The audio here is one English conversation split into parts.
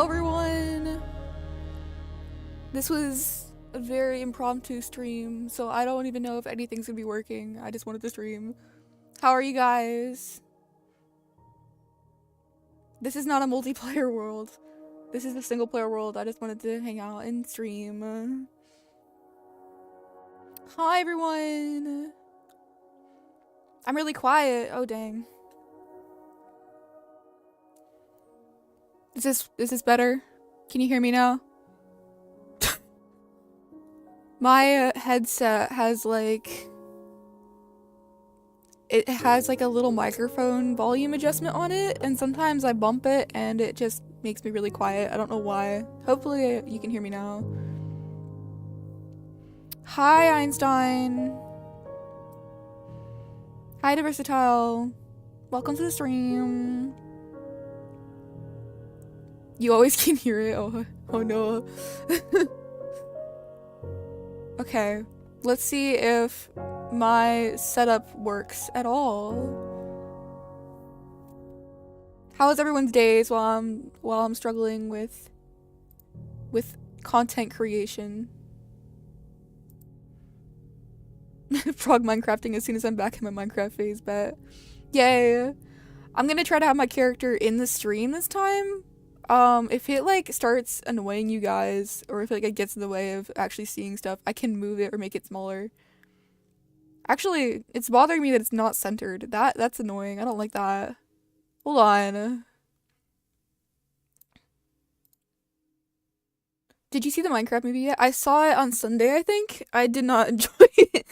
Hello everyone! This was a very impromptu stream, so I don't even know if anything's gonna be working. I just wanted to stream. How are you guys? This is not a multiplayer world. This is a single player world. I just wanted to hang out and stream. Hi everyone! I'm really quiet. Oh dang. Is this better? Can you hear me now? My headset has it has like a little microphone volume adjustment on it, and sometimes I bump it and it just makes me really quiet. I don't know why. Hopefully you can hear me now. Hi Einstein. Hi Diversitile. Welcome to the stream. You always can hear it. Oh no. Okay, let's see if my setup works at all. How was everyone's days while I'm struggling with content creation? Frog Minecrafting as soon as I'm back in my Minecraft phase, bet. Yay! I'm gonna try to have my character in the stream this time. If it like starts annoying you guys, or if it gets in the way of actually seeing stuff, I can move it or make it smaller. Actually, it's bothering me that it's not centered. That's annoying. I don't like that. Hold on. Did you see the Minecraft movie yet? I saw it on Sunday, I think. I did not enjoy it.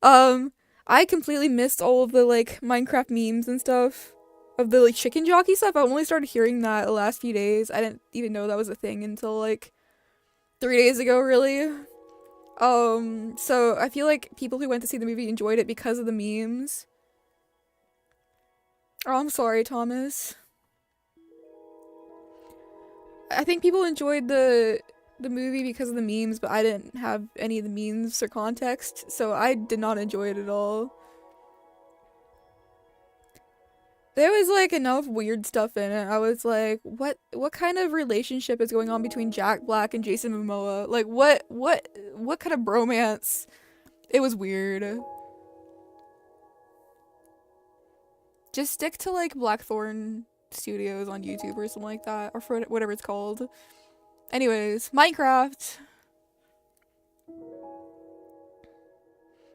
I completely missed all of the like Minecraft memes and stuff. Of the like chicken jockey stuff. I only started hearing that the last few days. I didn't even know that was a thing until like 3 days ago, really. So I feel like people who went to see the movie enjoyed it because of the memes. Oh, I'm sorry, Thomas. I think people enjoyed the movie because of the memes, but I didn't have any of the memes or context, so I did not enjoy it at all. There was like enough weird stuff in it. I was like, what kind of relationship is going on between Jack Black and Jason Momoa? Like what kind of bromance? It was weird. Just stick to like Blackthorn Studios on YouTube or something like that, or for whatever it's called. Anyways, Minecraft.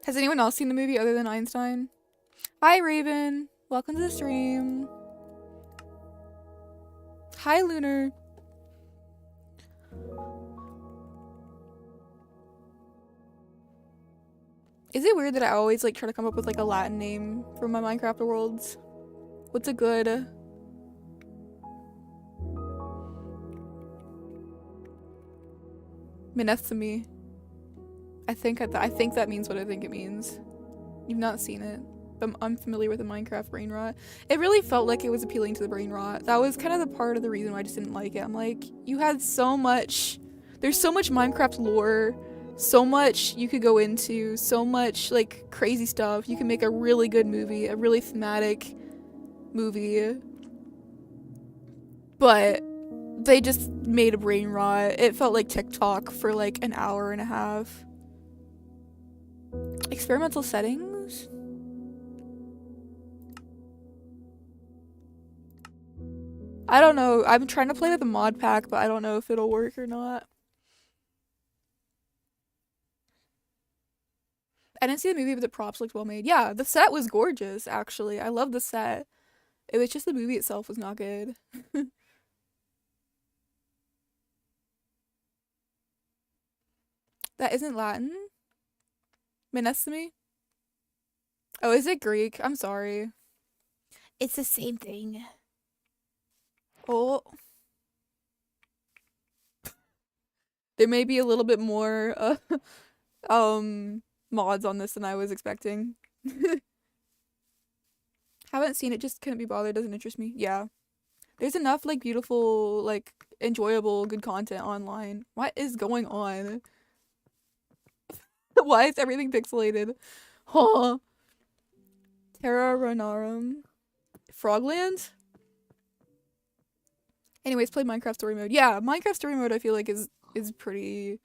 Has anyone else seen the movie other than Einstein? Hi Raven. Welcome to the stream. Hi, Lunar. Is it weird that I always like try to come up with like a Latin name for my Minecraft worlds? What's a good... Minethemy. I think that means what I think it means. You've not seen it. I'm familiar with the Minecraft brain rot. It really felt like it was appealing to the brain rot. That was kind of the part of the reason why I just didn't like it. I'm like, you had so much... There's so much Minecraft lore, so much you could go into, so much, like, crazy stuff. You can make a really good movie, a really thematic movie. But they just made a brain rot. It felt like TikTok for, like, an hour and a half. Experimental settings? I don't know. I'm trying to play with the mod pack, but I don't know if it'll work or not. I didn't see the movie, but the props looked well made. Yeah, the set was gorgeous, actually. I love the set. It was just the movie itself was not good. That isn't Latin? Menestime? Oh, is it Greek? I'm sorry. It's the same thing. Oh. There may be a little bit more, mods on this than I was expecting. Haven't seen it, just couldn't be bothered, doesn't interest me. Yeah. There's enough, like, beautiful, like, enjoyable, good content online. What is going on? Why is everything pixelated? Huh. Terra Renarum. Frogland? Anyways, play Minecraft story mode. Yeah, Minecraft story mode I feel like is pretty.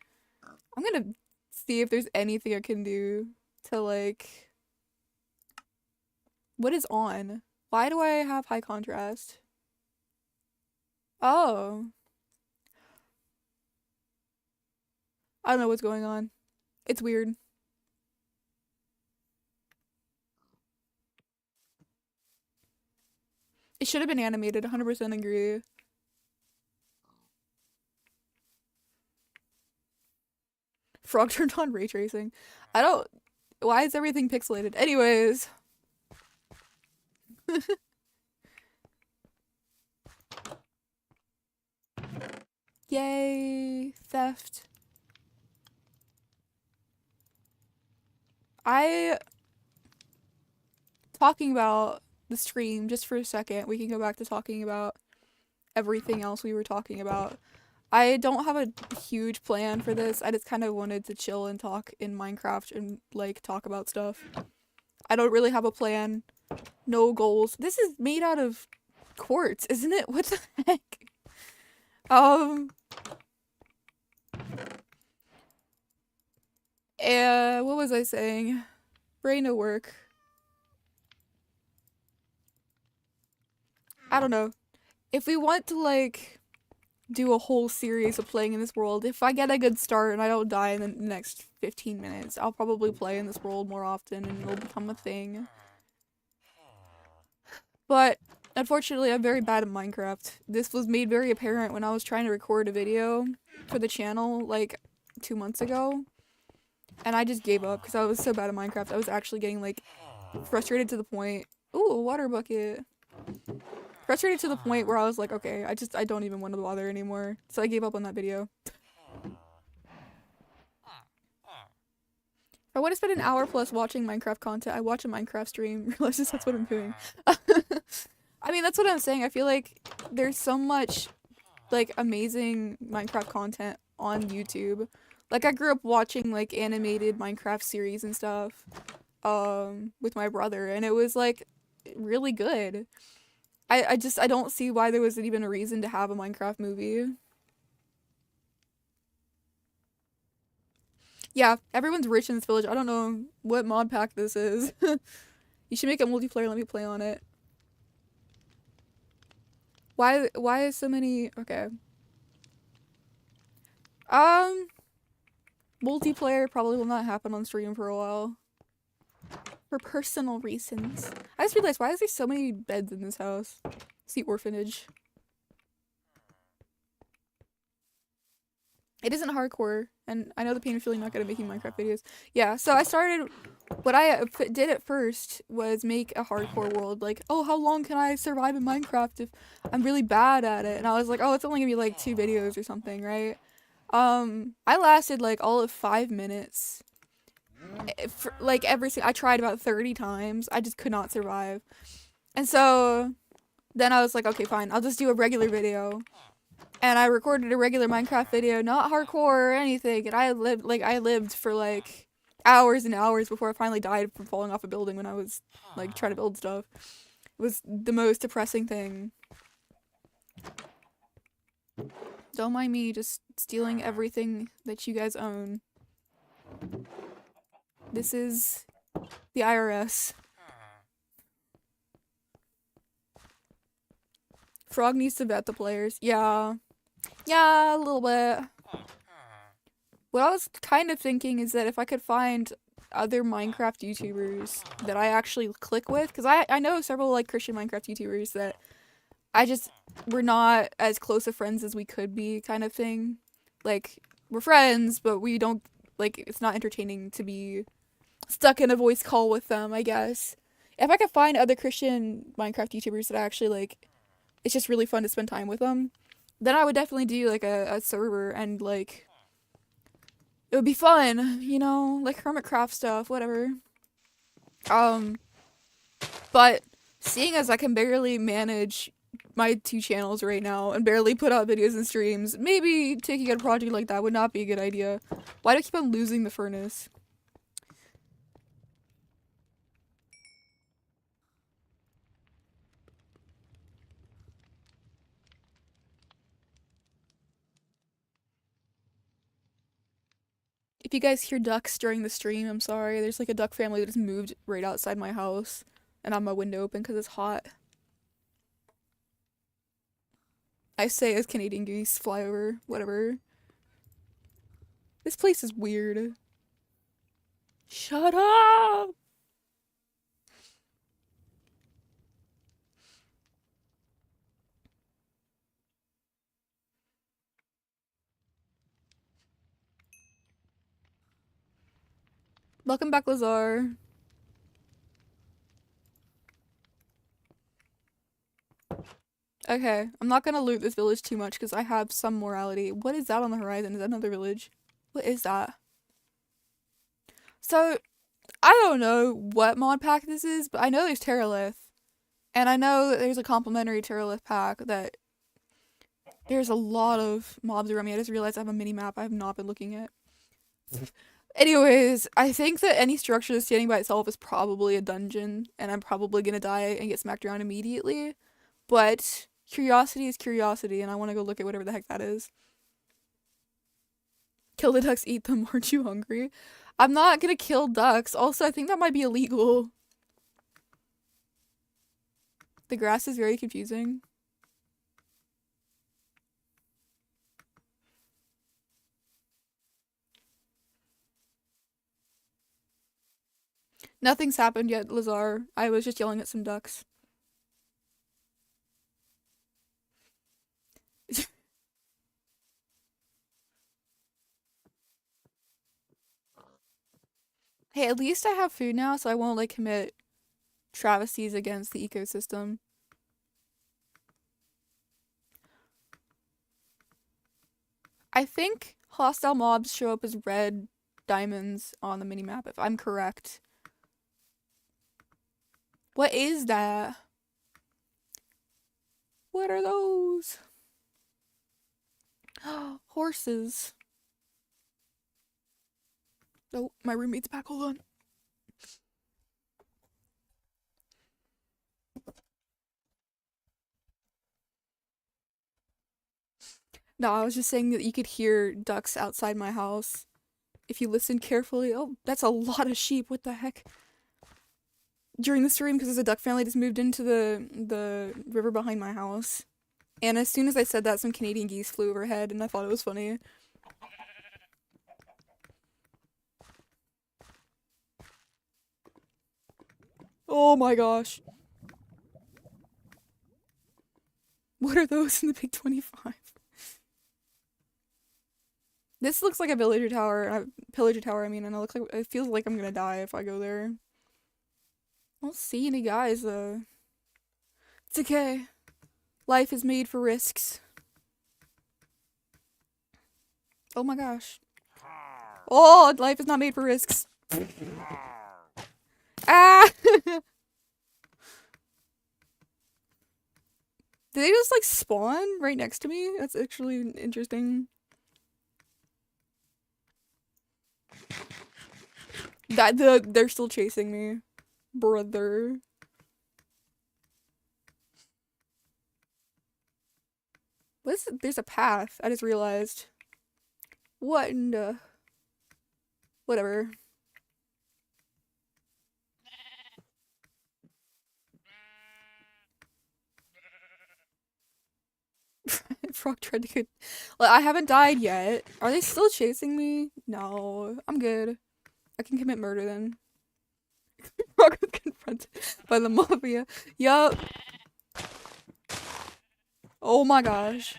I'm gonna see if there's anything I can do to like. What is on? Why do I have high contrast? Oh, I don't know what's going on. It's weird. It should have been animated. 100% agree. Frog turned on ray tracing. I don't. Why is everything pixelated? Anyways. Yay, theft. I talking about the stream just for a second. We can go back to talking about everything else we were talking about. I don't have a huge plan for this. I just kind of wanted to chill and talk in Minecraft and like talk about stuff. I don't really have a plan. No goals. This is made out of quartz, isn't it? What the heck? What was I saying? Brain to work. I don't know. If we want to like do a whole series of playing in this world, if I get a good start and I don't die in the next 15 minutes, I'll probably play in this world more often and it'll become a thing. But unfortunately, I'm very bad at Minecraft. This was made very apparent when I was trying to record a video for the channel like 2 months ago. And I just gave up because I was so bad at Minecraft. I was actually getting like frustrated to the point. Ooh, a water bucket. Frustrated to the point where I was like, okay, I don't even want to bother anymore. So I gave up on that video. If I want to spend an hour plus watching Minecraft content, I watch a Minecraft stream. Realizes that's what I'm doing. I mean, that's what I'm saying. I feel like there's so much like amazing Minecraft content on YouTube. Like I grew up watching like animated Minecraft series and stuff with my brother, and it was like really good. I don't see why there wasn't even a reason to have a Minecraft movie. Yeah, everyone's rich in this village. I don't know what mod pack this is. You should make a multiplayer, let me play on it. Why is so many okay. Um Multiplayer probably will not happen on stream for a while. For personal reasons. I just realized, why is there so many beds in this house? It's the orphanage. It isn't hardcore, and I know the pain of feeling not good at making Minecraft videos. Yeah, so I started, what I did at first was make a hardcore world. Like, oh, how long can I survive in Minecraft if I'm really bad at it? And I was like, oh, it's only gonna be like 2 videos or something, right? I lasted like all of 5 minutes. For, like I tried about 30 times. I just could not survive. And so then I was like, okay, fine. I'll just do a regular video. And I recorded a regular Minecraft video, not hardcore or anything. And I lived for like hours and hours before I finally died from falling off a building when I was like trying to build stuff. It was the most depressing thing. Don't mind me just stealing everything that you guys own. This is the IRS. Frog needs to vet the players. Yeah. Yeah, a little bit. What I was kind of thinking is that if I could find other Minecraft YouTubers that I actually click with, because I know several like Christian Minecraft YouTubers that we're not as close of friends as we could be, kind of thing. Like, we're friends, but we don't, like, it's not entertaining to be stuck in a voice call with them, I guess. If I could find other Christian Minecraft YouTubers that I actually, like, it's just really fun to spend time with them, then I would definitely do, like, a server, and, like, it would be fun, you know? Like, Hermitcraft stuff, whatever. But seeing as I can barely manage my 2 channels right now and barely put out videos and streams, maybe taking a project like that would not be a good idea. Why do I keep on losing the furnace? If you guys hear ducks during the stream, I'm sorry. There's like a duck family that just moved right outside my house, and I have my window open because it's hot. I say as Canadian geese fly over, whatever. This place is weird. Shut up! Welcome back, Lazar. Okay, I'm not gonna loot this village too much because I have some morality. What is that on the horizon? Is that another village? What is that? So, I don't know what mod pack this is, but I know there's Terralith. And I know that there's a complimentary Terralith pack that there's a lot of mobs around me. I just realized I have a mini map I have not been looking at. Anyways, I think that any structure that's standing by itself is probably a dungeon, and I'm probably gonna die and get smacked around immediately. But curiosity is curiosity, and I want to go look at whatever the heck that is. Kill the ducks, eat them. Aren't you hungry? I'm not gonna kill ducks. Also, I think that might be illegal. The grass is very confusing. Nothing's happened yet, Lazar. I was just yelling at some ducks. Hey, at least I have food now, so I won't like commit travesties against the ecosystem. I think hostile mobs show up as red diamonds on the minimap, if I'm correct. What is that? What are those? Horses. Oh, my roommate's back. Hold on. No, I was just saying that you could hear ducks outside my house if you listen carefully. Oh, that's a lot of sheep. What the heck? During the stream, because there's a duck family just moved into the river behind my house. And as soon as I said that, some Canadian geese flew overhead, and I thought it was funny. Oh my gosh. What are those in the big 25? This looks like a villager tower, pillager tower, I mean, and it feels like I'm gonna die if I go there. I don't see any guys, though. It's okay. Life is made for risks. Oh my gosh. Oh, life is not made for risks. Ah! Did they just, like, spawn right next to me? That's actually interesting. They're still chasing me. Brother. There's a path. I just realized. What in the... Whatever. Frog tried to get... Like, I haven't died yet. Are they still chasing me? No. I'm good. I can commit murder then. Frog was confronted by the mafia. Yup. Oh my gosh.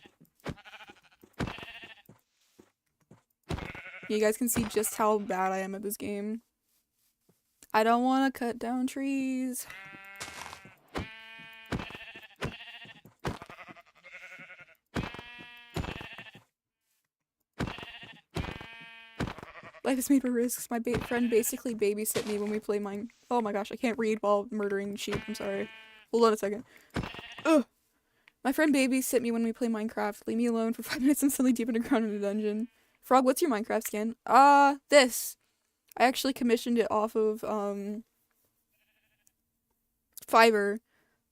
You guys can see just how bad I am at this game. I don't want to cut down trees. Life is made for risks. My friend basically babysit me when we play mine. Oh my gosh, I can't read while murdering sheep. I'm sorry. Hold on a second. Ugh. My friend babysit me when we play Minecraft. Leave me alone for 5 minutes and suddenly deep underground in a dungeon. Frog, what's your Minecraft skin? This. I actually commissioned it off of, Fiverr.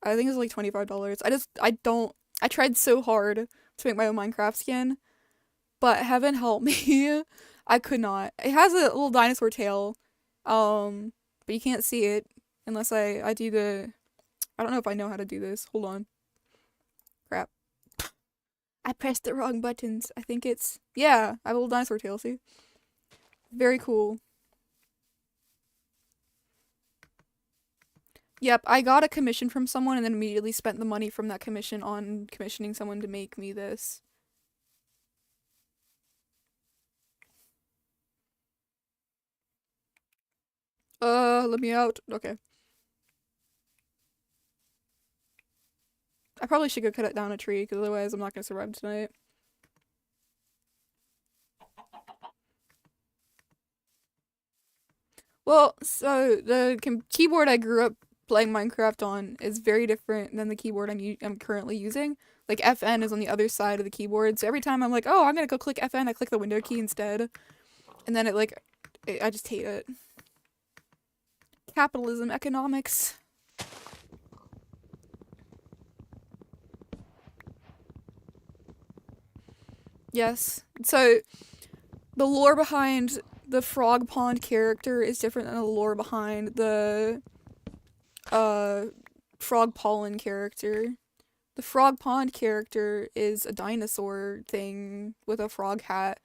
I think it's like $25. I tried so hard to make my own Minecraft skin, but heaven help me. I could not. It has a little dinosaur tail, but you can't see it unless I do the. I don't know if I know how to do this. Hold on. Crap. I pressed the wrong buttons. I think it's yeah. I have a little dinosaur tail. See, very cool. Yep, I got a commission from someone and then immediately spent the money from that commission on commissioning someone to make me this. Let me out. Okay. I probably should go cut it down a tree, because otherwise I'm not gonna survive tonight. Well, so the keyboard I grew up playing Minecraft on is very different than the keyboard I'm currently using. Like FN is on the other side of the keyboard, so every time I'm like, oh, I'm gonna go click FN, I click the window key instead, and then I just hate it. Capitalism, economics. Yes. So the lore behind the Frog Pond character is different than the lore behind the Frog Pollen character. The Frog Pond character is a dinosaur thing with a frog hat,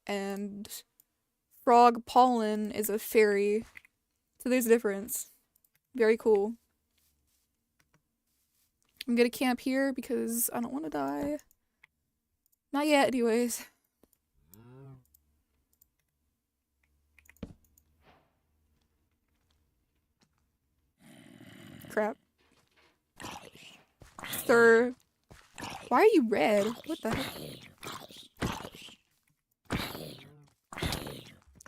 and Frog Pollen is a fairy. So there's a difference. Very cool. I'm gonna camp here because I don't want to die. Not yet, anyways. Crap. Sir. Why are you red? What the heck?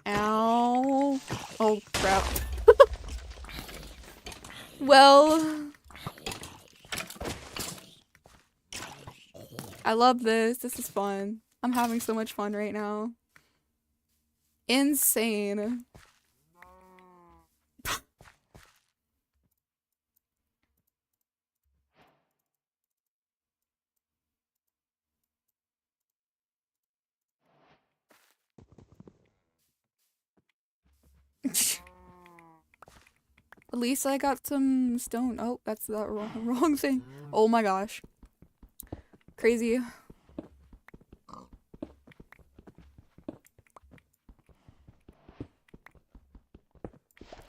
Ow. Oh, crap. Well. I love this. This is fun. I'm having so much fun right now. Insane. At least I got some stone. Oh, that's the wrong thing. Oh my gosh. Crazy.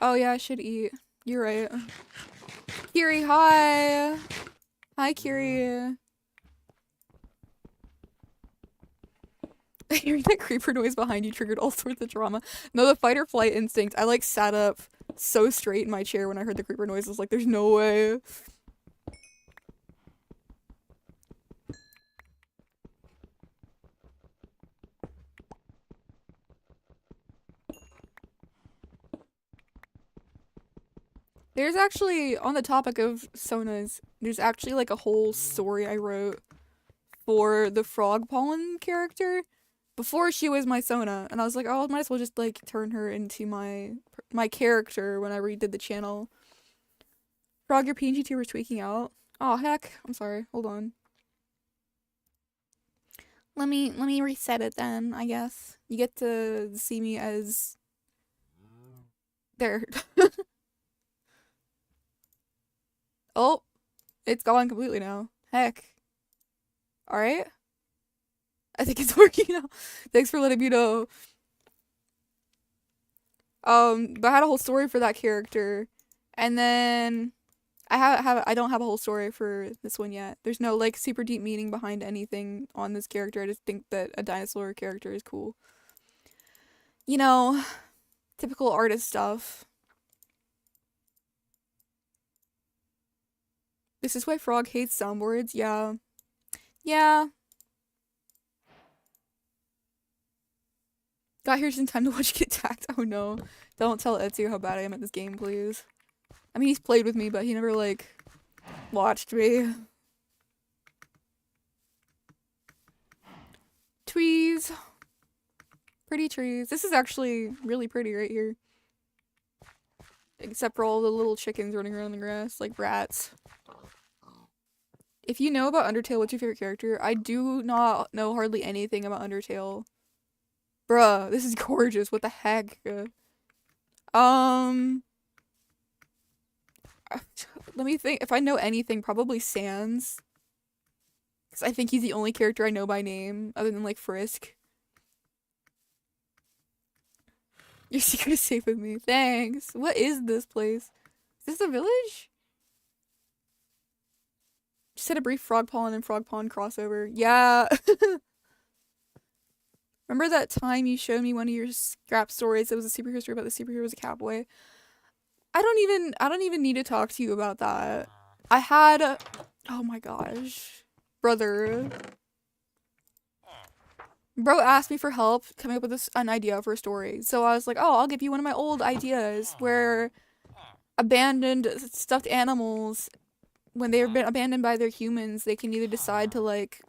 Oh yeah, I should eat. You're right. Kiri, hi! Hi, Kiri. Hearing that creeper noise behind you triggered all sorts of drama. No, the fight or flight instinct. I like sat up so straight in my chair when I heard the creeper noise. I was like, there's no way. There's actually, on the topic of Sonas, there's actually like a whole story I wrote for the Frog Pollen character before she was my Sona, and I was like, oh, I might as well just like turn her into my character when I redid the channel. Frog, your PNG tier was tweaking out. Oh heck, I'm sorry. Hold on. Let me reset it then, I guess. You get to see me as there. Oh, it's gone completely now. Heck. Alright. I think it's working now. Thanks for letting me know. But I had a whole story for that character. And then I don't have a whole story for this one yet. There's no like super deep meaning behind anything on this character. I just think that a dinosaur character is cool. You know, typical artist stuff. This is why Frog hates soundboards. Yeah. Yeah. Got here just in time to watch you get attacked. Oh no. Don't tell Etsu how bad I am at this game, please. I mean, he's played with me, but he never, like, watched me. Trees. Pretty trees. This is actually really pretty right here. Except for all the little chickens running around the grass, like rats. If you know about Undertale, what's your favorite character? I do not know hardly anything about Undertale. Bruh, this is gorgeous. What the heck? Um, let me think. If I know anything, probably Sans. Because I think he's the only character I know by name, other than like Frisk. Your secret is safe with me. Thanks. What is this place? Is this a village? Just had a brief Frog Pond and Frog Pond crossover. Yeah. Remember that time you showed me one of your scrap stories? It was a superhero story about the superhero was a cowboy. I don't even need to talk to you about that. I had oh my gosh. Brother. Bro asked me for help coming up with an idea for a story. So I was like, oh, I'll give you one of my old ideas where abandoned stuffed animals, when they've been abandoned by their humans, they can either decide to like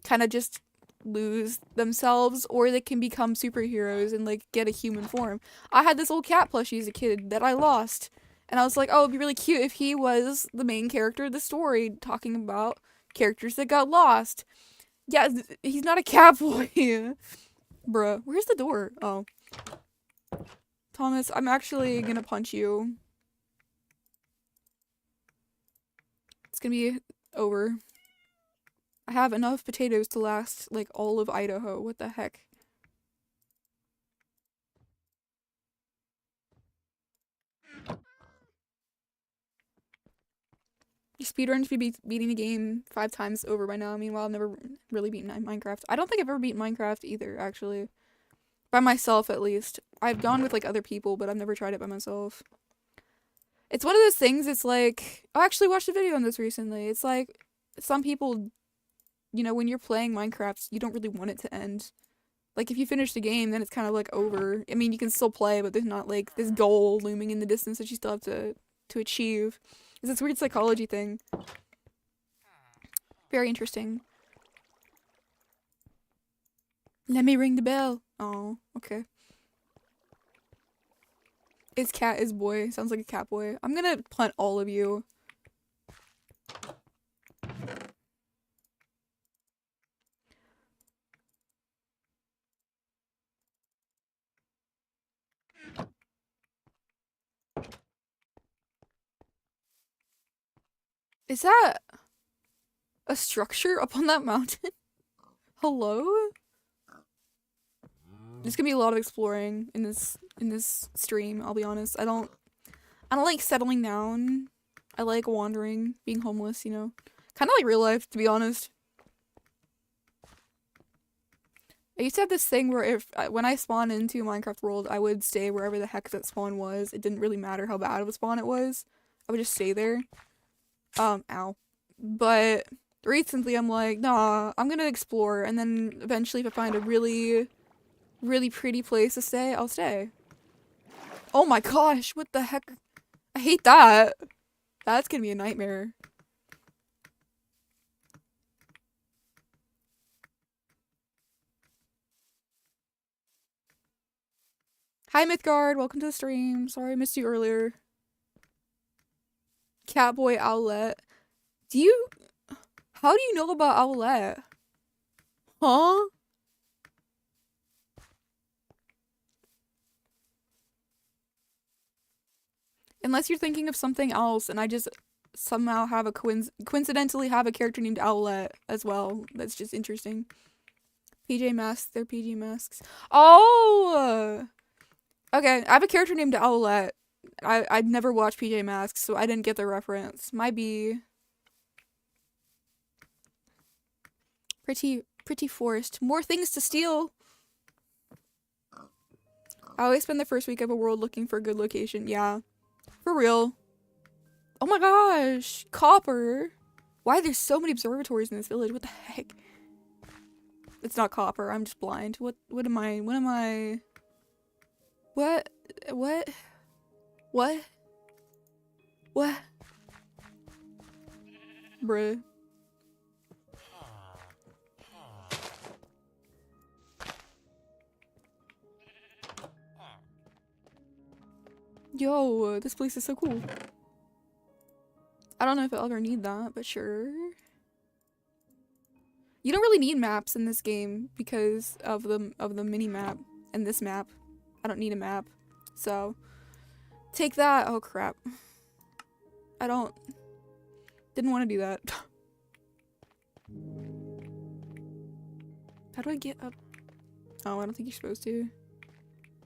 kind of just lose themselves or they can become superheroes and like get a human form. I had this old cat plushie as a kid that I lost. And I was like, oh, it'd be really cute if he was the main character of the story talking about characters that got lost. Yeah, he's not a cat boy. Bruh, where's the door? Oh. Thomas, I'm actually gonna punch you. It's gonna be over. I have enough potatoes to last, like, all of Idaho. What the heck? You speedrun to be beating a game 5 times over by now. Meanwhile, I've never really beaten Minecraft. I don't think I've ever beaten Minecraft either, actually. By myself, at least. I've gone with, like, other people, but I've never tried it by myself. It's one of those things, it's like... I actually watched a video on this recently. It's like, some people, you know, when you're playing Minecraft, you don't really want it to end. Like, if you finish the game, then it's kind of, like, over. I mean, you can still play, but there's not, like, this goal looming in the distance that you still have to achieve. It's this weird psychology thing. Very interesting. Let me ring the bell. Oh, okay. Is cat is boy. Sounds like a cat boy. I'm gonna punt all of you. Is that a structure up on that mountain? Hello? There's gonna be a lot of exploring in this stream, I'll be honest. I don't like settling down. I like wandering, being homeless, you know. Kinda like real life, to be honest. I used to have this thing where when I spawned into Minecraft world, I would stay wherever the heck that spawn was. It didn't really matter how bad of a spawn it was. I would just stay there. Ow. But recently I'm like, nah, I'm gonna explore, and then eventually if I find a really, really pretty place to stay, I'll stay. Oh my gosh, what the heck? I hate that. That's gonna be a nightmare. Hi Mythgard, welcome to the stream. Sorry I missed you earlier. Catboy Owlette. How do you know about Owlette? Huh? Unless you're thinking of something else, and I just somehow have a coincidentally have a character named Owlette as well. That's just interesting. PJ Masks, they're PJ Masks. Oh! Okay, I have a character named Owlette. I've never watched PJ Masks, so I didn't get the reference. Might be... Pretty forest. More things to steal! I always spend the first week of a world looking for a good location. Yeah. For real. Oh my gosh! Copper! Why there's so many observatories in this village? What the heck? It's not copper, I'm just blind. What am I? What? Bruh. Yo, this place is so cool. I don't know if I'll ever need that, but sure. You don't really need maps in this game because of the mini map and this map. I don't need a map. So take that. Oh crap. Didn't want to do that. How do I get up? Oh, I don't think you're supposed to.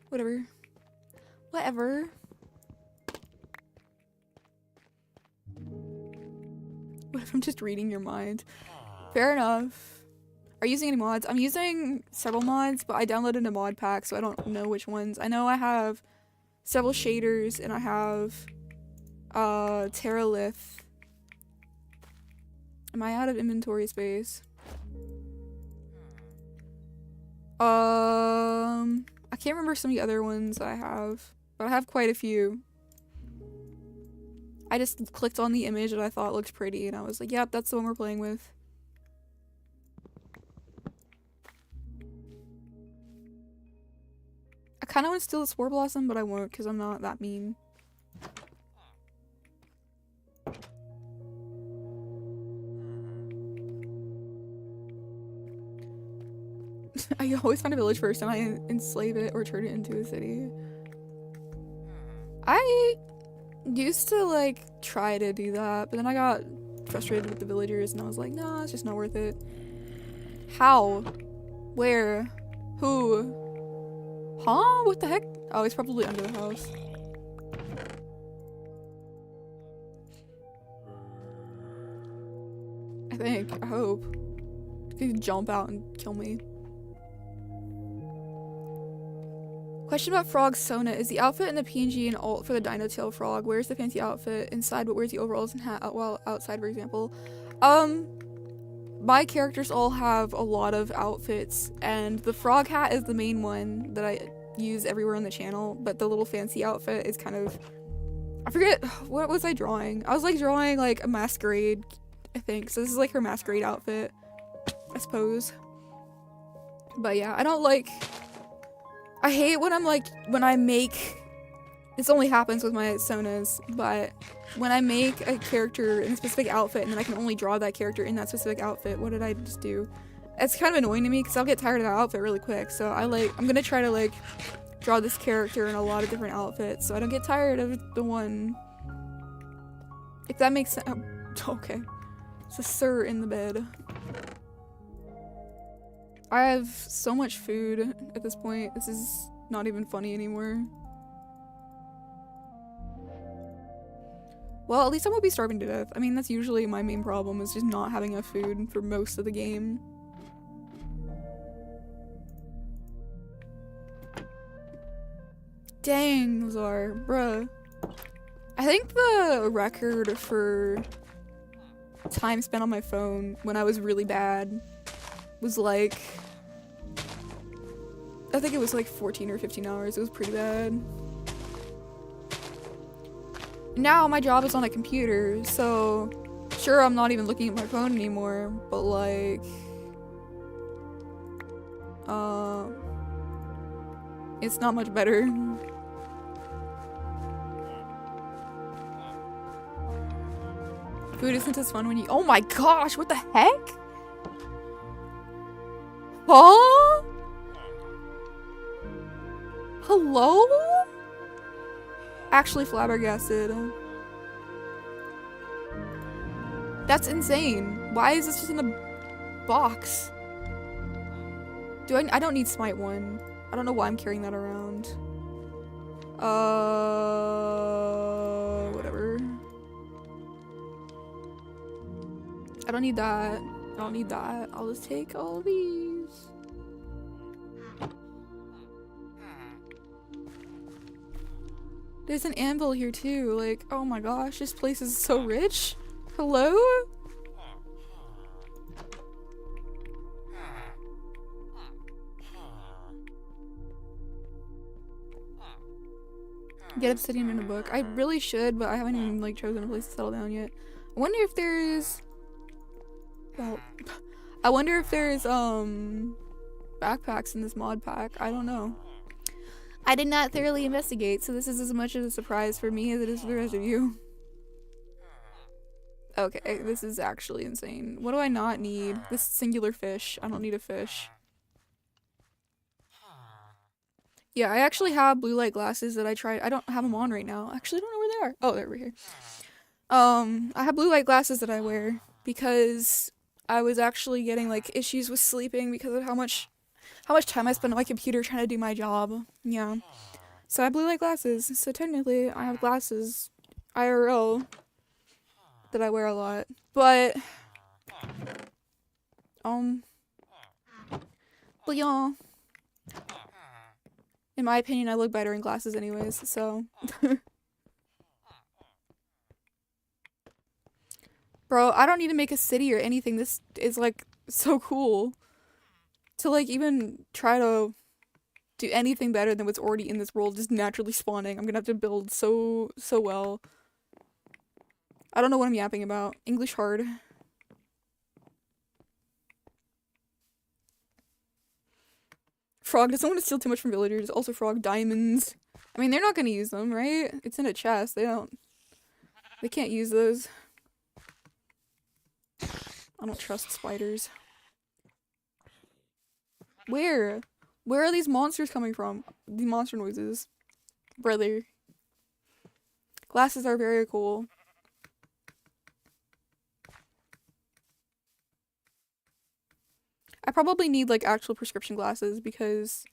Whatever. Whatever. What if I'm just reading your mind? Fair enough. Are you using any mods? I'm using several mods, but I downloaded a mod pack, so I don't know which ones. I know I have several shaders, and I have Terralith. Am I out of inventory space? I can't remember some of the other ones I have, but I have quite a few. I just clicked on the image that I thought looked pretty, and I was like, yep, that's the one we're playing with. I kind of want to steal the Spore Blossom, but I won't because I'm not that mean. I always find a village first and I enslave it or turn it into a city. I used to like try to do that, but then I got frustrated with the villagers and I was like, nah, it's just not worth it. How? Where? Who? Huh? What the heck? Oh, he's probably under the house. I think. I hope. He could jump out and kill me. Question about Frog's Sona. Is the outfit in the PNG and alt for the Dino Tail Frog? Where's the fancy outfit inside, but where's the overalls and hat while outside, for example? My characters all have a lot of outfits, and the frog hat is the main one that I use everywhere on the channel, but the little fancy outfit is kind of... I forget, what was I drawing? I was like drawing like a masquerade, I think. So this is like her masquerade outfit, I suppose. But yeah, I don't like... I hate when I'm like, when I make, this only happens with my Sonas, but when I make a character in a specific outfit and then I can only draw that character in that specific outfit, what did I just do? It's kind of annoying to me because I'll get tired of that outfit really quick, so I'm gonna try to like draw this character in a lot of different outfits so I don't get tired of the one. If that makes sense. Okay. It's a sir in the bed. I have so much food at this point. This is not even funny anymore. Well, at least I won't be starving to death. I mean, that's usually my main problem, is just not having enough food for most of the game. Dang, Lazar, bruh. I think the record for time spent on my phone when I was really bad was like, I think it was like 14 or 15 hours. It was pretty bad. Now my job is on a computer, so sure, I'm not even looking at my phone anymore, but like, it's not much better. Food isn't as fun when you— oh my gosh, what the heck? Huh? Hello? Actually flabbergasted. That's insane. Why is this just in a box? I don't need Smite 1. I don't know why I'm carrying that around. Whatever. I don't need that. I don't need that. I'll just take all these. There's an anvil here too. Like, oh my gosh, this place is so rich. Hello? Get obsidian in a book. I really should, but I haven't even like chosen a place to settle down yet. I wonder if there's— well, I wonder if there's backpacks in this mod pack. I don't know. I did not thoroughly investigate, so this is as much of a surprise for me as it is for the rest of you. Okay, this is actually insane. What do I not need? This singular fish. I don't need a fish. Yeah, I actually have blue light glasses that I tried. I don't have them on right now. Actually, I don't know where they are. Oh, they're over here. I have blue light glasses that I wear because I was actually getting like issues with sleeping because of how much time I spend on my computer trying to do my job. Yeah. So I have blue light glasses. So technically, I have glasses IRL that I wear a lot. But um but yeah. In my opinion, I look better in glasses anyways, so bro, I don't need to make a city or anything. This is like so cool. To like even try to do anything better than what's already in this world just naturally spawning. I'm gonna have to build so well. I don't know what I'm yapping about. English hard. Frog doesn't want to steal too much from villagers. Also frog diamonds. I mean, they're not gonna use them, right? It's in a chest. They can't use those. I don't trust spiders. Where? Where are these monsters coming from? The monster noises. Brother. Glasses are very cool. I probably need like actual prescription glasses because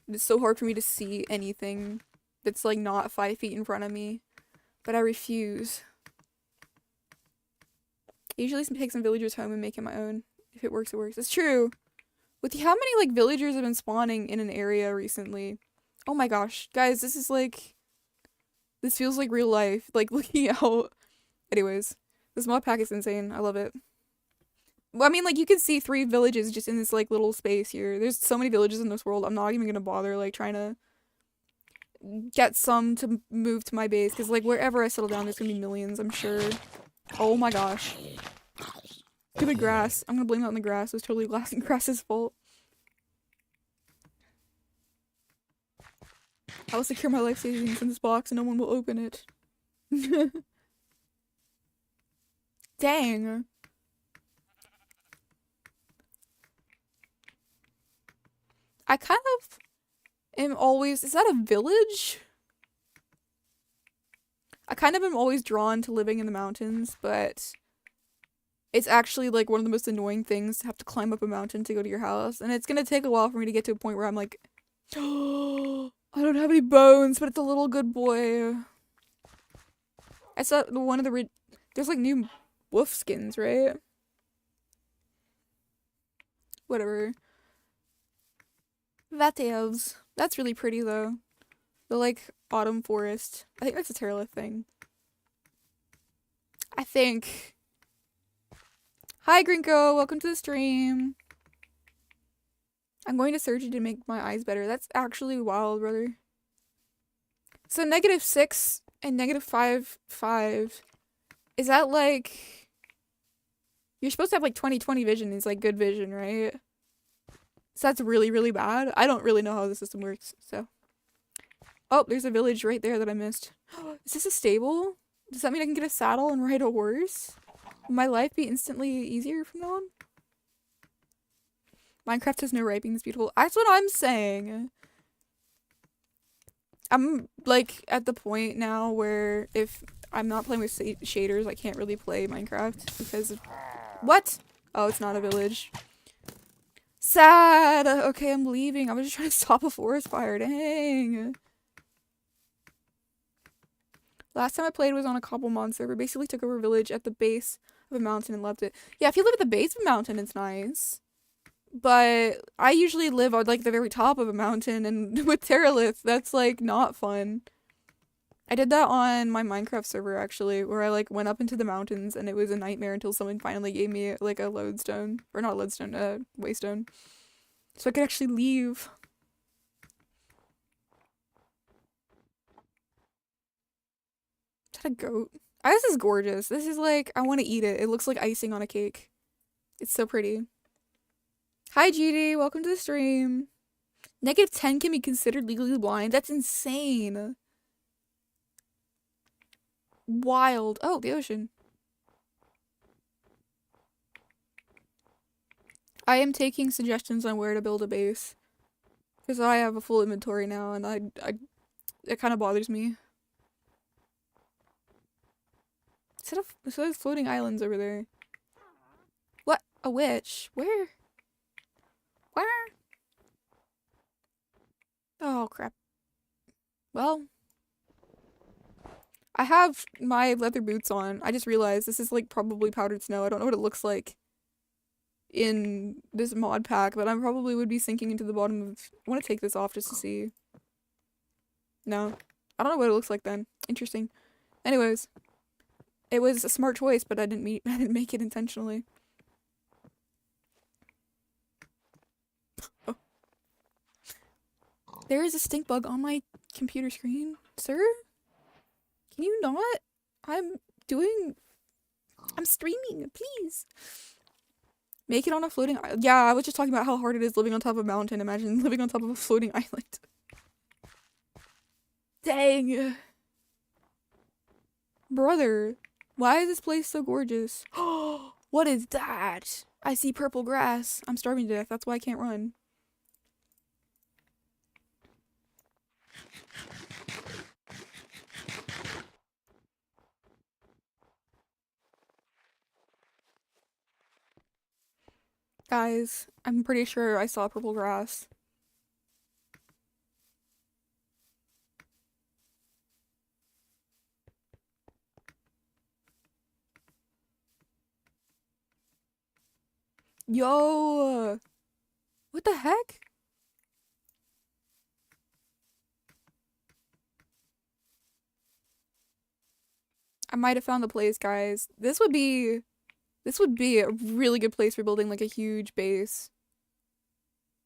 it's so hard for me to see anything that's like not 5 feet in front of me. But I refuse. I usually take some villagers home and make it my own. If it works, it works. It's true. With how many like villagers have been spawning in an area recently. Oh my gosh. Guys, this is like... This feels like real life. Like looking out. Anyways. This mod pack is insane. I love it. Well, I mean, like, you can see 3 villages just in this, like, little space here. There's so many villages in this world, I'm not even gonna bother, like, trying to get some to move to my base, because, like, wherever I settle down, there's gonna be millions, I'm sure. Oh my gosh. Stupid grass. I'm gonna blame that on the grass. It was totally grass's fault. I will secure my life savings in this box and no one will open it. Dang. I kind of am always... Is that a village? I kind of am always drawn to living in the mountains, but it's actually like one of the most annoying things to have to climb up a mountain to go to your house. And it's gonna take a while for me to get to a point where I'm like, oh, I don't have any bones, but it's a little good boy. I saw one of the... There's like new wolf skins, right? Whatever. Vatels. That's really pretty though. The like autumn forest. I think that's a Terralith thing. I think. Hi Grinko, welcome to the stream. I'm going to surgery to make my eyes better. That's actually wild, brother. So -6 and -5. Is that like... You're supposed to have like 20/20 vision is like good vision, right? So that's really, really bad. I don't really know how the system works, so. Oh, there's a village right there that I missed. Is this a stable? Does that mean I can get a saddle and ride a horse? Will my life be instantly easier from now on? Minecraft has no writing, it's beautiful. That's what I'm saying. I'm, like, at the point now where if I'm not playing with shaders, I can't really play Minecraft because of... What? Oh, it's not a village. Sad! Okay, I'm leaving. I was just trying to stop a forest fire. Dang. Last time I played was on a Cobblemon server. Basically took over a village at the base of a mountain and loved it. Yeah, if you live at the base of a mountain, it's nice. But I usually live on, like, the very top of a mountain, and with Terralith, that's, like, not fun. I did that on my Minecraft server, actually, where I, like, went up into the mountains, and it was a nightmare until someone finally gave me, like, a lodestone. Or not lodestone, a waystone. So I could actually leave. Is that a goat? Oh, this is gorgeous. This is, like, I want to eat it. It looks like icing on a cake. It's so pretty. Hi, GD. Welcome to the stream. -10 can be considered legally blind. That's insane. Wild. Oh, the ocean. I am taking suggestions on where to build a base. Because I have a full inventory now, and it kind of bothers me. Instead of floating islands over there. What? A witch? Where? Where? Oh, crap. Well, I have my leather boots on. I just realized this is like probably powdered snow. I don't know what it looks like in this mod pack, but I probably would be sinking into the bottom of... I want to take this off just to see. No. I don't know what it looks like then. Interesting. Anyways. It was a smart choice, but I didn't make it intentionally. Oh. There is a stink bug on my computer screen. Sir? Can you not? I'm streaming, please. Make it on a floating island. Yeah, I was just talking about how hard it is living on top of a mountain. Imagine living on top of a floating island. Dang. Brother, why is this place so gorgeous? What is that? I see purple grass. I'm starving to death. That's why I can't run. Guys, I'm pretty sure I saw purple grass. Yo! What the heck? I might have found the place, guys. This would be a really good place for building like a huge base.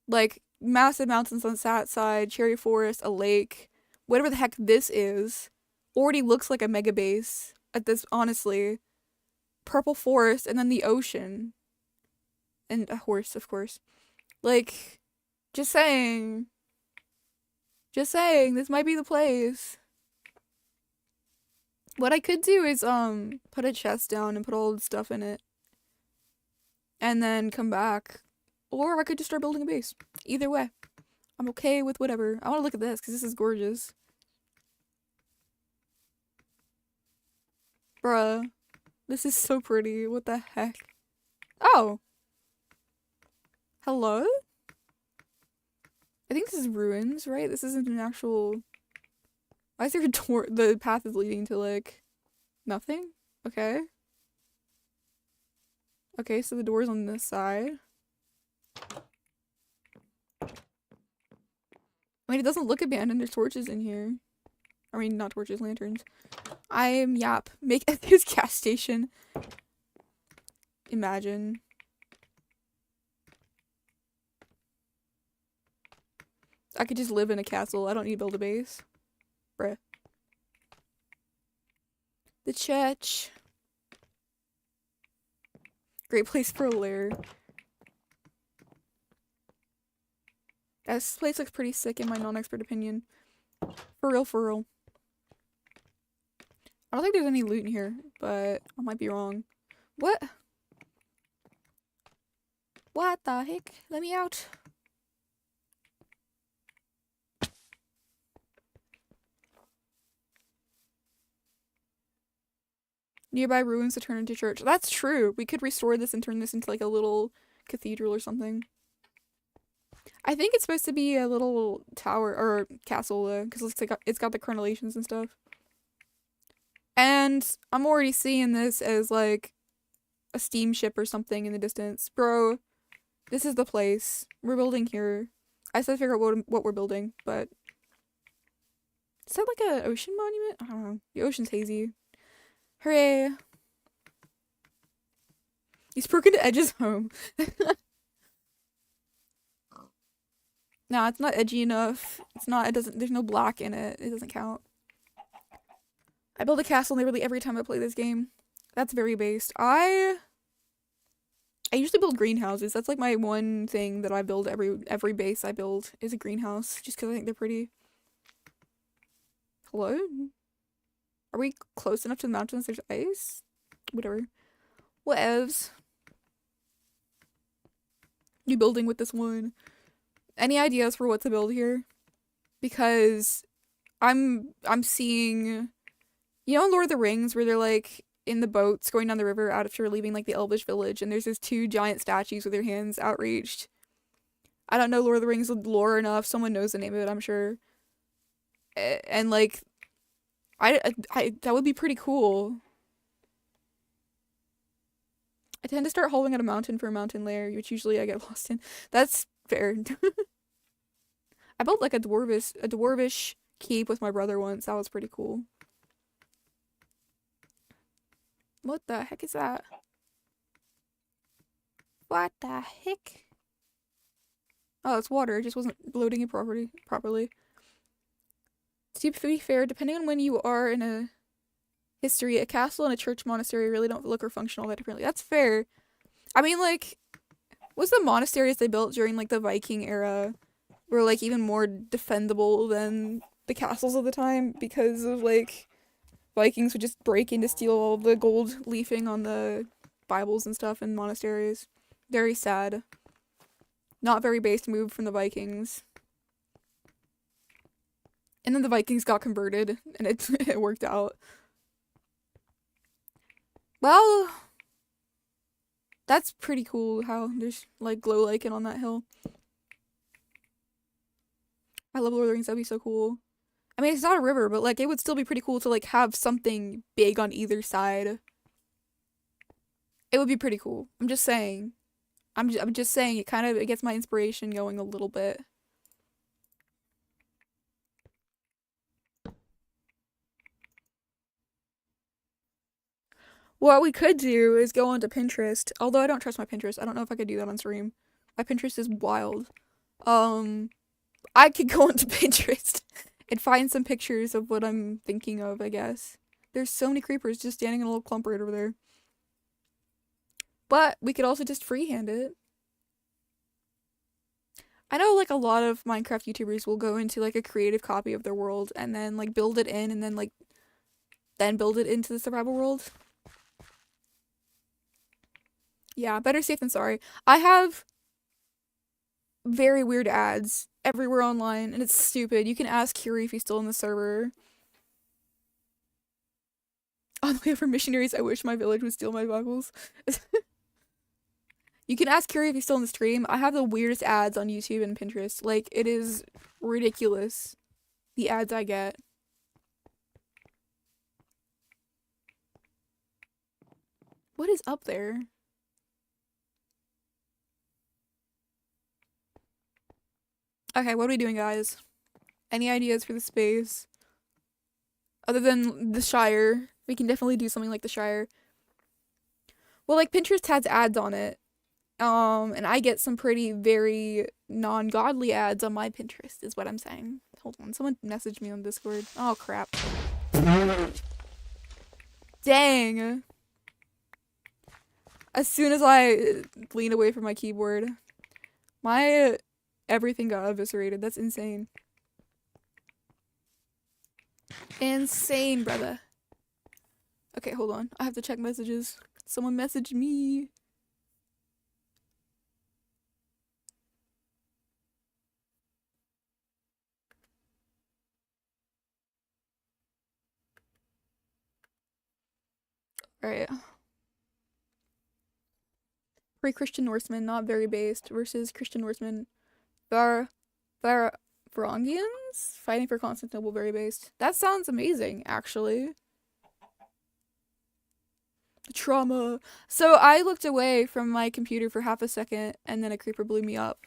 Like massive mountains on that side, cherry forest, a lake, whatever the heck this is. Already looks like a mega base at this, honestly. Purple forest and then the ocean. And a horse, of course. Like, just saying. Just saying, this might be the place. What I could do is, put a chest down and put all the stuff in it. And then come back. Or I could just start building a base. Either way. I'm okay with whatever. I want to look at this, because this is gorgeous. Bruh. This is so pretty. What the heck? Oh! Hello? I think this is ruins, right? This isn't an actual... Why is there a door? The path is leading to, like... nothing? Okay. Okay, so the door's on this side. I mean, it doesn't look abandoned. There's torches in here. I mean, not torches, lanterns. I am Yap. Make this gas station. Imagine. I could just live in a castle. I don't need to build a base. Bruh. The church. Great place for a lair. This place looks pretty sick in my non-expert opinion. For real, for real. I don't think there's any loot in here, but I might be wrong. What? What the heck? Let me out. Nearby ruins to turn into church. That's true. We could restore this and turn this into like a little cathedral or something. I think it's supposed to be a little tower or castle because it's got the crenellations and stuff. And I'm already seeing this as like a steamship or something in the distance. Bro, this is the place. We're building here. I still figure out what we're building, but is that like an ocean monument? I don't know. The ocean's hazy. Hooray! He's broken to Edge's home. No, it's not edgy enough. There's no black in it. It doesn't count. I build a castle nearly every time I play this game. That's very based. I usually build greenhouses. That's like my one thing that I build every base I build is a greenhouse, just because I think they're pretty. Hello? Are we close enough to the mountains? There's ice? Whatever. Whatevs. new building with this one. Any ideas for what to build here? Because I'm seeing, you know, in Lord of the Rings where they're like in the boats going down the river after leaving like the Elvish village, and there's these two giant statues with their hands outreached. I don't know Lord of the Rings lore enough. Someone knows the name of it, I'm sure. And like, I that would be pretty cool. I tend to start holding at a mountain for a mountain lair, which usually I get lost in. That's fair. I built like a dwarvish keep with my brother once. That was pretty cool. What the heck is that? What the heck? Oh, it's water. It just wasn't loading it properly. To be fair, depending on when you are in a history, a castle and a church monastery really don't look or function all that differently. That's fair. I mean, like, was the monasteries they built during like the Viking era were like even more defendable than the castles of the time because of like Vikings would just break in to steal all the gold leafing on the Bibles and stuff in monasteries. Very sad. Not very based move from the Vikings. And then the Vikings got converted and it worked out. Well, that's pretty cool how there's like glow lichen on that hill. I love Lord of the Rings, that'd be so cool. I mean, it's not a river, but like it would still be pretty cool to like have something big on either side. It would be pretty cool. I'm just saying. I'm just saying it gets my inspiration going a little bit. What we could do is go onto Pinterest. Although I don't trust my Pinterest. I don't know if I could do that on stream. My Pinterest is wild. I could go onto Pinterest and find some pictures of what I'm thinking of, I guess. There's so many creepers just standing in a little clump right over there. But we could also just freehand it. I know like a lot of Minecraft YouTubers will go into like a creative copy of their world and then like build it in and then like then build it into the survival world. Yeah, better safe than sorry. I have very weird ads everywhere online and it's stupid. You can ask Curie if he's still in the server. On the way for missionaries, I wish my village would steal my Bibles. You can ask Curie if he's still in the stream. I have the weirdest ads on YouTube and Pinterest. Like, it is ridiculous. The ads I get. What is up there? Okay, what are we doing, guys? Any ideas for the space? Other than the Shire. We can definitely do something like the Shire. Well, like, Pinterest has ads on it. And I get some pretty very non-godly ads on my Pinterest, is what I'm saying. Hold on, someone messaged me on Discord. Oh, crap. Dang. As soon as I lean away from my keyboard, my everything got eviscerated. That's insane. Insane, brother. Okay, hold on. I have to check messages. Someone messaged me. Alright. Pre-Christian Norsemen, not very based, versus Christian Norsemen. Varangians? Fighting for Constantinople, very based. That sounds amazing, actually. The trauma. So I looked away from my computer for half a second, and then a creeper blew me up.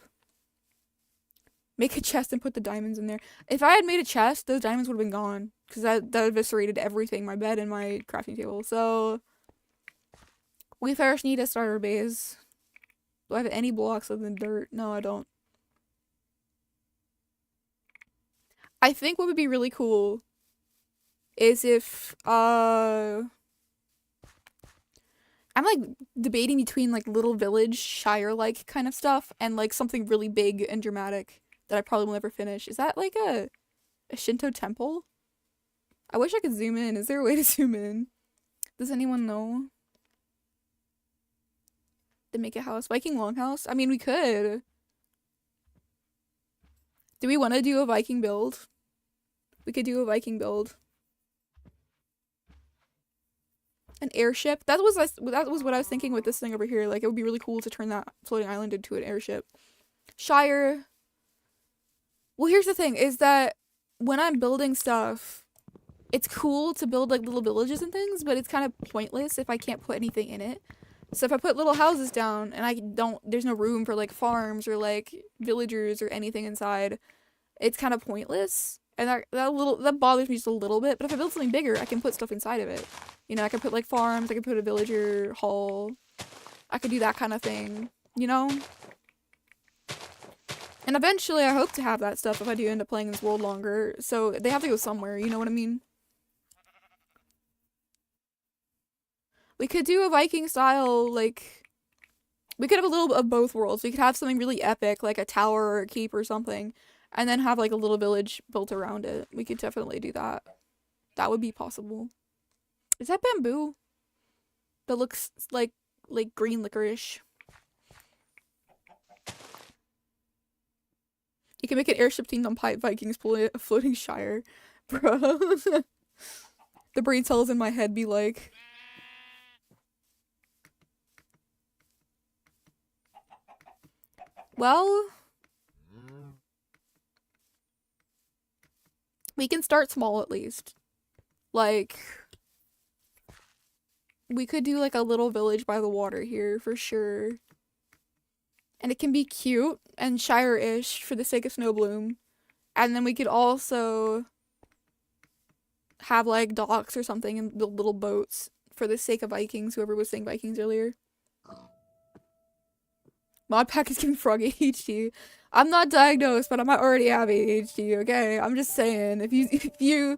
Make a chest and put the diamonds in there. If I had made a chest, those diamonds would have been gone. Because that eviscerated everything, my bed and my crafting table. So we first need a starter base. Do I have any blocks other than dirt? No, I don't. I think what would be really cool is if, I'm like debating between like little village, Shire-like kind of stuff and like something really big and dramatic that I probably will never finish. Is that like a Shinto temple? I wish I could zoom in. Is there a way to zoom in? Does anyone know? To make a house. Viking longhouse? I mean, we could. Do we want to do a Viking build? We could do a Viking build. An airship? That was what I was thinking with this thing over here. Like, it would be really cool to turn that floating island into an airship. Shire. Well, here's the thing, is that when I'm building stuff, it's cool to build, like, little villages and things, but it's kind of pointless if I can't put anything in it. So if I put little houses down and there's no room for, like, farms or, like, villagers or anything inside, it's kind of pointless. And that bothers me just a little bit. But if I build something bigger, I can put stuff inside of it. You know, I could put, like, farms, I could put a villager hall. I could do that kind of thing, you know? And eventually I hope to have that stuff if I do end up playing this world longer. So they have to go somewhere, you know what I mean? We could do a Viking style, like, we could have a little of both worlds. We could have something really epic, like a tower or a keep or something, and then have, like, a little village built around it. We could definitely do that. That would be possible. Is that bamboo? That looks like green licorice. You can make an airship themed on pipe Vikings floating Shire. Bro. The brain cells in my head be like... Well... We can start small at least. Like... We could do like a little village by the water here for sure. And it can be cute and Shire-ish for the sake of Snowbloom. And then we could also have like docks or something and build little boats for the sake of Vikings, whoever was saying Vikings earlier. Modpack is giving Frog ADHD. I'm not diagnosed, but I might already have ADHD, okay? I'm just saying, if you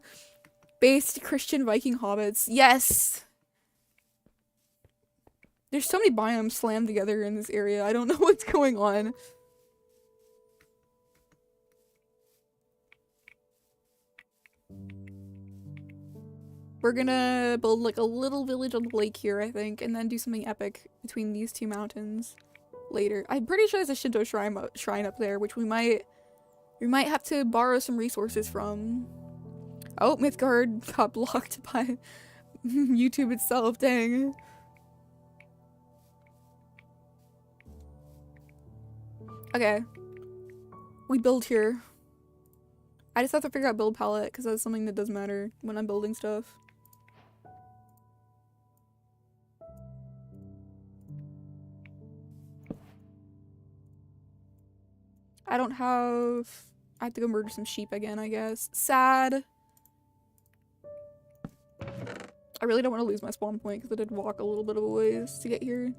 based Christian Viking hobbits, yes! There's so many biomes slammed together in this area. I don't know what's going on. We're gonna build like a little village on the lake here, I think, and then do something epic between these two mountains later. I'm pretty sure there's a Shinto shrine up there, which we might have to borrow some resources from. Oh, Mythgard got blocked by YouTube itself, dang. Okay. We build here. I just have to figure out build palette, because that's something that does matter when I'm building stuff. I don't have... I have to go murder some sheep again, I guess. Sad. I really don't want to lose my spawn point, because I did walk a little bit of a ways to get here.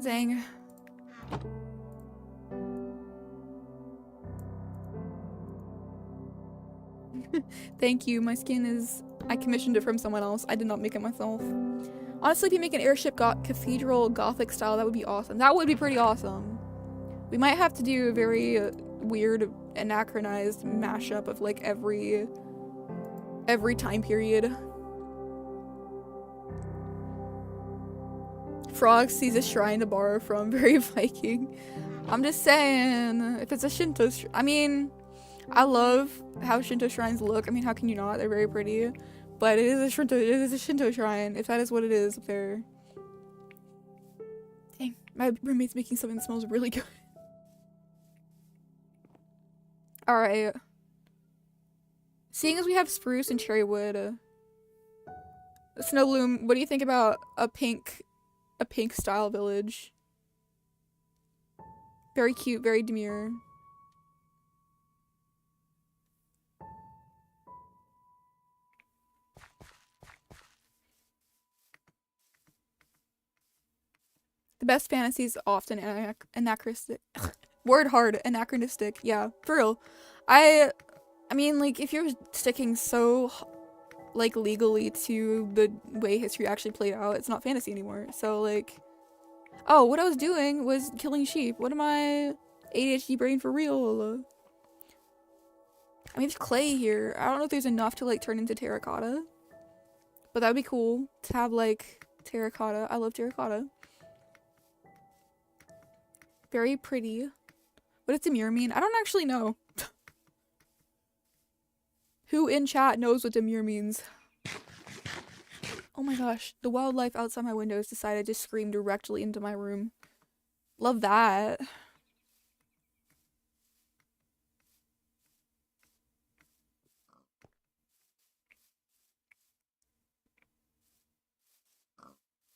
Zang. Thank you. My skin is... I commissioned it from someone else. I did not make it myself. Honestly, if you make an airship cathedral gothic style, that would be awesome. That would be pretty awesome. We might have to do a very weird anachronized mashup of like every time period. Frog sees a shrine to borrow from. Very Viking. I'm just saying, if it's a Shinto I mean, I love how Shinto shrines look. I mean, how can you not? They're very pretty. But it is a Shinto shrine, if that is what it is up there. Dang, my roommate's making something that smells really good. Alright. Seeing as we have spruce and cherry wood, Snowbloom, what do you think about a pink style village? Very cute, very demure. The best fantasy is often anachronistic. Word hard, anachronistic. Yeah, for real. I mean, like, if you're sticking so, like, legally to the way history actually played out, it's not fantasy anymore. So, like... Oh, what I was doing was killing sheep. What am I... ADHD brain for real. I mean, there's clay here. I don't know if there's enough to like turn into terracotta. But that would be cool to have like terracotta. I love terracotta. Very pretty. What does demure mean? I don't actually know. Who in chat knows what demure means? Oh my gosh, the wildlife outside my windows decided to scream directly into my room. Love that.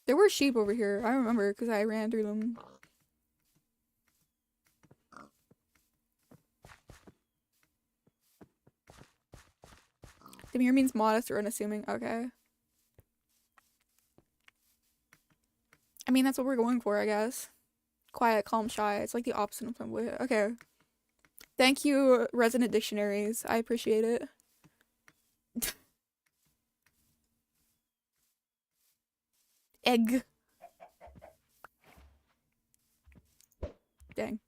There were sheep over here. I remember because I ran through them. Demure means modest or unassuming. Okay. I mean, that's what we're going for, I guess. Quiet, calm, shy. It's like the opposite of flamboyant. Okay. Thank you, Resident Dictionaries. I appreciate it. Egg. Dang.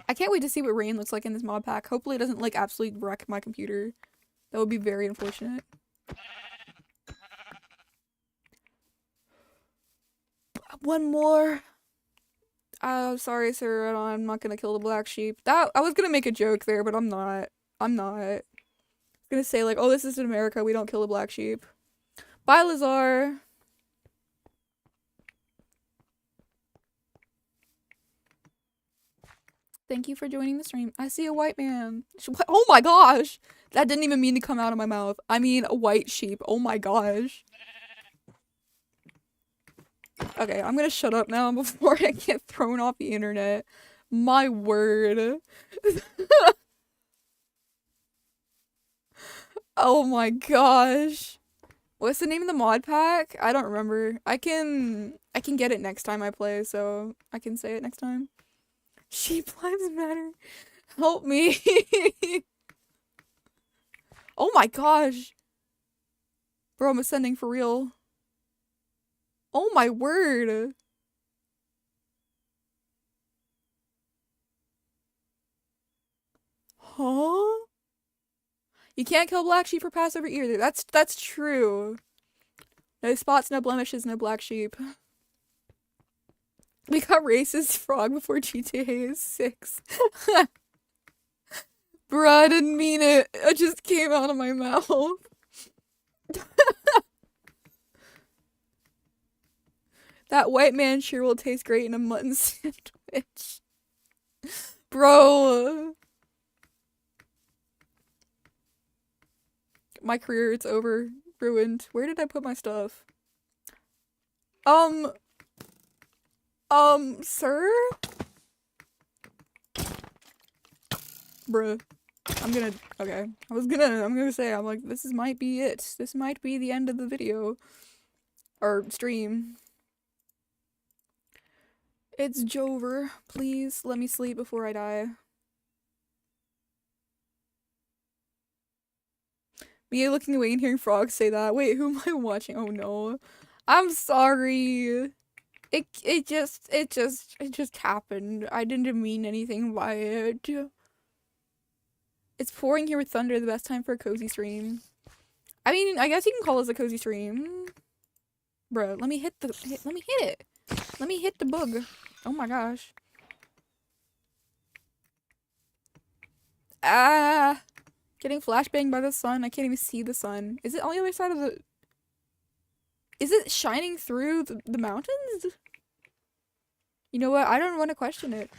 I can't wait to see what rain looks like in this mod pack. Hopefully it doesn't like absolutely wreck my computer. That would be very unfortunate. One more. Sorry, sir. I'm not gonna kill the black sheep. I was gonna make a joke there, but I'm not. I'm gonna say like, oh, this is in America. We don't kill the black sheep. Bye, Lazar. Thank you for joining the stream. I see a white man. Oh my gosh! That didn't even mean to come out of my mouth. I mean, a white sheep. Oh my gosh. Okay, I'm gonna shut up now before I get thrown off the internet. My word. Oh my gosh. What's the name of the mod pack? I don't remember. I can get it next time I play, so I can say it next time. Sheep lives matter. Help me. Oh my gosh. Bro, I'm ascending for real. Oh my word. Huh? You can't kill black sheep for Passover either. That's true. No spots, no blemishes, no black sheep. We got racist frog before GTA 6. Bruh, I didn't mean it. It just came out of my mouth. That white man sure will taste great in a mutton sandwich. Bro. My career, it's over. Ruined. Where did I put my stuff? Sir? Bruh. Okay. I'm gonna say, I'm like, might be it. This might be the end of the video. Or stream. It's Jover. Please, let me sleep before I die. Me looking away and hearing frogs say that. Wait, who am I watching? Oh no. I'm sorry. It just happened. I didn't mean anything by it. It's pouring here with thunder, the best time for a cozy stream. I mean, I guess you can call this a cozy stream. Bro, let me hit it. Let me hit the bug. Oh my gosh. Ah. Getting flashbanged by the sun. I can't even see the sun. Is it on the other side of the... Is it shining through the mountains? You know what? I don't want to question it.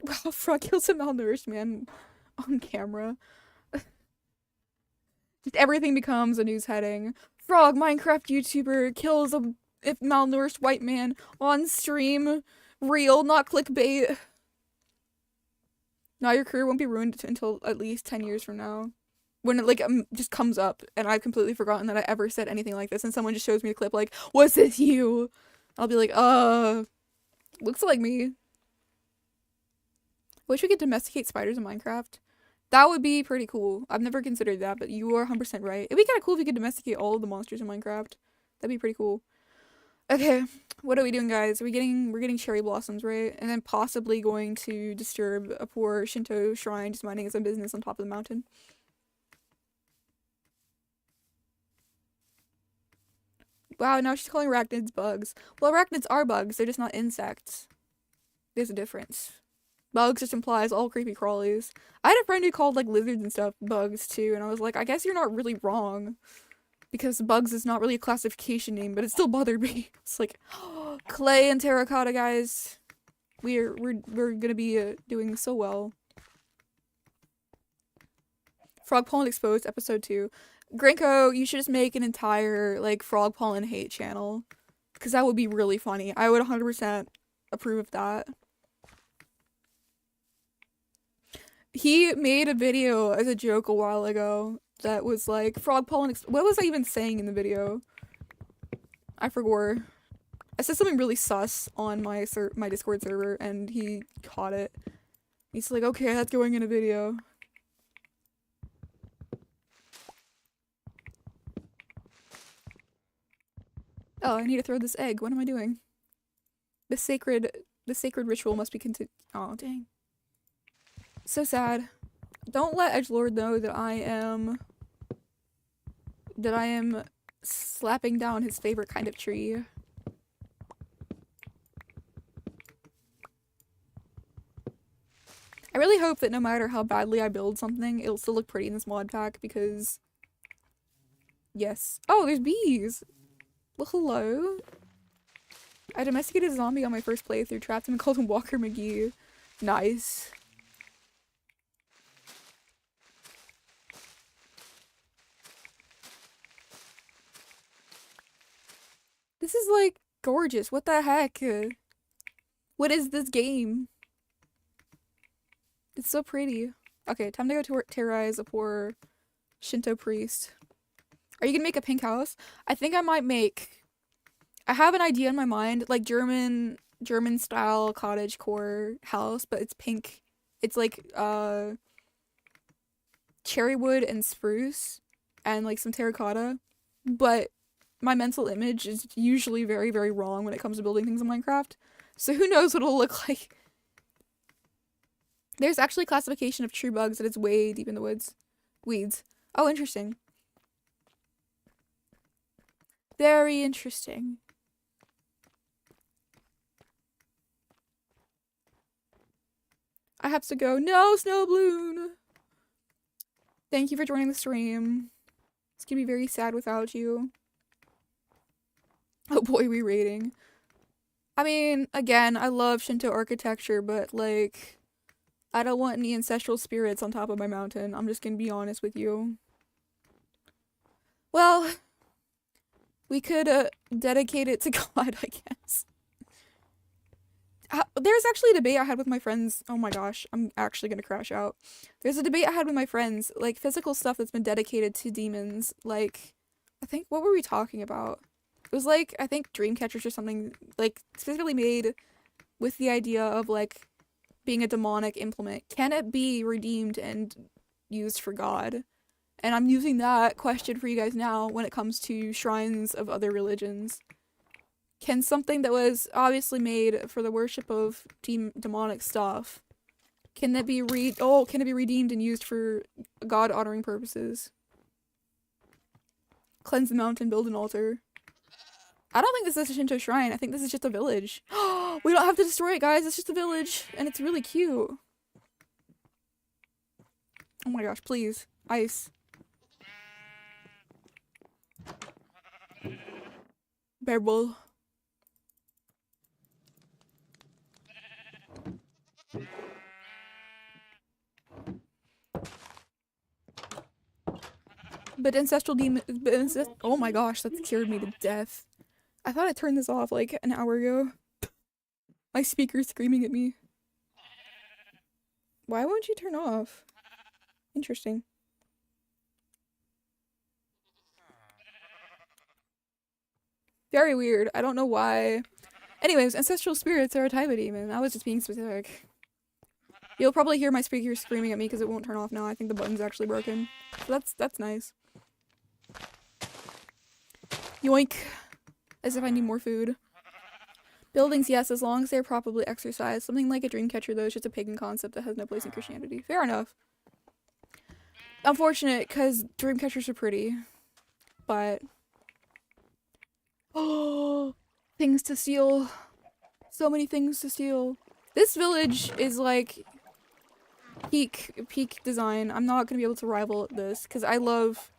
Wow, frog kills a malnourished man on camera. Just everything becomes a news heading. Frog Minecraft YouTuber kills a malnourished white man on stream. Real, not clickbait. Now your career won't be ruined until at least 10 years from now. When it like just comes up and I've completely forgotten that I ever said anything like this and someone just shows me a clip like, was this you? I'll be like, looks like me. Wish we could domesticate spiders in Minecraft. That would be pretty cool. I've never considered that, but you are 100% right. It'd be kind of cool if we could domesticate all of the monsters in Minecraft. That'd be pretty cool. Okay, what are we doing, guys? We're getting cherry blossoms, right? And then possibly going to disturb a poor Shinto shrine just minding its own business on top of the mountain. Wow, now she's calling arachnids bugs. Well, arachnids are bugs, they're just not insects. There's a difference. Bugs just implies all creepy crawlies. I had a friend who called like lizards and stuff bugs too, and I was like, I guess you're not really wrong. Because bugs is not really a classification name, but it still bothered me. It's like, clay and terracotta, guys. We're gonna be doing so well. Frog pollen exposed, episode 2. Grinko, you should just make an entire like frog pollen hate channel, because that would be really funny. I would 100% approve of that. He made a video as a joke a while ago that was like frog pollen. What was I even saying in the video? I forgot. I said something really sus on my Discord server, and he caught it. He's like, "Okay, that's going in a video." Oh, I need to throw this egg. What am I doing? The sacred ritual must be continued. Oh, dang. So sad. Don't let Edgelord know that I am slapping down his favorite kind of tree. I really hope that no matter how badly I build something, it'll still look pretty in this mod pack, because yes. Oh, there's bees! Well, hello. I domesticated a zombie on my first playthrough, trapped him and called him Walker McGee. Nice. This is like gorgeous. What the heck? What is this game? It's so pretty. Okay, time to go to terrorize a poor Shinto priest. Are you gonna make a pink house? I think I might make... I have an idea in my mind, like German style cottage core house, but it's pink. It's like cherry wood and spruce and like some terracotta, but my mental image is usually very, very wrong when it comes to building things in Minecraft. So who knows what it'll look like. There's actually classification of true bugs that it's way deep in the woods. Weeds. Oh, interesting. Very interesting. I have to go. No, Snowbloon! Thank you for joining the stream. It's gonna be very sad without you. Oh boy, re-rating. I mean, again, I love Shinto architecture, but like, I don't want any ancestral spirits on top of my mountain. I'm just gonna be honest with you. Well, we could dedicate it to God, I guess. There's actually a debate I had with my friends. Oh my gosh, I'm actually gonna crash out. There's a debate I had with my friends, like physical stuff that's been dedicated to demons. Like, I think, what were we talking about? It was like, I think Dreamcatchers or something, like, specifically made with the idea of, like, being a demonic implement. Can it be redeemed and used for God? And I'm using that question for you guys now when it comes to shrines of other religions. Can something that was obviously made for the worship of demonic stuff, can it be redeemed and used for God-honoring purposes? Cleanse the mountain, build an altar. I don't think this is a Shinto shrine. I think this is just a village. We don't have to destroy it, guys. It's just a village. And it's really cute. Oh my gosh, please. Ice. Bearable. But ancestral demon... oh my gosh, that scared me to death. I thought I turned this off like an hour ago. My speaker's screaming at me. Why won't you turn off? Interesting. Very weird. I don't know why. Anyways, ancestral spirits are a type of demon. I was just being specific. You'll probably hear my speaker screaming at me because it won't turn off now. I think the button's actually broken. So that's nice. Yoink. As if I need more food. Buildings, yes, as long as they're properly exercised. Something like a dream catcher, though, is just a pagan concept that has no place in Christianity. Fair enough. Unfortunate, because dream catchers are pretty. But... oh, things to steal. So many things to steal. This village is like peak design. I'm not gonna be able to rival this because I love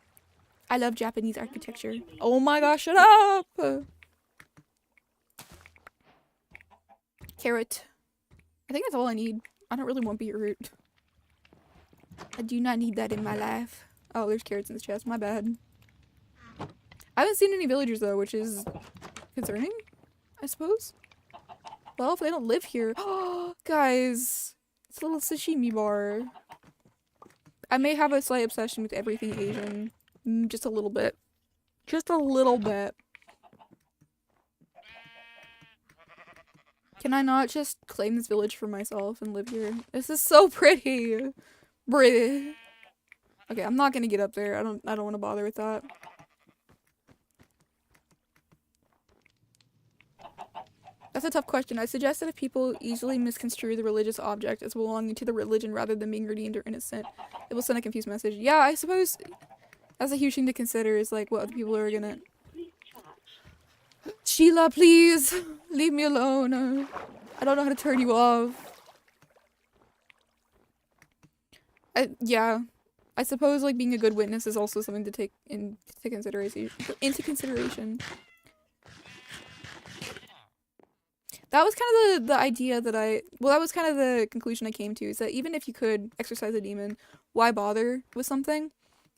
Japanese architecture. Oh my gosh, shut up! Carrot. I think that's all I need. I don't really want beetroot. I do not need that in my life. Oh, there's carrots in this chest. My bad. I haven't seen any villagers though, which is concerning, I suppose. Well, if they don't live here. Oh, guys. It's a little sashimi bar. I may have a slight obsession with everything Asian. Just a little bit. Just a little bit. Can I not just claim this village for myself and live here? This is so pretty. Pretty. Okay, I'm not gonna get up there. I don't want to bother with that. That's a tough question. I suggest that if people easily misconstrue the religious object as belonging to the religion rather than being redeemed or innocent, it will send a confused message. Yeah, I suppose that's a huge thing to consider is like what other people are gonna... Sheila, please! Leave me alone. I don't know how to turn you off. Yeah. I suppose like being a good witness is also something to take into consideration. That was kind of the idea that that was kind of the conclusion I came to, is that even if you could exorcise a demon, why bother with something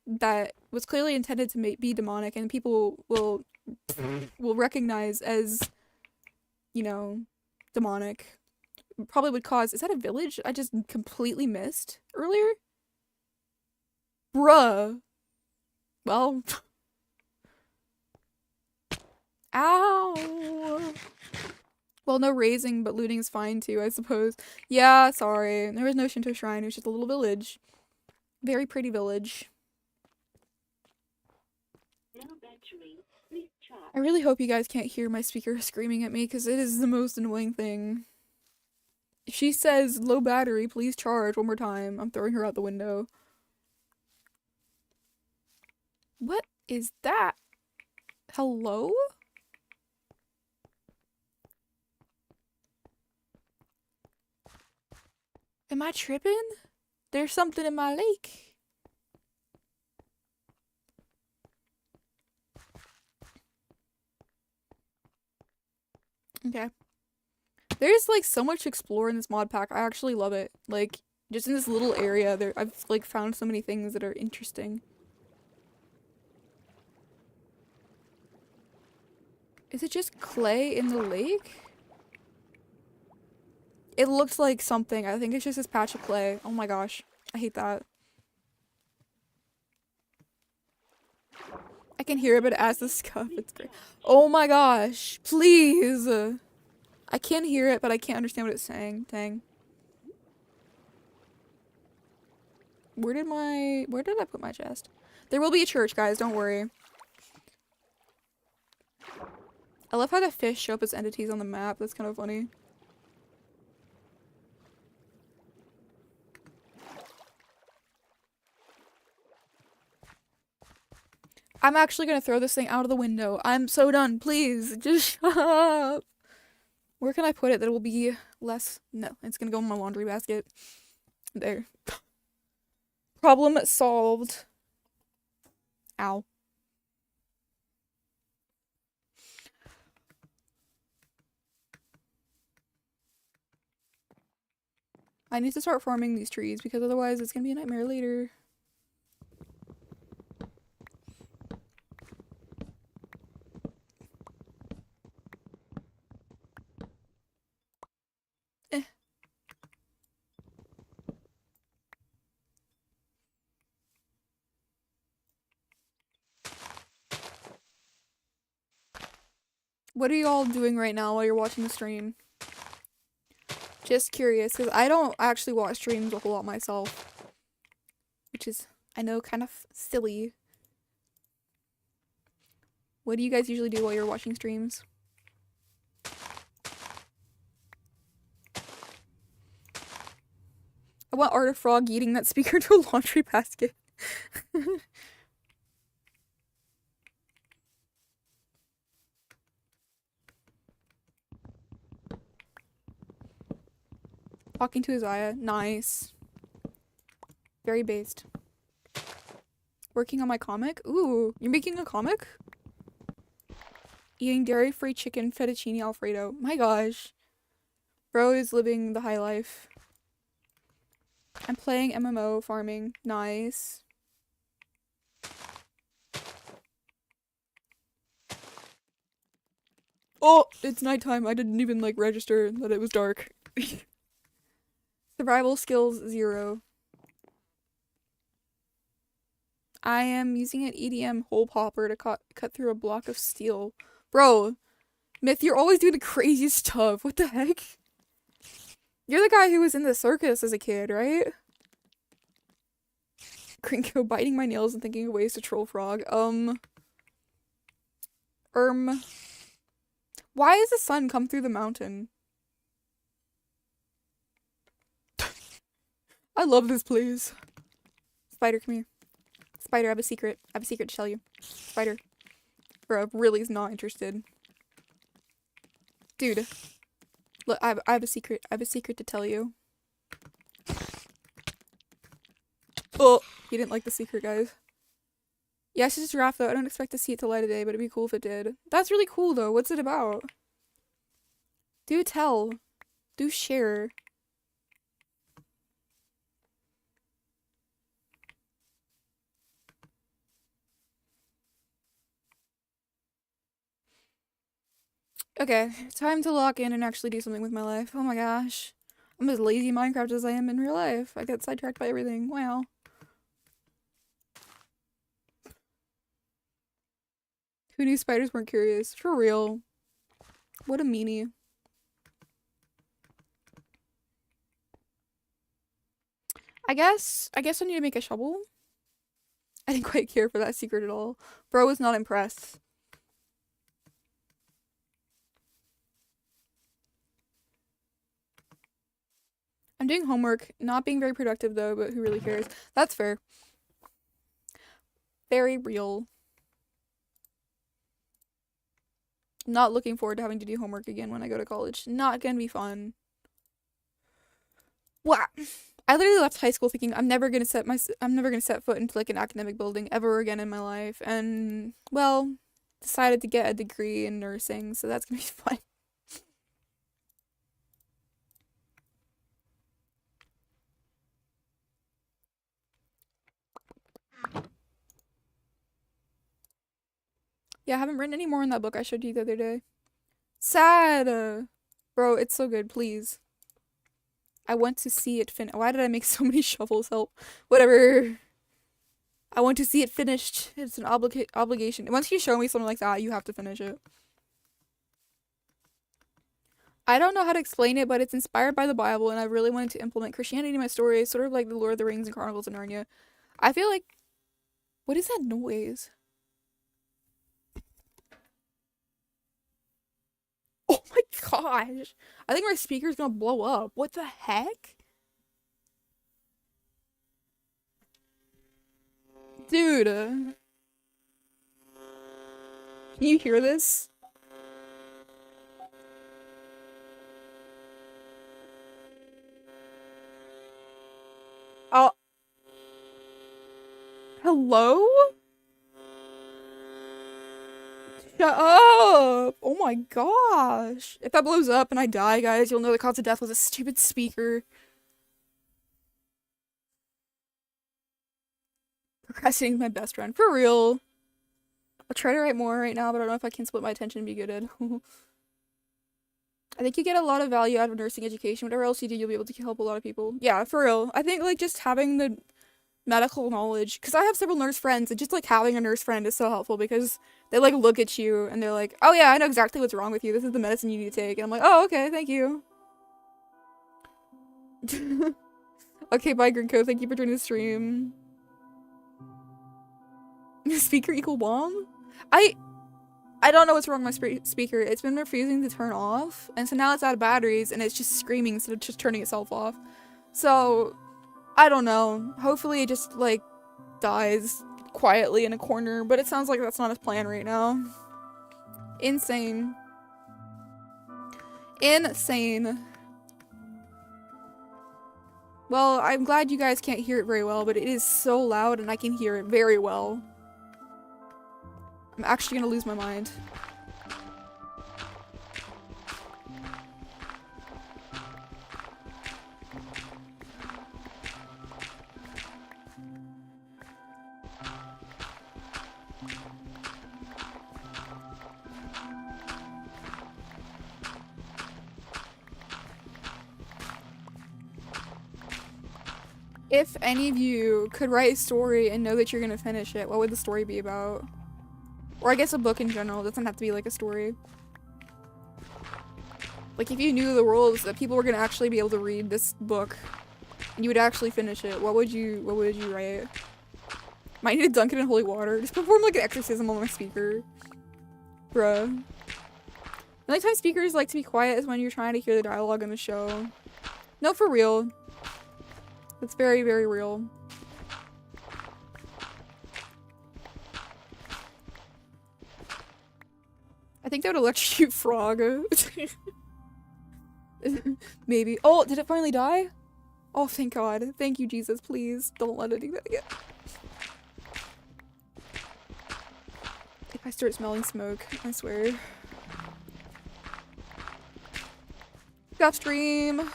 that was clearly intended to be demonic and people will recognize as, you know, demonic. Probably would cause... Is that a village I just completely missed earlier? Bruh. Well... Ow! Well, no raising, but looting is fine too, I suppose. Yeah, sorry. There was no Shinto shrine, it was just a little village. Very pretty village. I really hope you guys can't hear my speaker screaming at me, because it is the most annoying thing. If she says, low battery, please charge one more time, I'm throwing her out the window. What is that? Hello? Am I tripping? There's something in my lake. Okay. There's like so much to explore in this mod pack. I actually love it. Like, just in this little area, I've like found so many things that are interesting. Is it just clay in the lake? It looks like something. I think it's just this patch of clay. Oh my gosh. I hate that. I can hear it, but as the scuff, it's great. Oh my gosh. Please. I can hear it, but I can't understand what it's saying. Dang. Where did I put my chest? There will be a church, guys. Don't worry. I love how the fish show up as entities on the map. That's kind of funny. I'm actually gonna throw this thing out of the window. I'm so done. Please, just shut up. Where can I put it that it will be less... No, it's gonna go in my laundry basket. There. Problem solved. Ow. I need to start farming these trees because otherwise it's gonna be a nightmare later. What are you all doing right now while you're watching the stream? Just curious, because I don't actually watch streams a whole lot myself. Which is, I know, kind of silly. What do you guys usually do while you're watching streams? I want Art of Frog eating that speaker to a laundry basket. Talking to Isaiah. Nice. Very based. Working on my comic? Ooh, you're making a comic? Eating dairy-free chicken fettuccine alfredo. My gosh. Bro is living the high life. I'm playing MMO farming. Nice. Oh, it's nighttime. I didn't even like register that it was dark. Survival skills 0. I am using an EDM hole popper to cut through a block of steel. Bro, Myth, you're always doing the craziest stuff. What the heck? You're the guy who was in the circus as a kid, right? Krinko biting my nails and thinking of ways to troll Frog. Why does the sun come through the mountain? I love this place. Spider, come here. Spider, I have a secret. I have a secret to tell you. Spider. Bro, really is not interested. Dude. Look, I have a secret. I have a secret to tell you. Oh, he didn't like the secret, guys. Yeah, it's just a giraffe, though. I don't expect to see it till light of day, but it'd be cool if it did. That's really cool, though. What's it about? Do tell. Do share. Okay, time to lock in and actually do something with my life. Oh my gosh. I'm as lazy in Minecraft as I am in real life. I get sidetracked by everything. Wow. Who knew spiders weren't curious? For real. What a meanie. I guess I need to make a shovel. I didn't quite care for that secret at all. Bro was not impressed. I'm doing homework, not being very productive though, but who really cares? That's fair. Very real. Not looking forward to having to do homework again when I go to college. Not gonna be fun. Wow. I literally left high school thinking I'm never gonna set foot into like an academic building ever again in my life, and well, decided to get a degree in nursing, so that's gonna be fun. Yeah, I haven't written any more in that book I showed you the other day. Sad! Bro, it's so good, please. I want to see it Why did I make so many shovels? Help. Whatever. I want to see it finished. It's an obligation. Once you show me something like that, you have to finish it. I don't know how to explain it, but it's inspired by the Bible, and I really wanted to implement Christianity in my story, sort of like the Lord of the Rings and Chronicles of Narnia. I feel like... What is that noise? Oh my gosh! I think my speaker's gonna blow up. What the heck? Dude. Can you hear this? Oh. Hello? Shut up! Oh my gosh. If that blows up and I die, guys, you'll know the cause of death was a stupid speaker. Procrastinating my best friend. For real. I'll try to write more right now, but I don't know if I can split my attention and be good at. I think you get a lot of value out of nursing education. Whatever else you do, you'll be able to help a lot of people. Yeah, for real. I think, like, just having the medical knowledge, because I have several nurse friends, and just, like, having a nurse friend is so helpful, because they, like, look at you, and they're like, oh yeah, I know exactly what's wrong with you. This is the medicine you need to take. And I'm like, oh, okay, thank you. Okay, bye, Grinko. Thank you for joining the stream. Speaker equal bomb? I don't know what's wrong with my speaker. It's been refusing to turn off, and so now it's out of batteries, and it's just screaming instead of just turning itself off. So, I don't know. Hopefully it just, like, dies quietly in a corner, but it sounds like that's not his plan right now. Insane. Insane. Well, I'm glad you guys can't hear it very well, but it is so loud and I can hear it very well. I'm actually gonna lose my mind. If any of you could write a story and know that you're gonna finish it, what would the story be about? Or I guess a book in general, it doesn't have to be like a story. Like if you knew the rules that people were gonna actually be able to read this book and you would actually finish it, what would you write? Might need to dunk it in holy water. Just perform like an exorcism on my speaker. Bruh. The only time speakers like to be quiet is when you're trying to hear the dialogue in the show. No, for real. It's very, very real. I think that would electrocute Frog. Maybe. Oh, did it finally die? Oh, thank God. Thank you, Jesus. Please don't let it do that again. If I start smelling smoke, I swear. Stop stream.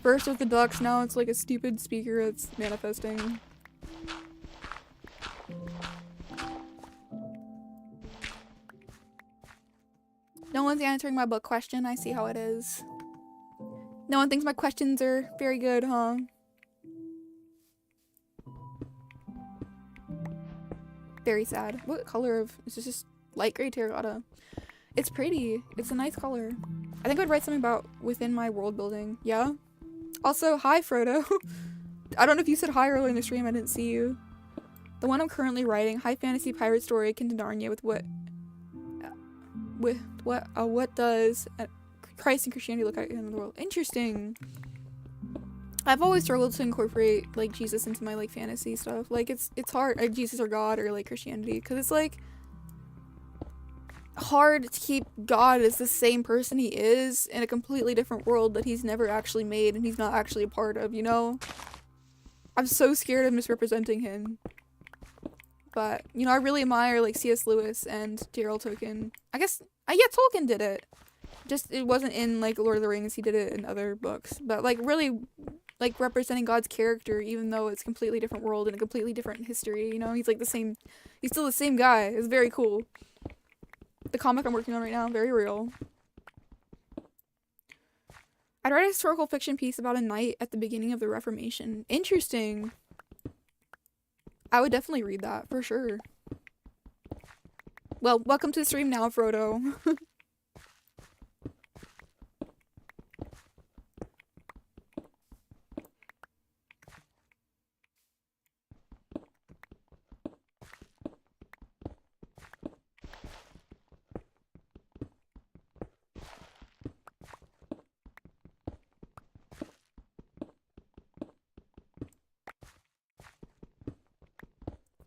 First with the ducks, now it's like a stupid speaker that's manifesting. No one's answering my book question, I see how it is. No one thinks my questions are very good, huh? Very sad. What color of... Is this just light gray terracotta? It's pretty. It's a nice color. I think I'd write something about within my world building. Yeah? Also, hi Frodo. I don't know if you said hi earlier in the stream, I didn't see you. The one I'm currently writing, high fantasy pirate story akin to Narnia what does Christ and Christianity look like in the world? Interesting. I've always struggled to incorporate like Jesus into my like fantasy stuff. Like it's hard, like Jesus or God or like Christianity, because it's like hard to keep God as the same person he is in a completely different world that he's never actually made and he's not actually a part of, you know? I'm so scared of misrepresenting him. But, you know, I really admire like C.S. Lewis and J.R.R. Tolkien. I guess, yeah, Tolkien did it. Just, it wasn't in like Lord of the Rings, he did it in other books. But like really, like representing God's character even though it's a completely different world and a completely different history, you know? He's like the same, he's still the same guy. It's very cool. The comic I'm working on right now, very real. I'd write a historical fiction piece about a knight at the beginning of the Reformation. Interesting. I would definitely read that, for sure. Well, welcome to the stream now, Frodo.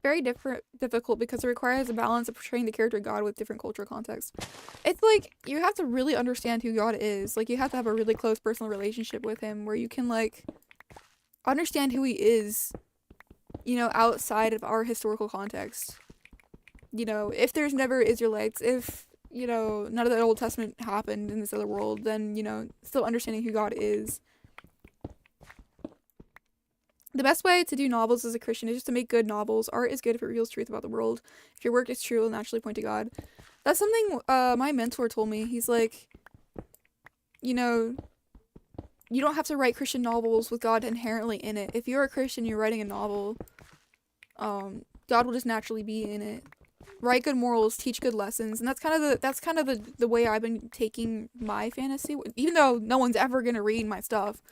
Very difficult because it requires a balance of portraying the character of God with different cultural contexts. It's like, you have to really understand who God is. Like, you have to have a really close personal relationship with him where you can, like, understand who he is, you know, outside of our historical context. You know, if there's never Israelites, if, you know, none of the Old Testament happened in this other world, then, you know, still understanding who God is. The best way to do novels as a Christian is just to make good novels. Art is good if it reveals truth about the world. If your work is true, it will naturally point to God. That's something my mentor told me. He's like, you know, you don't have to write Christian novels with God inherently in it. If you're a Christian, you're writing a novel, God will just naturally be in it. Write good morals, teach good lessons, and that's kind of the way I've been taking my fantasy. Even though no one's ever gonna read my stuff.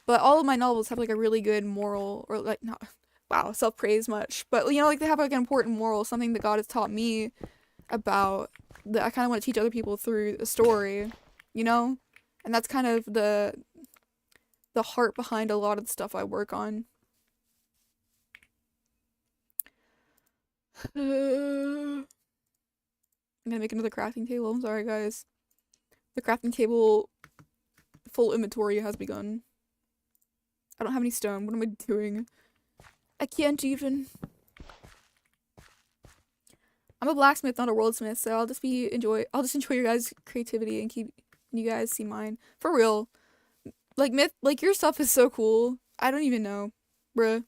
But all of my novels have, like, a really good moral, or, like, not, wow, self-praise much. But, you know, like, they have, like, an important moral, something that God has taught me about I kind of want to teach other people through a story, you know? And that's kind of the heart behind a lot of the stuff I work on. I'm gonna make another crafting table. I'm sorry, guys. The crafting table full inventory has begun. I don't have any stone. What am I doing? I can't even. I'm a blacksmith, not a worldsmith, so I'll just enjoy your guys' creativity and keep you guys see mine. For real. Like your stuff is so cool. I don't even know. Bruh.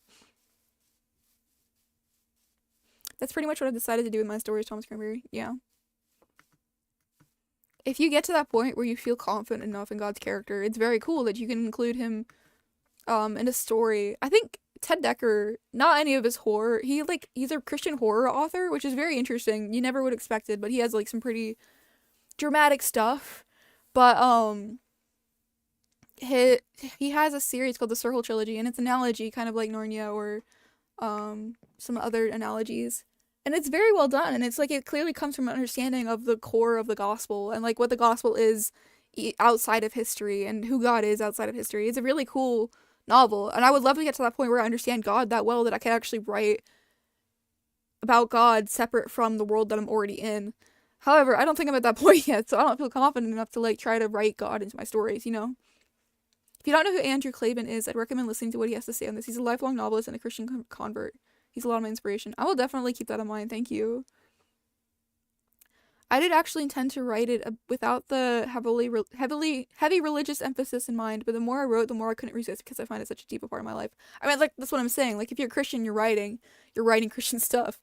That's pretty much what I've decided to do with my stories, Thomas Cranberry. Yeah. If you get to that point where you feel confident enough in God's character, it's very cool that you can include him in a story. I think Ted Dekker, not any of his horror, he's a Christian horror author, which is very interesting. You never would expect it, but he has like some pretty dramatic stuff. But he has a series called the Circle Trilogy, and it's an analogy, kind of like Narnia or some other analogies. And it's very well done, and it's like it clearly comes from an understanding of the core of the gospel and like what the gospel is outside of history and who God is outside of history. It's a really cool novel, and I would love to get to that point where I understand God that well that I can actually write about God separate from the world that I'm already in. However, I don't think I'm at that point yet, so I don't feel confident enough to like try to write God into my stories, you know? If you don't know who Andrew Klavan is, I'd recommend listening to what he has to say on this. He's a lifelong novelist and a Christian convert. He's a lot of my inspiration. I will definitely keep that in mind. Thank you. I did actually intend to write it without the heavy religious emphasis in mind, but the more I wrote, the more I couldn't resist because I find it such a deep part of my life. I mean, like, that's what I'm saying. Like, if you're a Christian, you're writing Christian stuff.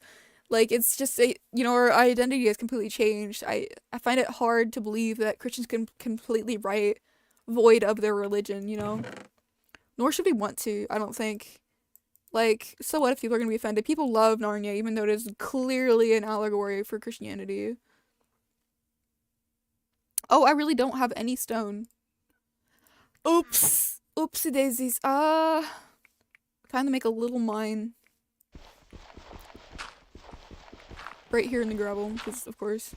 Like, it's just, our identity has completely changed. I find it hard to believe that Christians can completely write void of their religion, you know? Nor should we want to, I don't think. Like, so what if people are gonna be offended? People love Narnia, even though it is clearly an allegory for Christianity. Oh, I really don't have any stone. Oops. Oopsie daisies. Time to make a little mine. Right here in the gravel, because, of course.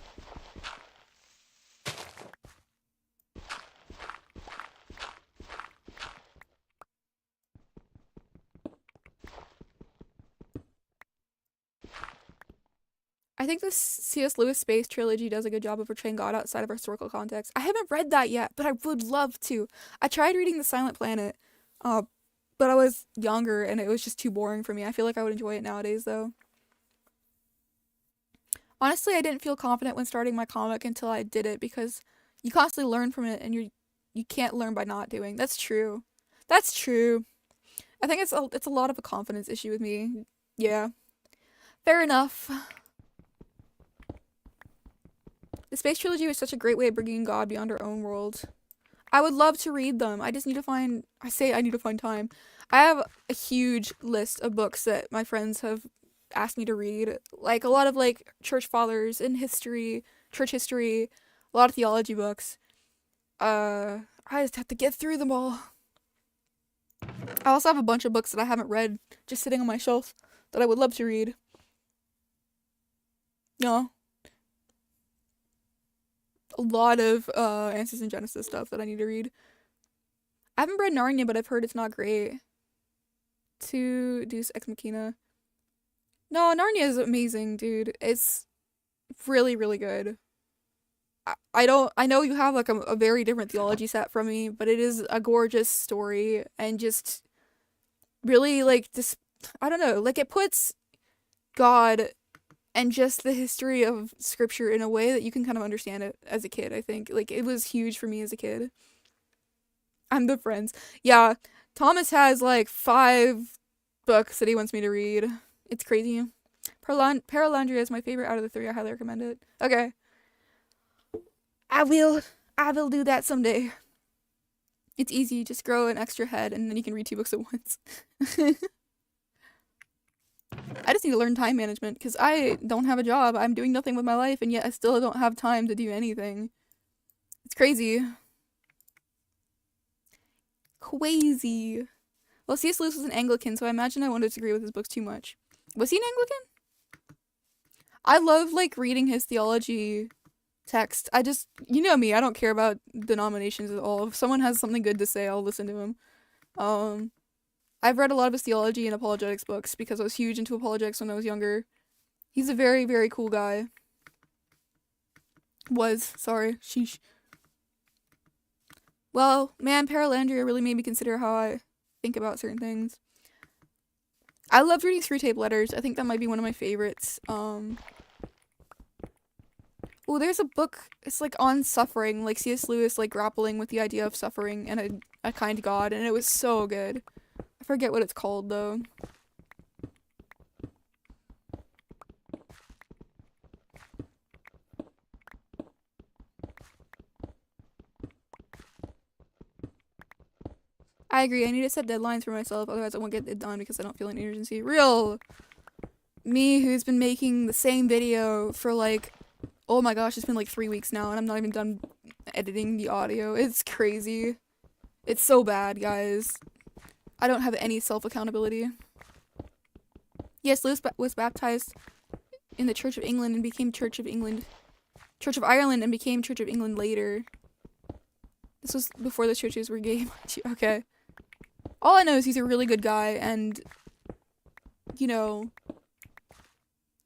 I think this C.S. Lewis space trilogy does a good job of portraying God outside of our historical context. I haven't read that yet, but I would love to. I tried reading The Silent Planet, but I was younger and it was just too boring for me. I feel like I would enjoy it nowadays, though. Honestly, I didn't feel confident when starting my comic until I did it because you constantly learn from it and you can't learn by not doing. That's true. That's true. I think it's a lot of a confidence issue with me. Yeah. Fair enough. The Space Trilogy was such a great way of bringing God beyond our own world. I would love to read them. I just need to find. I need to find time. I have a huge list of books that my friends have asked me to read. Like a lot of like church fathers in history, church history, a lot of theology books. I just have to get through them all. I also have a bunch of books that I haven't read just sitting on my shelf that I would love to read. No. A lot of Answers in Genesis stuff that I need to read. I haven't read Narnia, but I've heard it's not great. To Deus Ex Machina. No, Narnia is amazing, dude. It's really, really good. I know you have like a very different theology set from me, but it is a gorgeous story and just really like this. I don't know, like it puts God and just the history of scripture in a way that you can kind of understand it as a kid. I think like it was huge for me as a kid. I'm the friends. Yeah, Thomas has like 5 books that he wants me to read. It's crazy. Paralandria is my favorite out of the 3. I highly recommend it. Okay. I will do that someday. It's easy, just grow an extra head and then you can read 2 books at once. I just need to learn time management because I don't have a job. I'm doing nothing with my life and yet I still don't have time to do anything. It's crazy. Crazy. Well, C.S. Lewis was an Anglican, so I imagine I won't disagree with his books too much. Was he an Anglican? I love like reading his theology text. I just, you know me, I don't care about denominations at all. If someone has something good to say, I'll listen to him. Um, I've read a lot of his theology and apologetics books because I was huge into apologetics when I was younger. He's a very, very cool guy. Sorry. Sheesh. Well, man, Paralandria really made me consider how I think about certain things. I loved reading Screwtape Letters. I think that might be one of my favorites. Oh, there's a book. It's like on suffering, like C.S. Lewis like grappling with the idea of suffering and a kind God, and it was so good. I forget what it's called though. I agree. I need to set deadlines for myself, otherwise I won't get it done because I don't feel an urgency. Real me, who's been making the same video for like, oh my gosh, it's been like 3 weeks now, and I'm not even done editing the audio. It's crazy. It's so bad, guys. I don't have any self-accountability. Yes, Lewis was baptized in the Church of England and became Church of Ireland and became Church of England later. This was before the churches were gay. Okay. All I know is he's a really good guy and, you know,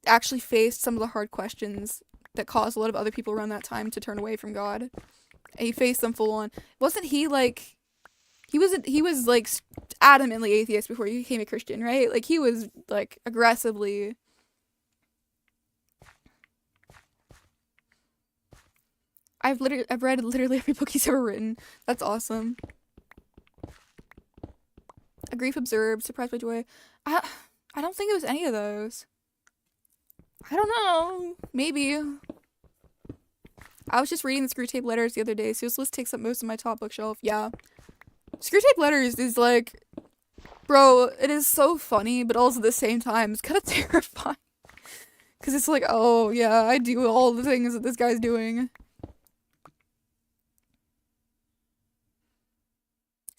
actually faced some of the hard questions that caused a lot of other people around that time to turn away from God. And he faced them full on. Wasn't he like, he was like adamantly atheist before he became a Christian, right? Like he was like aggressively. I've read literally every book he's ever written. That's awesome. A Grief Observed, Surprised by Joy. I don't think it was any of those. I don't know. Maybe. I was just reading the Screwtape Letters the other day, so this list takes up most of my top bookshelf. Yeah. Screwtape Letters is like, bro, it is so funny, but also at the same time, it's kind of terrifying. Because it's like, oh, yeah, I do all the things that this guy's doing.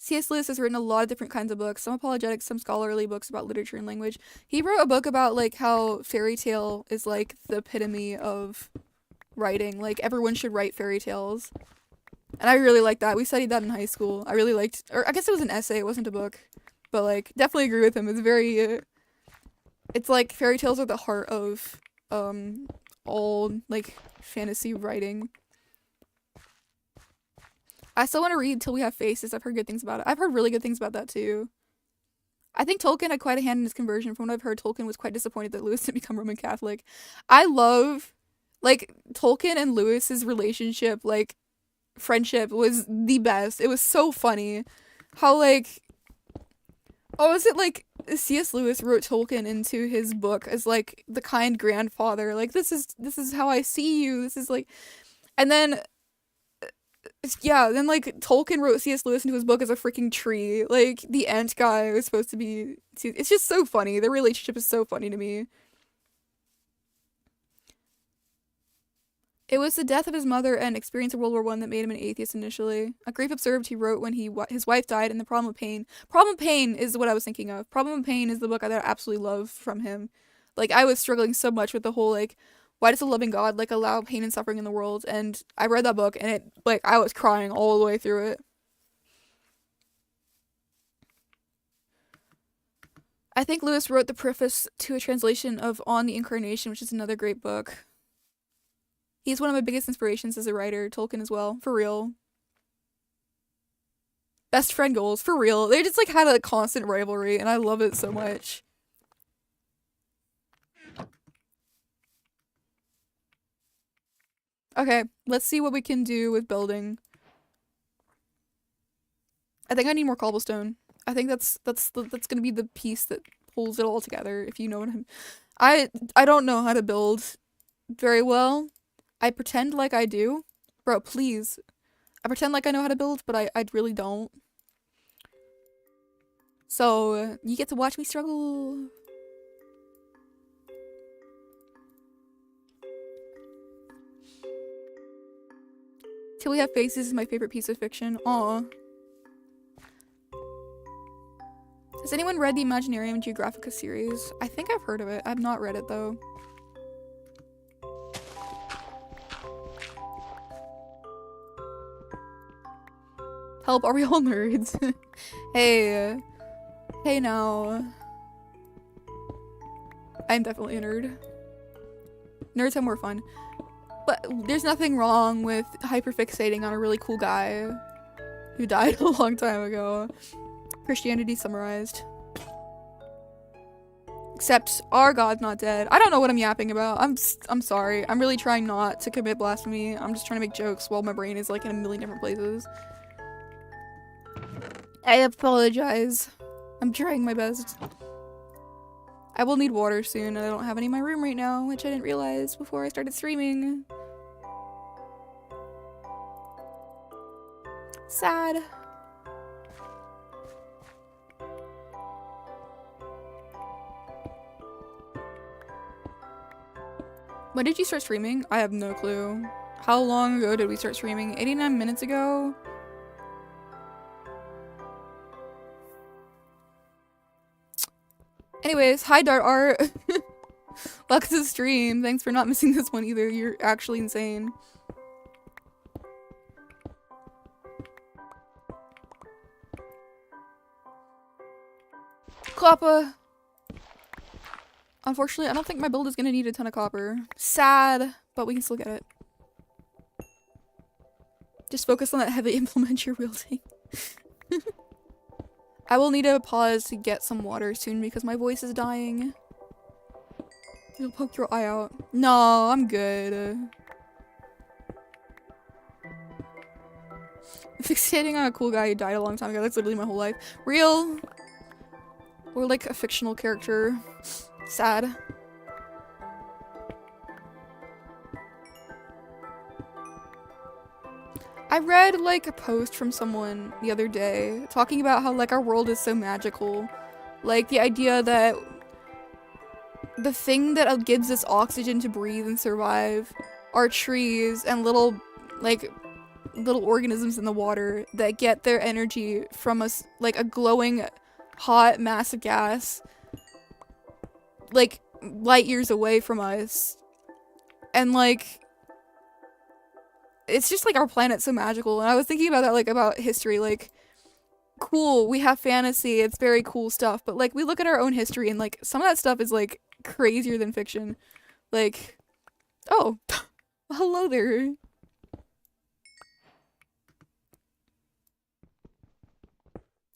C.S. Lewis has written a lot of different kinds of books, some apologetics, some scholarly books about literature and language. He wrote a book about, like, how fairy tale is, like, the epitome of writing. Like, everyone should write fairy tales. And I really liked that. We studied that in high school. I really liked, or I guess it was an essay, it wasn't a book. But, like, definitely agree with him. It's very, it's like fairy tales are the heart of, all, like, fantasy writing. I still want to read Till We Have Faces. I've heard good things about it. I've heard really good things about that too. I think Tolkien had quite a hand in his conversion. From what I've heard, Tolkien was quite disappointed that Lewis didn't become Roman Catholic. I love, like, Tolkien and Lewis's relationship, like, friendship was the best. It was so funny. How, like, oh, is it like C.S. Lewis wrote Tolkien into his book as, like, the kind grandfather. Like, this is how I see you. This is, like, and then yeah, then like Tolkien wrote C.S. Lewis into his book as a freaking tree. Like the ant guy was supposed to be. It's just so funny. Their relationship is so funny to me. It was the death of his mother and experience of World War I that made him an atheist initially. A Grief Observed he wrote when his wife died, and The Problem of Pain. Problem of Pain is what I was thinking of. Problem of Pain is the book that I absolutely love from him. Like I was struggling so much with the whole like, why does a loving God like allow pain and suffering in the world? And I read that book, and it like I was crying all the way through it. I think Lewis wrote the preface to a translation of On the Incarnation, which is another great book. He's one of my biggest inspirations as a writer, Tolkien as well, for real. Best friend goals, for real. They just like had a constant rivalry, and I love it so much. Okay, let's see what we can do with building. I think I need more cobblestone. I think that's gonna be the piece that pulls it all together. If you know what I don't know how to build very well. I pretend like I do. Bro, please. I pretend like I know how to build, but I really don't. So, you get to watch me struggle. Till We Have Faces is my favorite piece of fiction. Aw. Has anyone read the Imaginarium Geographica series? I think I've heard of it. I've not read it, though. Help, are we all nerds? Hey. Hey now. I'm definitely a nerd. Nerds have more fun. But there's nothing wrong with hyperfixating on a really cool guy who died a long time ago. Christianity summarized. Except our God's not dead. I don't know what I'm yapping about. I'm sorry. I'm really trying not to commit blasphemy. I'm just trying to make jokes while my brain is like in a million different places. I apologize. I'm trying my best. I will need water soon, and I don't have any in my room right now, which I didn't realize before I started streaming. Sad. When did you start streaming? I have no clue. How long ago did we start streaming? 89 minutes ago? Anyways, hi Dart Art. Welcome to the stream. Thanks for not missing this one either. You're actually insane. Copper. Unfortunately, I don't think my build is gonna need a ton of copper. Sad, but we can still get it. Just focus on that heavy implement you're wielding. I will need a pause to get some water soon because my voice is dying. You'll poke your eye out. No, I'm good. Fixating on a cool guy who died a long time ago. That's literally my whole life. Real. Or like a fictional character. Sad. I read like a post from someone the other day talking about how like our world is so magical. Like the idea that the thing that gives us oxygen to breathe and survive are trees and little organisms in the water that get their energy from us, like a glowing hot mass of gas like light years away from us. And like it's just like our planet's so magical. And I was thinking about that, like about history, like cool, we have fantasy, it's very cool stuff, but like we look at our own history and like some of that stuff is like crazier than fiction. Like, oh, hello there.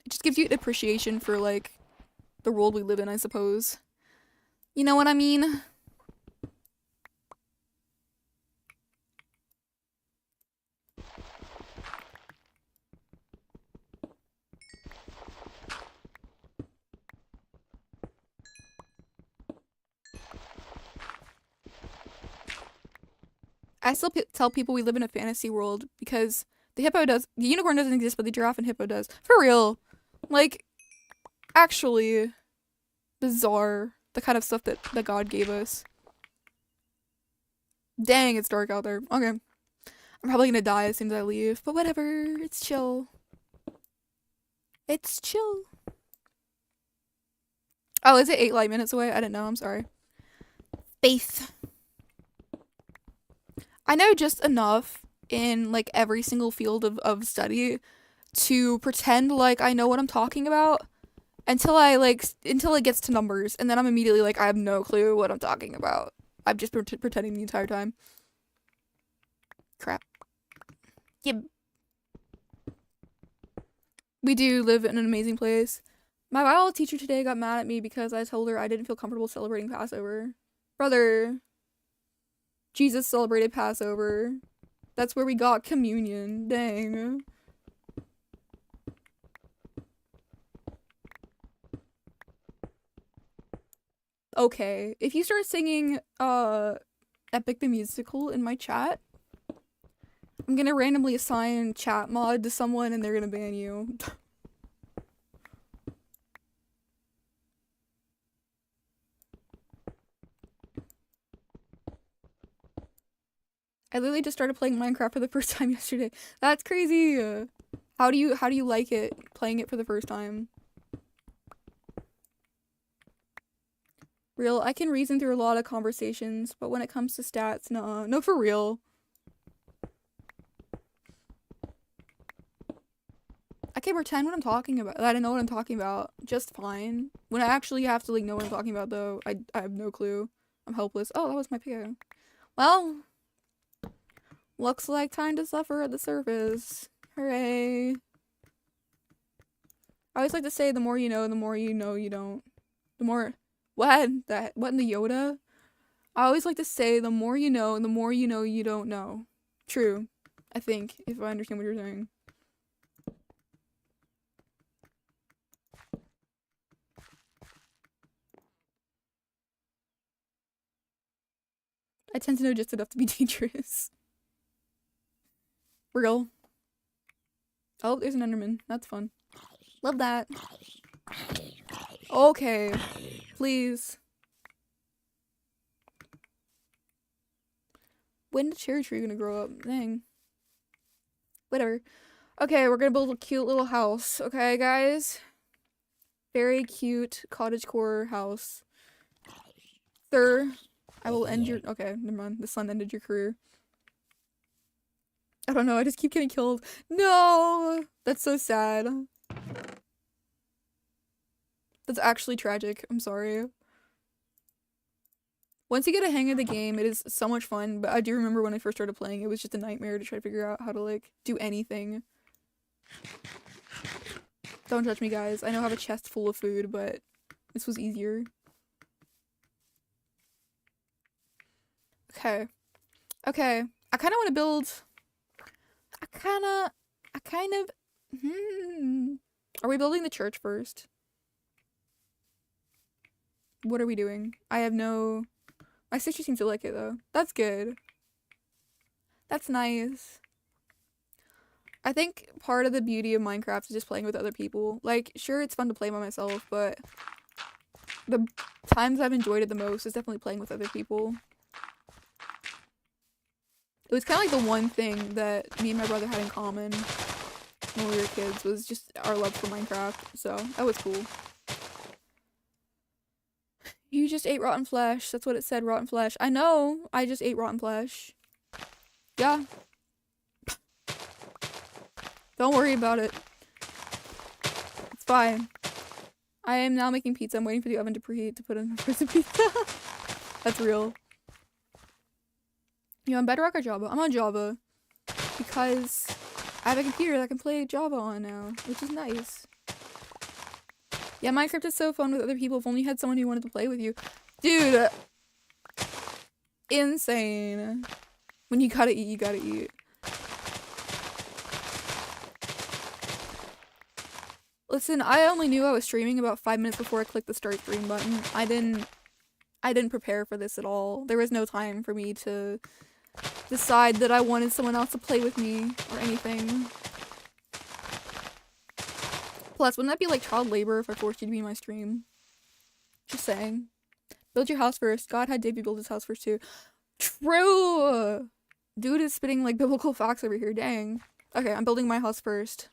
It just gives you an appreciation for like the world we live in, I suppose. You know what I mean? I still tell people we live in a fantasy world because the unicorn doesn't exist, but the giraffe and hippo does. For real. Like, actually bizarre, the kind of stuff that God gave us. Dang, it's dark out there. Okay. I'm probably gonna die as soon as I leave, but whatever, it's chill. It's chill. Oh, is it 8 light minutes away? I didn't know, I'm sorry. Faith. I know just enough in like every single field of study to pretend like I know what I'm talking about until it gets to numbers, and then I'm immediately like I have no clue what I'm talking about. I've just been pretending the entire time. Crap. Yep. We do live in an amazing place. My biology teacher today got mad at me because I told her I didn't feel comfortable celebrating Passover. Brother, Jesus celebrated Passover. That's where we got communion. Dang. Okay, if you start singing Epic the Musical in my chat, I'm gonna randomly assign chat mod to someone and they're gonna ban you. I literally just started playing Minecraft for the first time yesterday. That's crazy. How do you like it playing it for the first time? Real, I can reason through a lot of conversations, but when it comes to stats, nah. No, for real. pretend what I'm talking about. That I know what I'm talking about just fine. When I actually have to like know what I'm talking about though, I have no clue. I'm helpless. Oh, that was my pick. Well, looks like time to suffer at the surface. Hooray. I always like to say the more you know you don't. The more what in the Yoda? I always like to say the more you know you don't know. True. I think, if I understand what you're saying. I tend to know just enough to be dangerous. Real. Oh, there's an Enderman. That's fun. Love that. Okay. Please. When the cherry tree gonna grow up? Dang. Whatever. Okay, we're gonna build a cute little house. Okay, guys? Very cute cottagecore house. Sir, I will end your- okay, never mind. The sun ended your career. I don't know, I just keep getting killed. No! That's so sad. That's actually tragic. I'm sorry. Once you get a hang of the game, it is so much fun, but I do remember when I first started playing, it was just a nightmare to try to figure out how to, like, do anything. Don't judge me, guys. I know I have a chest full of food, but this was easier. Okay. Okay. I kind of want to build... Are we building the church first? What are we doing? I have no... My sister seems to like it, though. That's good. That's nice. I think part of the beauty of Minecraft is just playing with other people. Like, sure, it's fun to play by myself, but the times I've enjoyed it the most is definitely playing with other people. It was kind of like the one thing that me and my brother had in common when we were kids was just our love for Minecraft, so that was cool. You just ate rotten flesh. That's what it said, rotten flesh. I know, I just ate rotten flesh. Yeah. Don't worry about it. It's fine. I am now making pizza. I'm waiting for the oven to preheat to put in the frozen pizza. That's real. You on Bedrock or Java? I'm on Java. Because I have a computer that can play Java on now, which is nice. Yeah, Minecraft is so fun with other people. If only you had someone who wanted to play with you. Dude! Insane. When you gotta eat, you gotta eat. Listen, I only knew I was streaming about 5 minutes before I clicked the start stream button. I didn't prepare for this at all. There was no time for me to decide that I wanted someone else to play with me or anything. Plus, wouldn't that be like child labor if I forced you to be in my stream? Just saying. Build your house first. God had Davey build his house first too. True! Dude is spitting like biblical facts over here, dang. Okay, I'm building my house first.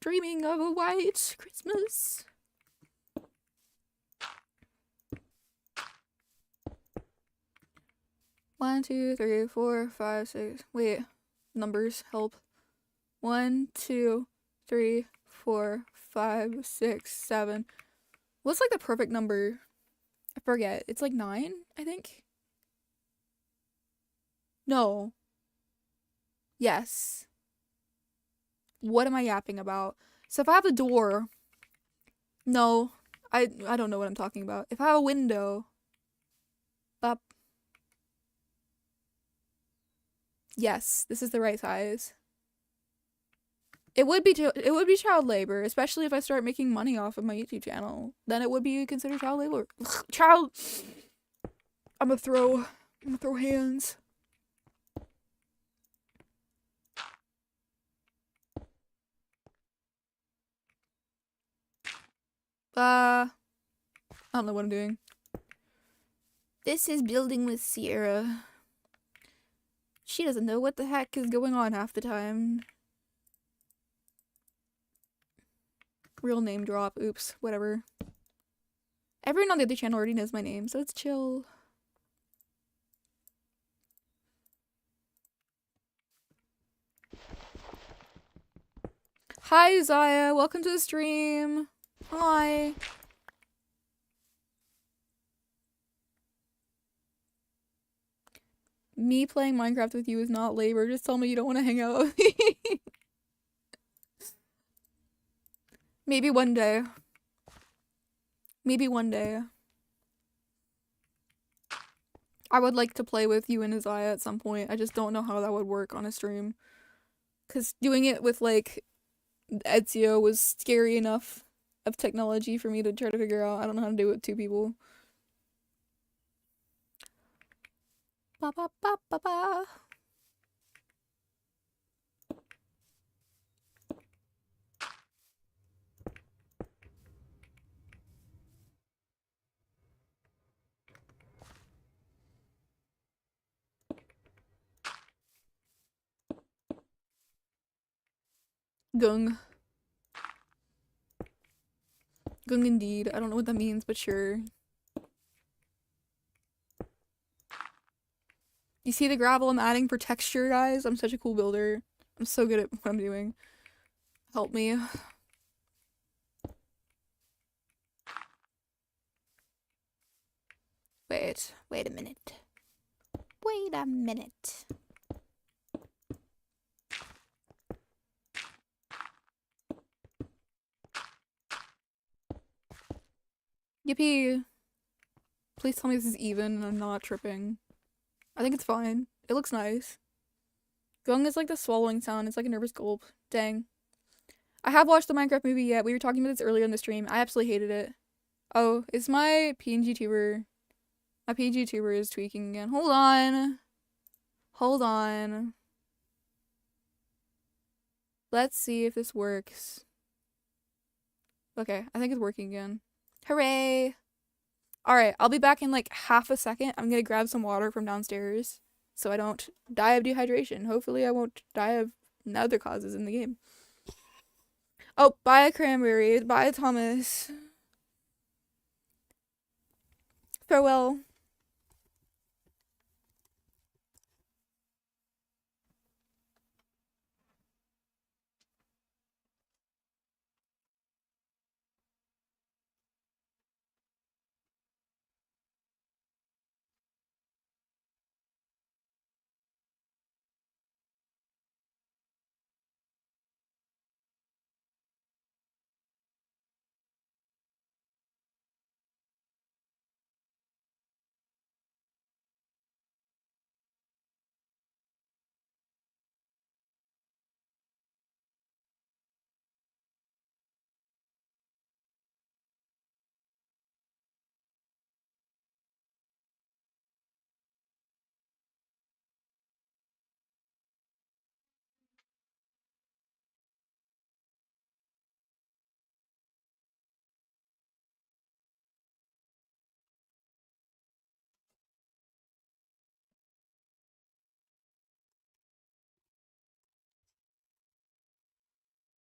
Dreaming of a white Christmas. One, 2, 3, 4, 5, 6. Wait, numbers help. 1, 2, 3, 4, 5, 6, 7. What's like the perfect number? I forget. It's like 9, I think. No. Yes. What am I yapping about? So if I have a door, no, I don't know what I'm talking about. If I have a window, up. Yes, this is the right size. It would be child labor, especially if I start making money off of my YouTube channel. Then it would be considered child labor. Child. I'm gonna throw hands. I don't know what I'm doing. This is Building with Sierra. She doesn't know what the heck is going on half the time. Real name drop. Oops. Whatever. Everyone on the other channel already knows my name, so it's chill. Hi, Zaya. Welcome to the stream. Hi. Me playing Minecraft with you is not labor. Just tell me you don't want to hang out with me. Maybe one day. Maybe one day. I would like to play with you and Isaiah at some point. I just don't know how that would work on a stream. Because doing it with, like, Ezio was scary enough of technology for me to try to figure out. I don't know how to do it with two people. Ba ba ba ba ba. Gung. Gung indeed. I don't know what that means, but sure. You see the gravel I'm adding for texture, guys? I'm such a cool builder. I'm so good at what I'm doing. Help me. Wait a minute. Wait a minute. Yippee. Please tell me this is even and I'm not tripping. I think it's fine. It looks nice. Gung is like the swallowing sound. It's like a nervous gulp. Dang. I have watched the Minecraft movie yet. We were talking about this earlier in the stream. I absolutely hated it. Oh, is my PNG tuber... My PNG tuber is tweaking again. Hold on. Hold on. Let's see if this works. Okay, I think it's working again. Hooray! Alright, I'll be back in like half a second. I'm gonna grab some water from downstairs so I don't die of dehydration. Hopefully I won't die of other causes in the game. Oh, bye Cranberry. Bye Thomas. Farewell.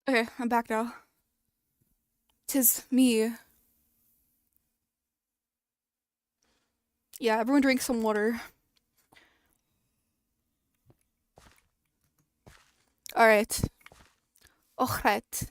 Okay, I'm back now. 'Tis me. Yeah, everyone drink some water. Alright. Alright.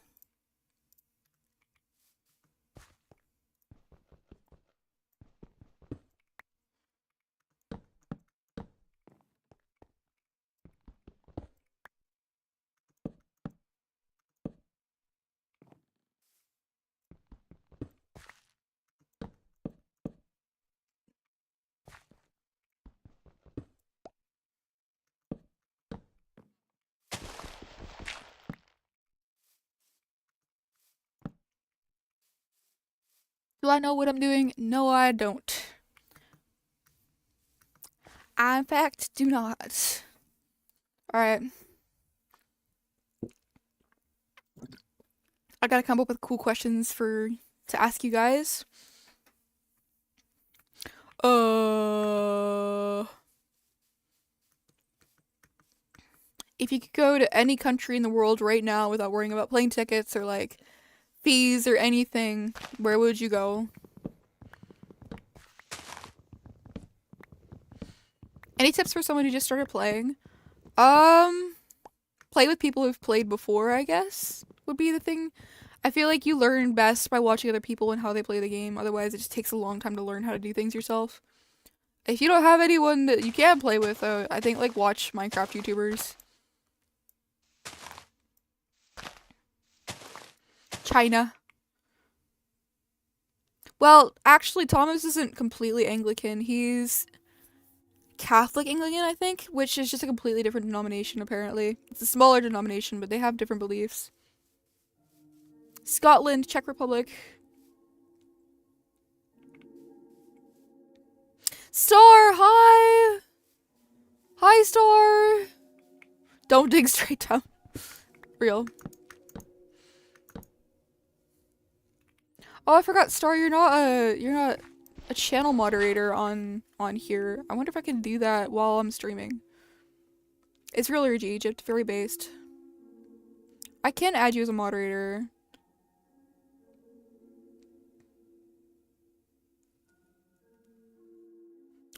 Do I know what I'm doing? No, I don't. I, in fact, do not. Alright. I gotta come up with cool questions to ask you guys. If you could go to any country in the world right now without worrying about plane tickets or like fees or anything, where would you go? Any tips for someone who just started playing? Play with people who've played before, I guess. would be the thing. I feel like you learn best by watching other people and how they play the game. Otherwise, it just takes a long time to learn how to do things yourself. If you don't have anyone that you can play with, I think like watch Minecraft YouTubers. China. Well, actually, Thomas isn't completely Anglican. He's Catholic Anglican, I think, which is just a completely different denomination, apparently. It's a smaller denomination, but they have different beliefs. Scotland, Czech Republic. Star, hi! Hi, Star! Don't dig straight down. Real. Oh, I forgot, Star, you're not a channel moderator on here. I wonder if I can do that while I'm streaming. It's Real Urge Egypt, very based. I can add you as a moderator.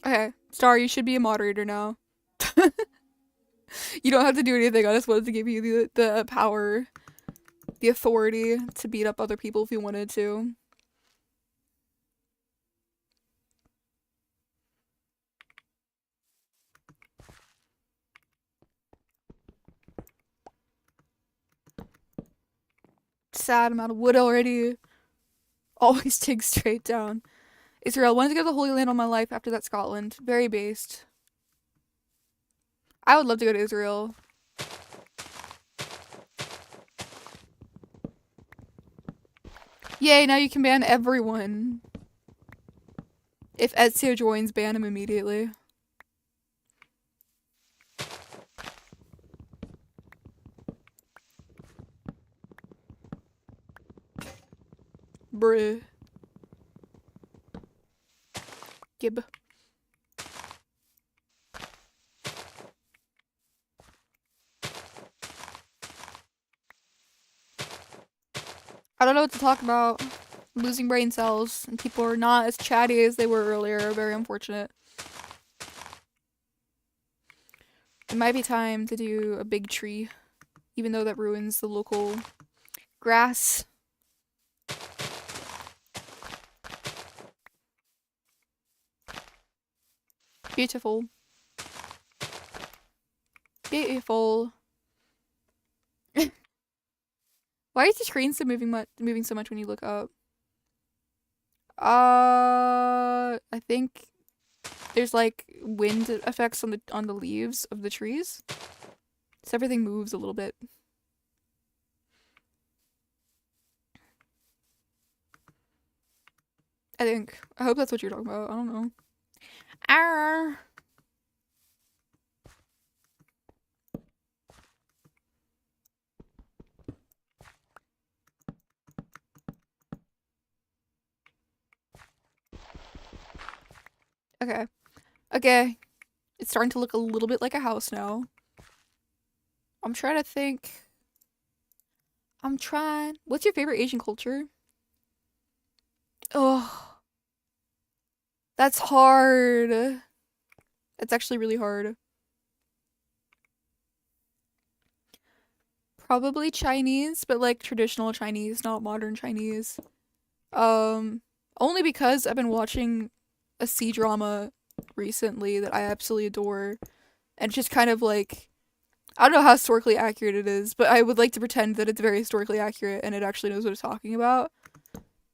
Okay, Star, you should be a moderator now. You don't have to do anything. I just wanted to give you the power, the authority to beat up other people if you wanted to. Sad amount of wood already. Always dig straight down. Israel, wanted to go to the Holy Land all my life, after that Scotland. Very based. I would love to go to Israel. Yay, now you can ban everyone. If Ezio joins, ban him immediately. Bruh. Gib. I don't know what to talk about. I'm losing brain cells, and people are not as chatty as they were earlier. Very unfortunate. It might be time to do a big tree, even though that ruins the local grass. Beautiful. Beautiful. Why is the screen still moving so much when you look up? I think there's like wind effects on the leaves of the trees, so everything moves a little bit. I think. I hope that's what you're talking about. I don't know. Arr. Okay. Okay. It's starting to look a little bit like a house now. I'm trying to think. What's your favorite Asian culture? Oh, that's hard. It's actually really hard. Probably Chinese, but like traditional Chinese, not modern Chinese. Only because I've been watching a C-drama recently that I absolutely adore. And it's just kind of like, I don't know how historically accurate it is, but I would like to pretend that it's very historically accurate and it actually knows what it's talking about.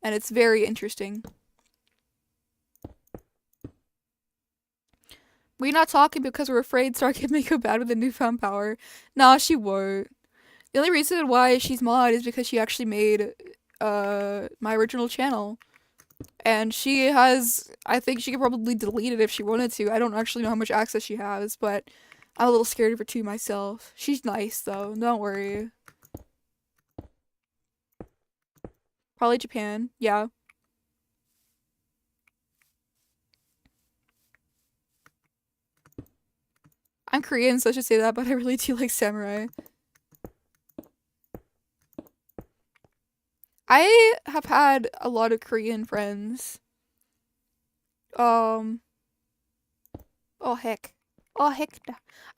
And it's very interesting. We're not talking because we're afraid Starkid may go bad with the newfound power. Nah, she won't. The only reason why she's mod is because she actually made my original channel. And she has, I think she could probably delete it if she wanted to. I don't actually know how much access she has, but I'm a little scared of her too myself. She's nice though, don't worry. Probably Japan, yeah. I'm Korean, so I should say that, but I really do like samurai. I have had a lot of Korean friends. Oh heck. Oh heck.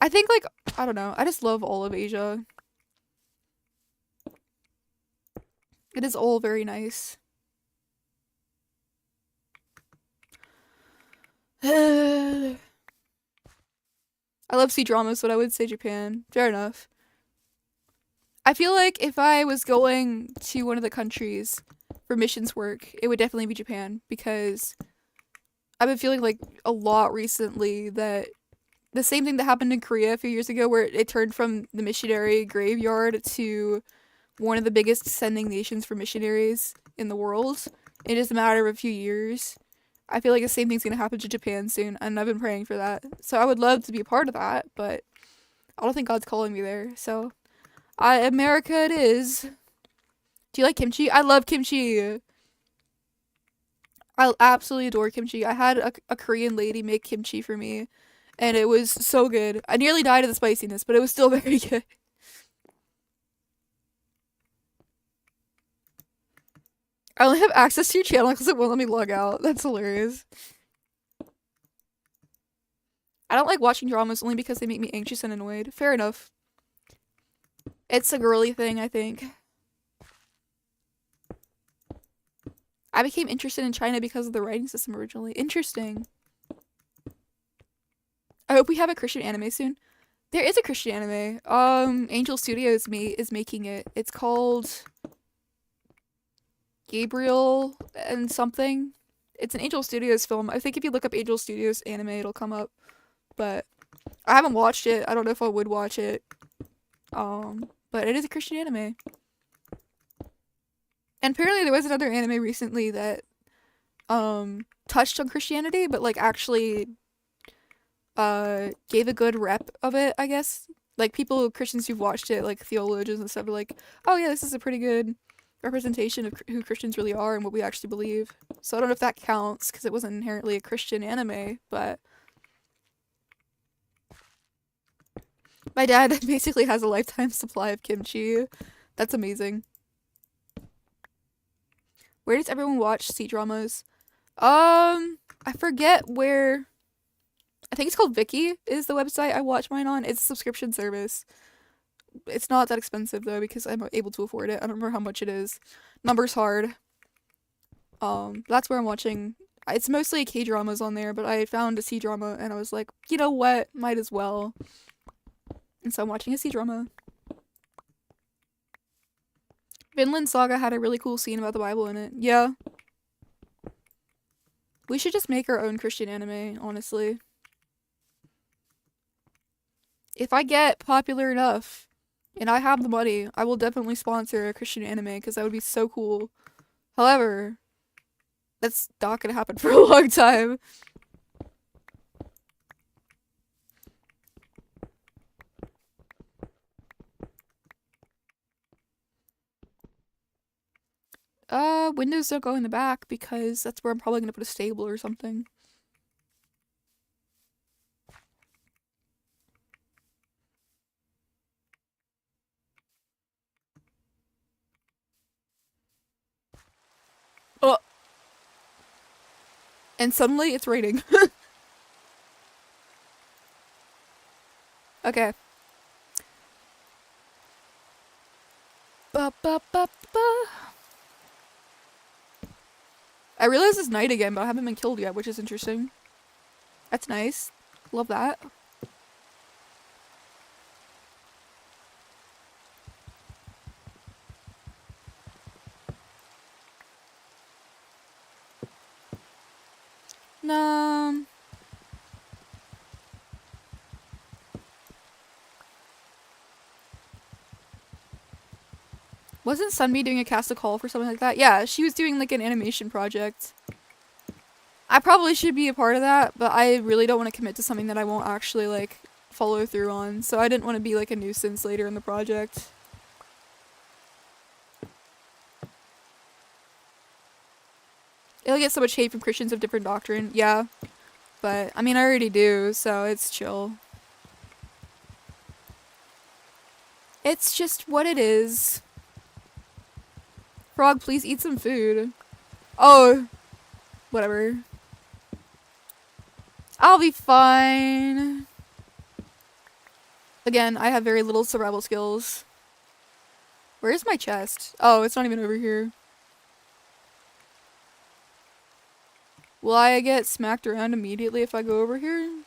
I think like, I don't know, I just love all of Asia. It is all very nice. I love C-dramas, but I would say Japan. Fair enough. I feel like if I was going to one of the countries for missions work, it would definitely be Japan because I've been feeling like a lot recently that the same thing that happened in Korea a few years ago where it turned from the missionary graveyard to one of the biggest sending nations for missionaries in the world in just a matter of a few years. I feel like the same thing's gonna happen to Japan soon, and I've been praying for that. So I would love to be a part of that, but I don't think God's calling me there. So, America it is. Do you like kimchi? I love kimchi. I absolutely adore kimchi. I had a Korean lady make kimchi for me, and it was so good. I nearly died of the spiciness, but it was still very good. I only have access to your channel because it won't let me log out. That's hilarious. I don't like watching dramas only because they make me anxious and annoyed. Fair enough. It's a girly thing, I think. I became interested in China because of the writing system originally. Interesting. I hope we have a Christian anime soon. There is a Christian anime. Angel Studios is making it. It's called Gabriel and something. It's an Angel Studios film. I think if you look up Angel Studios anime, it'll come up. But I haven't watched it. I don't know if I would watch it. But it is a Christian anime. And apparently there was another anime recently that touched on Christianity, but like actually gave a good rep of it, I guess. Like people, Christians who've watched it, like theologians and stuff, are like, oh yeah, this is a pretty good representation of who Christians really are and what we actually believe. So I don't know if that counts because it wasn't inherently a Christian anime, but my dad basically has a lifetime supply of kimchi. That's amazing. Where does everyone watch C-dramas? I forget where. I think it's called Viki is the website I watch mine on. It's a subscription service. It's not that expensive though because I'm able to afford it. I don't remember how much it is. Numbers hard. That's where I'm watching. It's mostly K-dramas on there, but I found a C-drama and I was like, you know what? Might as well. And so I'm watching a C-drama. Vinland Saga had a really cool scene about the Bible in it. Yeah. We should just make our own Christian anime, honestly. If I get popular enough and I have the money, I will definitely sponsor a Christian anime because that would be so cool. However, that's not gonna happen for a long time. Windows don't go in the back because that's where I'm probably gonna put a stable or something. Oh! And suddenly it's raining. Okay. Ba ba ba ba. I realize it's night again, but I haven't been killed yet, which is interesting. That's nice. Love that. No. Wasn't Sunmi doing a cast a call for something like that? Yeah, she was doing like an animation project. I probably should be a part of that, but I really don't want to commit to something that I won't actually like follow through on. So I didn't want to be like a nuisance later in the project. It'll get so much hate from Christians of different doctrine. Yeah. But I mean I already do, so it's chill. It's just what it is. Frog, please eat some food. Oh, whatever. I'll be fine. Again, I have very little survival skills. Where's my chest? Oh, it's not even over here. Will I get smacked around immediately if I go over here?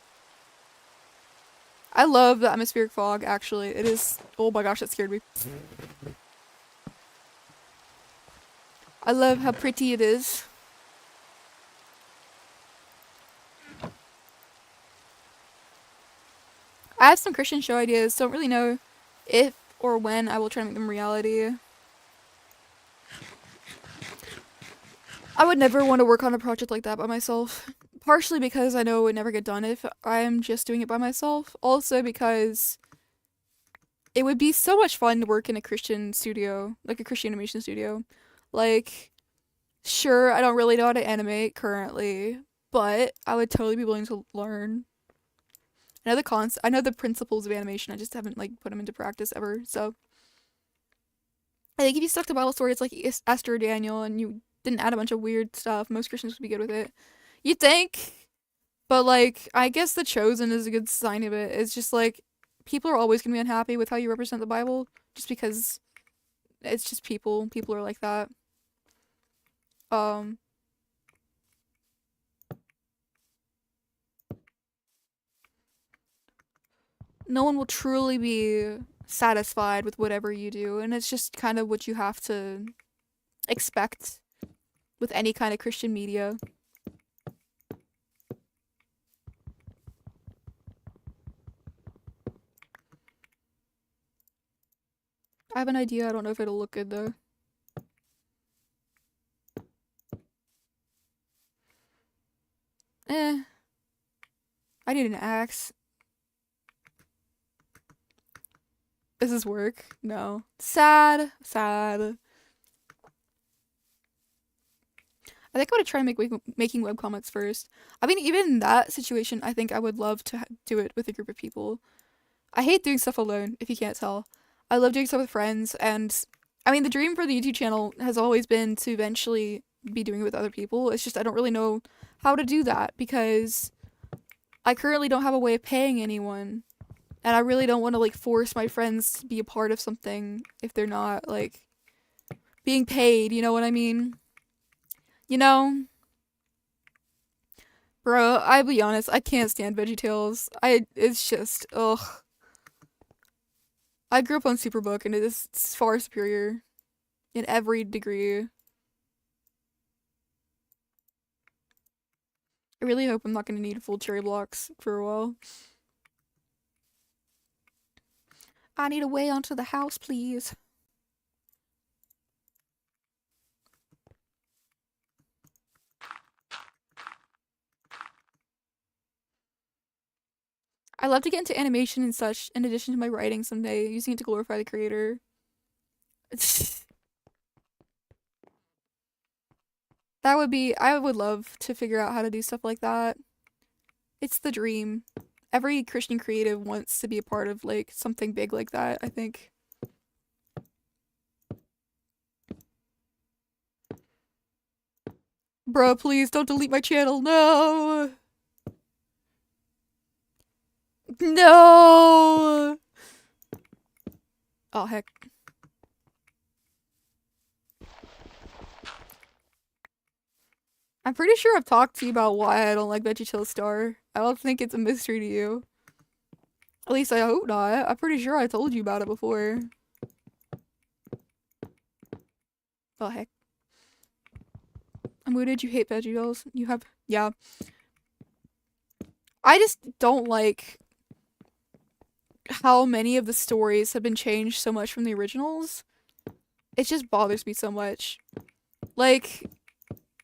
I love the atmospheric fog, actually. It is... Oh my gosh, that scared me. I love how pretty it is. I have some Christian show ideas. Don't really know if or when I will try to make them reality. I would never want to work on a project like that by myself. Partially because I know it would never get done if I'm just doing it by myself. Also because it would be so much fun to work in a Christian studio, like a Christian animation studio. Like, sure, I don't really know how to animate currently, but I would totally be willing to learn. I know the principles of animation. I just haven't like put them into practice ever. So I think if you stuck to Bible stories like Esther or Daniel and you didn't add a bunch of weird stuff, most Christians would be good with it. You'd think, but like I guess The Chosen is a good sign of it. It's just like people are always gonna be unhappy with how you represent the Bible, just because it's just people. People are like that. Um. No one will truly be satisfied with whatever you do, and it's just kind of what you have to expect with any kind of Christian media. I have an idea, I don't know if it'll look good though. I need an axe. Does this work? No. Sad. Sad. I think I would try to making webcomics first. I mean, even in that situation, I think I would love to do it with a group of people. I hate doing stuff alone, if you can't tell. I love doing stuff with friends, and I mean, the dream for the YouTube channel has always been to eventually be doing it with other people. It's just I don't really know how to do that because I currently don't have a way of paying anyone. And I really don't want to like force my friends to be a part of something if they're not like being paid, you know what I mean? You know? Bro, I'll be honest, I can't stand VeggieTales. It's just, ugh. I grew up on Superbook and it is far superior in every degree. I really hope I'm not gonna need full cherry blocks for a while. I need a way onto the house, please. I love to get into animation and such in addition to my writing someday, using it to glorify the creator. That would be, I would love to figure out how to do stuff like that. It's the dream. Every Christian creative wants to be a part of like something big like that, I think. Bro, please don't delete my channel. No. No. Oh, heck. I'm pretty sure I've talked to you about why I don't like VeggieTales Star. I don't think it's a mystery to you. At least I hope not. I'm pretty sure I told you about it before. Oh, heck. Did you hate VeggieTales? You have... Yeah. I just don't like how many of the stories have been changed so much from the originals. It just bothers me so much. Like,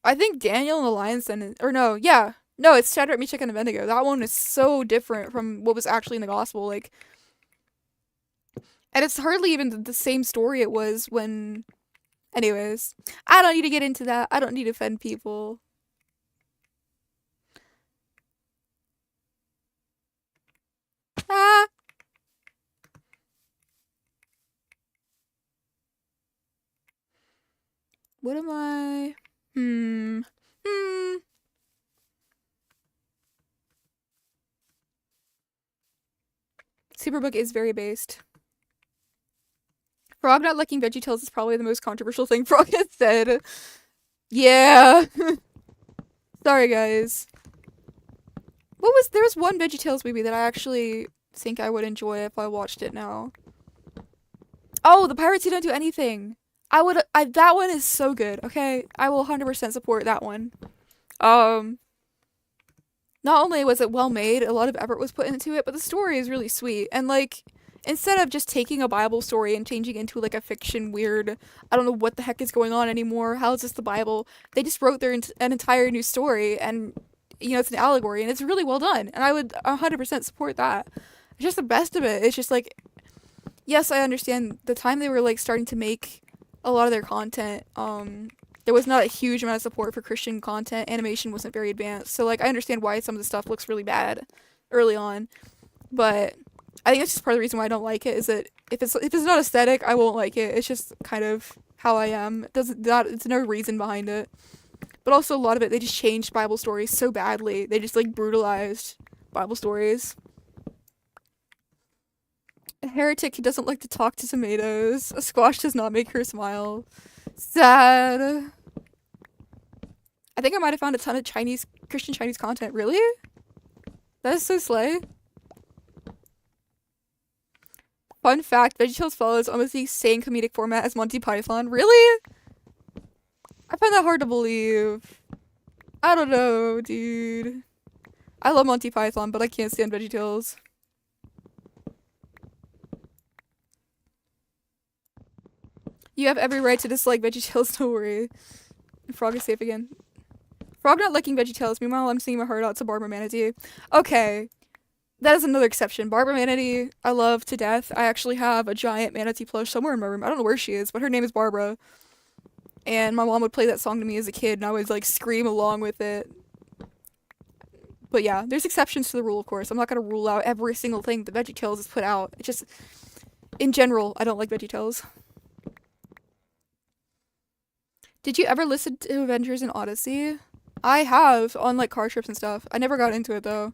I think Daniel and the Lion's Den, or no, yeah. No, it's Shadrach, Meshach, and Abednego. That one is so different from what was actually in the gospel. Like, and it's hardly even the same story it was when... Anyways, I don't need to get into that. I don't need to offend people. Ah! What am I? Superbook is very based. Frog not liking VeggieTales is probably the most controversial thing Frog has said. Yeah. Sorry, guys. There's one VeggieTales movie that I actually think I would enjoy if I watched it now. Oh, The Pirates Who Don't Do Anything. That one is so good, okay? I will 100% support that one. Um, Not only was it well made, a lot of effort was put into it, but the story is really sweet. And like, instead of just taking a Bible story and changing it into like a fiction weird, I don't know what the heck is going on anymore, how is this the Bible? They just wrote an entire new story, and you know, it's an allegory, and it's really well done. And I would 100% support that. It's just the best of it. It's just like, yes, I understand the time they were like starting to make a lot of their content, there was not a huge amount of support for Christian content. Animation wasn't very advanced. So like I understand why some of the stuff looks really bad early on. But I think that's just part of the reason why I don't like it, is that if it's not aesthetic, I won't like it. It's just kind of how I am. It's no reason behind it. But also a lot of it, they just changed Bible stories so badly. They just like brutalized Bible stories. A heretic who doesn't like to talk to tomatoes. A squash does not make her smile. Sad. I think I might have found a ton of Christian Chinese content. Really? That is so slay. Fun fact, VeggieTales follows almost the same comedic format as Monty Python. Really? I find that hard to believe. I don't know, dude. I love Monty Python, but I can't stand VeggieTales. You have every right to dislike VeggieTales, don't worry. Frog is safe again. Frog not liking VeggieTales, meanwhile I'm singing my heart out to Barbara Manatee. Okay. That is another exception. Barbara Manatee, I love to death. I actually have a giant manatee plush somewhere in my room. I don't know where she is, but her name is Barbara. And my mom would play that song to me as a kid, and I would like scream along with it. But yeah, there's exceptions to the rule, of course. I'm not gonna rule out every single thing that VeggieTales has put out. It's just, in general, I don't like VeggieTales. Did you ever listen to Avengers and Odyssey? I have, on like car trips and stuff. I never got into it though.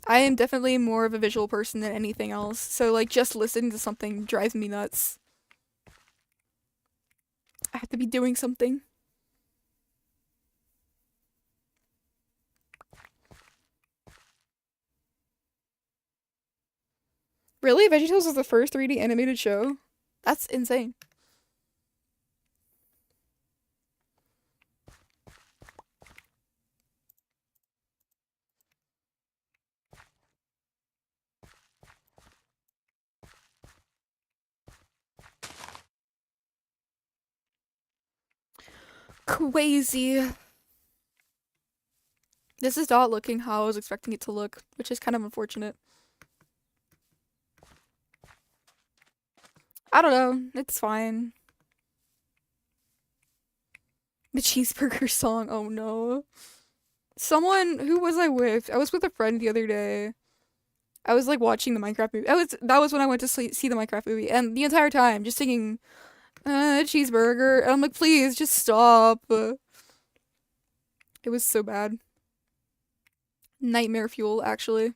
I am definitely more of a visual person than anything else, so like just listening to something drives me nuts. I have to be doing something. Really? VeggieTales was the first 3D animated show? That's insane. Crazy. This is not looking how I was expecting it to look, which is kind of unfortunate. I don't know. It's fine. The cheeseburger song. Oh no. Who was I with? I was with a friend the other day. I was like watching the Minecraft movie. That was when I went to see the Minecraft movie, and the entire time just singing cheeseburger. And I'm like, please just stop. It was so bad. Nightmare fuel, actually.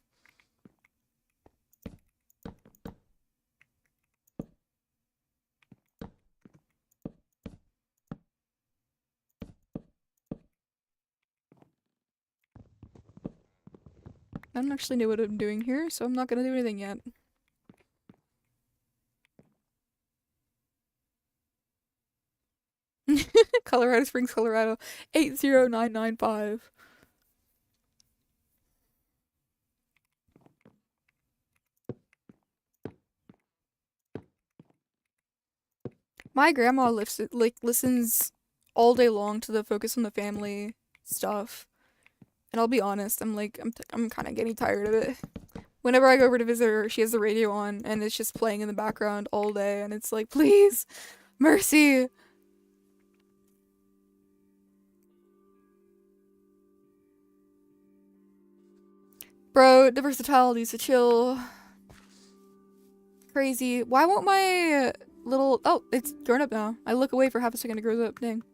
I don't actually know what I'm doing here, so I'm not gonna do anything yet. Colorado Springs, Colorado, 80995. My grandma listens all day long to the Focus on the Family stuff. And I'll be honest, I'm kind of getting tired of it. Whenever I go over to visit her, she has the radio on and it's just playing in the background all day, and it's like, please, mercy. Bro, the versatility's a chill. Crazy. Why won't my little... Oh, it's grown up now. I look away for half a second, it grows up. Dang.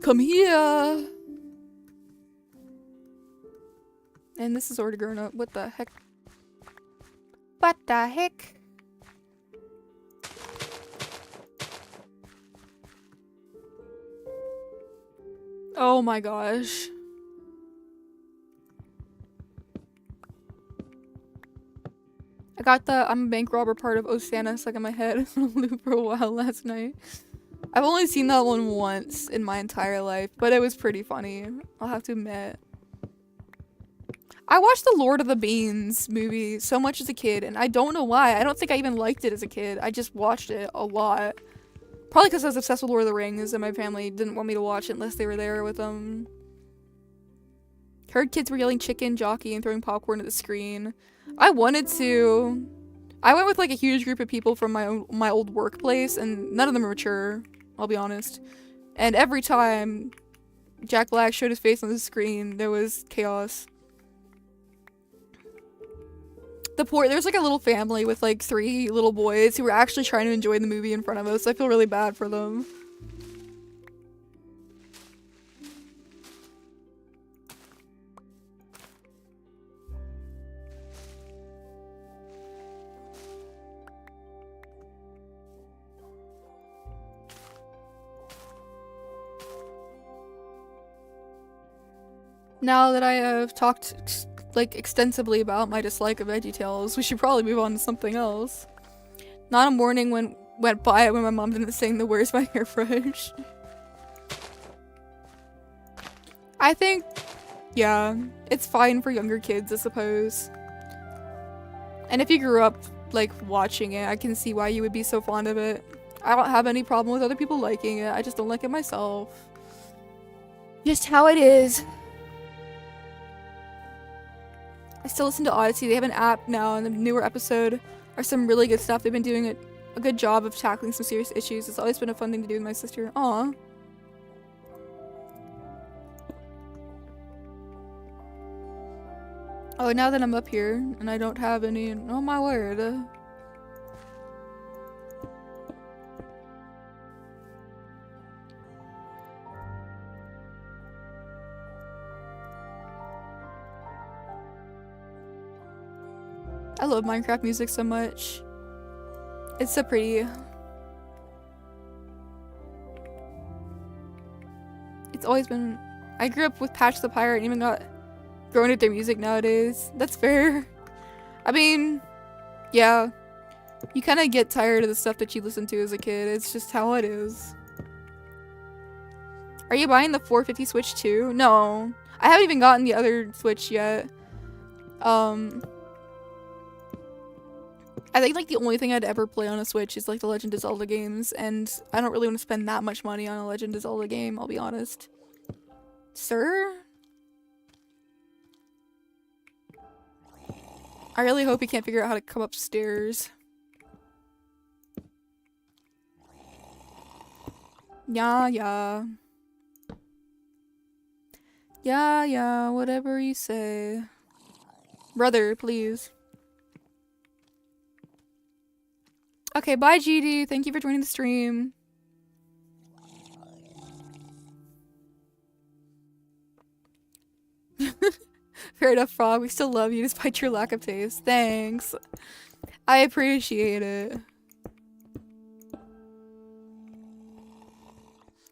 Come here. And this is already grown up. What the heck? What the heck? Oh my gosh. I got the I'm a bank robber part of Osana stuck in my head on a loop for a while last night. I've only seen that one once in my entire life, but it was pretty funny, I'll have to admit. I watched the Lord of the Beans movie so much as a kid, and I don't know why. I don't think I even liked it as a kid. I just watched it a lot. Probably because I was obsessed with Lord of the Rings, and my family didn't want me to watch it unless they were there with them. Heard kids were yelling chicken, jockey, and throwing popcorn at the screen. I wanted to. I went with like a huge group of people from my old workplace, and none of them were mature, I'll be honest. And every time Jack Black showed his face on the screen, there was chaos. There's like a little family with like 3 little boys who were actually trying to enjoy the movie in front of us. I feel really bad for them. Now that I have talked like extensively about my dislike of VeggieTales, we should probably move on to something else. Not a morning went by when my mom didn't sing the "Where's My Hairbrush." I think, yeah, it's fine for younger kids, I suppose. And if you grew up like watching it, I can see why you would be so fond of it. I don't have any problem with other people liking it. I just don't like it myself. Just how it is. I still listen to Odyssey. They have an app now, and the newer episode are some really good stuff. They've been doing a good job of tackling some serious issues. It's always been a fun thing to do with my sister. Aw. Oh, now that I'm up here, and I don't have any- oh my word. I love Minecraft music so much. It's so pretty. It's always been- I grew up with Patch the Pirate and even got grown at their music nowadays. That's fair. I mean, yeah. You kind of get tired of the stuff that you listened to as a kid. It's just how it is. Are you buying the 450 Switch too? No. I haven't even gotten the other Switch yet. I think like the only thing I'd ever play on a Switch is like the Legend of Zelda games, and I don't really want to spend that much money on a Legend of Zelda game, I'll be honest. Sir? I really hope he can't figure out how to come upstairs. Yeah, yeah. Yeah, whatever you say. Brother, please. Okay, bye GD. Thank you for joining the stream. Fair enough, Frog. We still love you despite your lack of taste. Thanks. I appreciate it.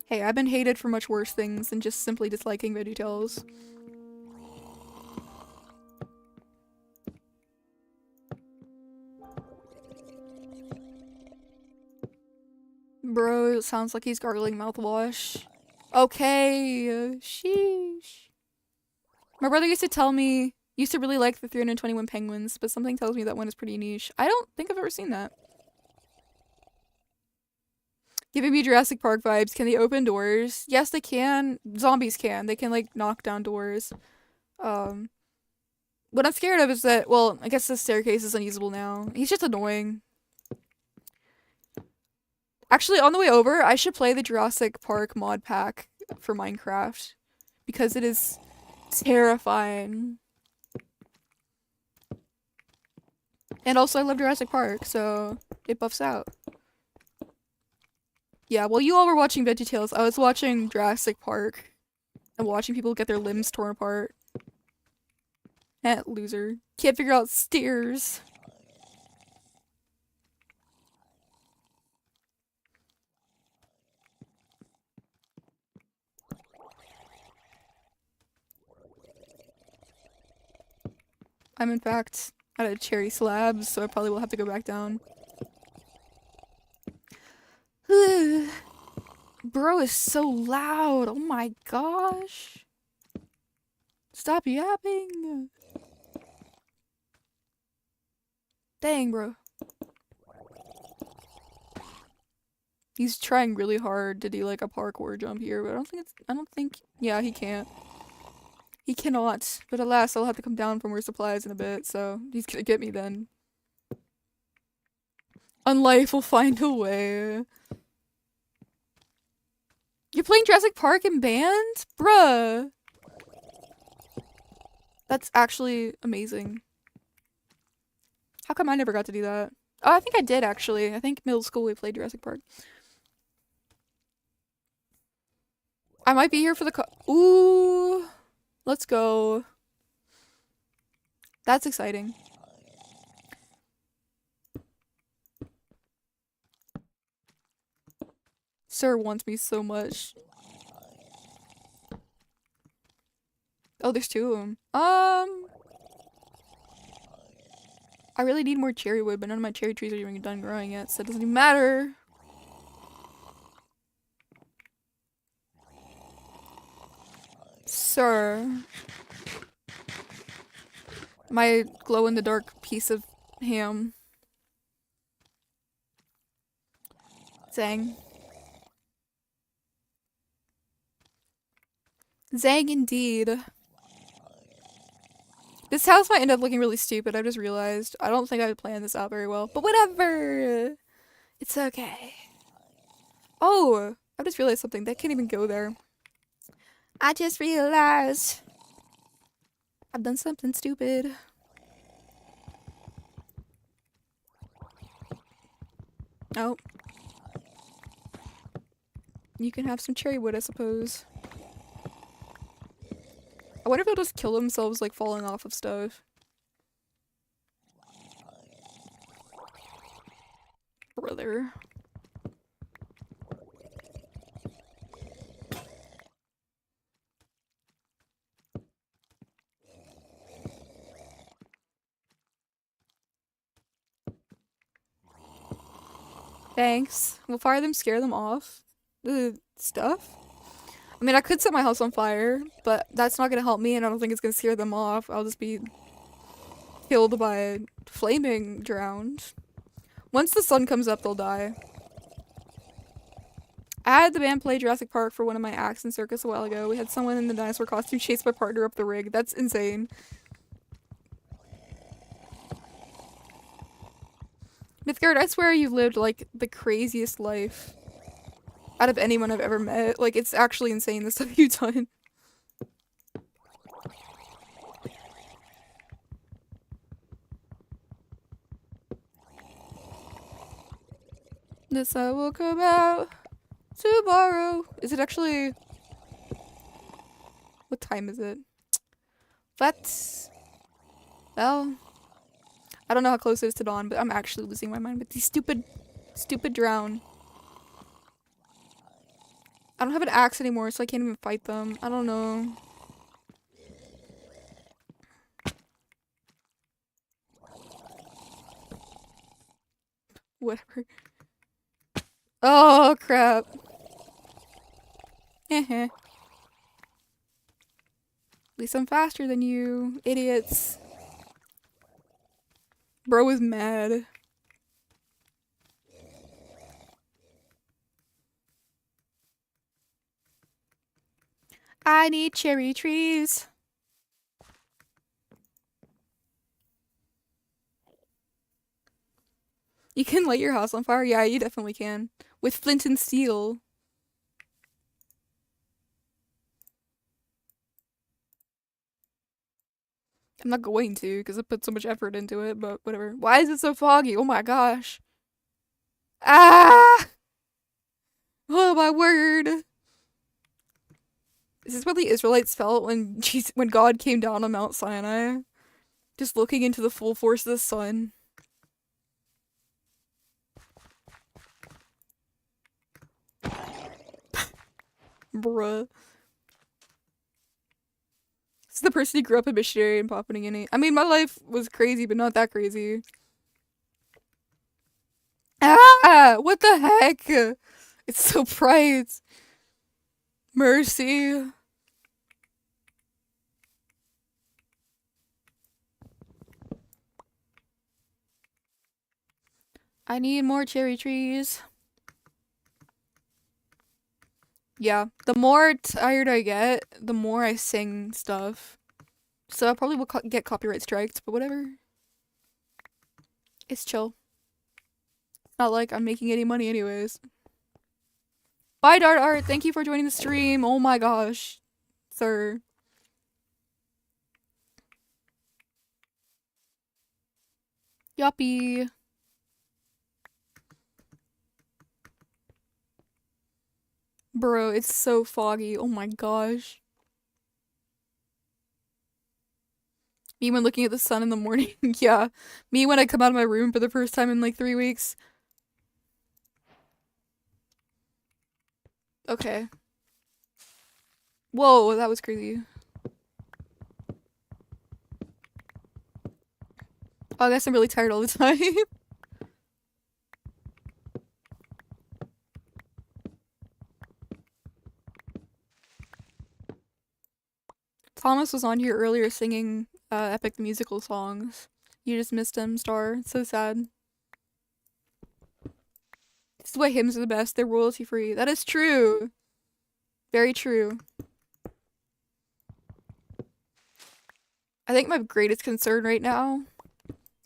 Hey, I've been hated for much worse things than just simply disliking VeggieTales. Bro, it sounds like he's gargling mouthwash. Okay, sheesh. My brother used to really like the 321 Penguins, but something tells me that one is pretty niche. I don't think I've ever seen that. Giving me Jurassic Park vibes. Can they open doors? Yes, they can. Zombies can. They can, like, knock down doors. What I'm scared of is that, well, I guess the staircase is unusable now. He's just annoying. Actually, on the way over, I should play the Jurassic Park mod pack for Minecraft. Because it is terrifying. And also, I love Jurassic Park, so it buffs out. Yeah, while you all were watching VeggieTales, I was watching Jurassic Park. And watching people get their limbs torn apart. Loser. Can't figure out stairs. I'm in fact at a cherry slab, so I probably will have to go back down. Bro is so loud. Oh my gosh. Stop yapping. Dang, bro. He's trying really hard to do like a parkour jump here, but I don't think, yeah, he can't. He cannot. But alas, I'll have to come down for more supplies in a bit, so he's gonna get me then. Unlife will find a way. You're playing Jurassic Park in band? Bruh. That's actually amazing. How come I never got to do that? Oh, I think I did actually. I think middle school we played Jurassic Park. I might be here for the ooh. Let's go. That's exciting. Sir wants me so much. Oh, there's two of them. I really need more cherry wood, but none of my cherry trees are even done growing yet, so it doesn't even matter. Sir. My glow-in-the-dark piece of ham. Zang. Zang indeed. This house might end up looking really stupid, I just realized. I don't think I planned this out very well, but whatever! It's okay. Oh! I just realized something. That can't even go there. I just realized I've done something stupid. Oh. You can have some cherry wood, I suppose. I wonder if they'll just kill themselves, like, falling off of stuff. Brother. Thanks. Will fire them scare them off? The stuff? I mean, I could set my house on fire, but that's not gonna help me, and I don't think it's gonna scare them off. I'll just be killed by flaming drowned. Once the sun comes up, they'll die. I had the band play Jurassic Park for one of my acts in Circus a while ago. We had someone in the dinosaur costume chase my partner up the rig. That's insane. Mythgard, I swear you lived, like, the craziest life out of anyone I've ever met. Like, it's actually insane, the stuff you've done. This I will come out tomorrow. Is it actually... What time is it? What? Well... I don't know how close it is to dawn, but I'm actually losing my mind with these stupid drown. I don't have an axe anymore, so I can't even fight them. I don't know. Whatever. Oh, crap. At least I'm faster than you, idiots. Bro is mad. I need cherry trees. You can light your house on fire? Yeah, you definitely can. With flint and steel. I'm not going to, because I put so much effort into it, but whatever. Why is it so foggy? Oh my gosh. Ah! Oh my word. Is this what the Israelites felt when God came down on Mount Sinai? Just looking into the full force of the sun. Bruh. the person who grew up a missionary in Papua New Guinea. I mean, my life was crazy, but not that crazy. Ah! What the heck? It's so bright. Mercy. I need more cherry trees. Yeah, the more tired I get, the more I sing stuff. So I probably will get copyright striked, but whatever. It's chill. Not like I'm making any money anyways. Bye, Dart Art. Thank you for joining the stream. Oh my gosh, sir. Yuppie. Bro, it's so foggy. Oh my gosh. Me when looking at the sun in the morning. Yeah. Me when I come out of my room for the first time in like 3 weeks. Okay. Whoa, that was crazy. Oh, I guess I'm really tired all the time. Thomas was on here earlier singing Epic the Musical songs. You just missed him, Star. It's so sad. This is why hymns are the best. They're royalty free. That is true. Very true. I think my greatest concern right now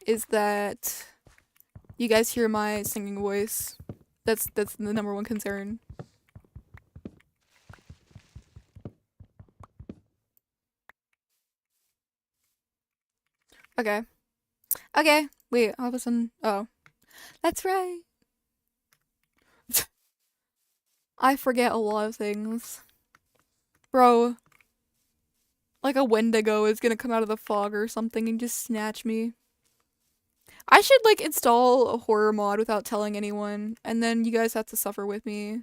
is that you guys hear my singing voice. That's the number one concern. Okay. Okay. Wait, all of a sudden. Oh. That's right. I forget a lot of things. Bro. Like a Wendigo is gonna come out of the fog or something and just snatch me. I should like install a horror mod without telling anyone, and then you guys have to suffer with me.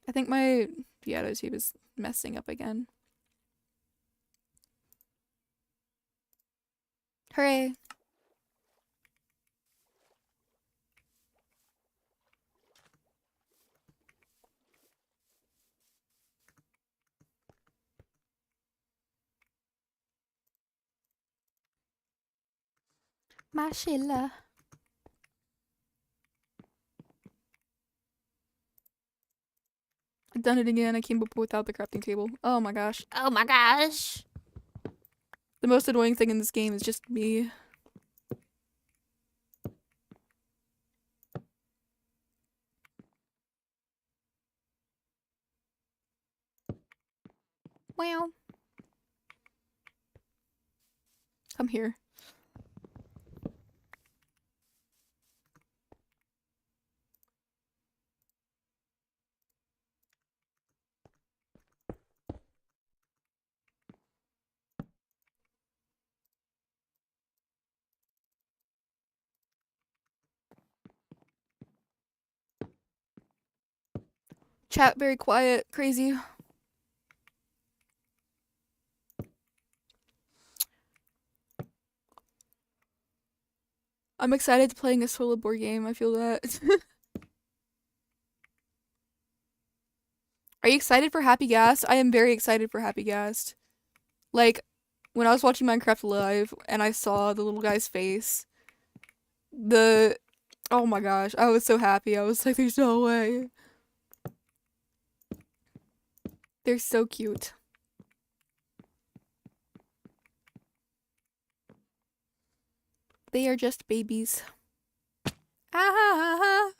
I think my Vietotube is messing up again. Hooray. Mashilla. I've done it again. I came up without the crafting table. Oh my gosh. Oh my gosh. The most annoying thing in this game is just me. Wow. Come here. Chat very quiet. Crazy. I'm excited to playing a solo board game. I feel that. Are you excited for Happy Ghast? I am very excited for Happy Ghast. Like, when I was watching Minecraft Live and I saw the little guy's face, oh my gosh, I was so happy. I was like, there's no way. They're so cute. They are just babies. Ah!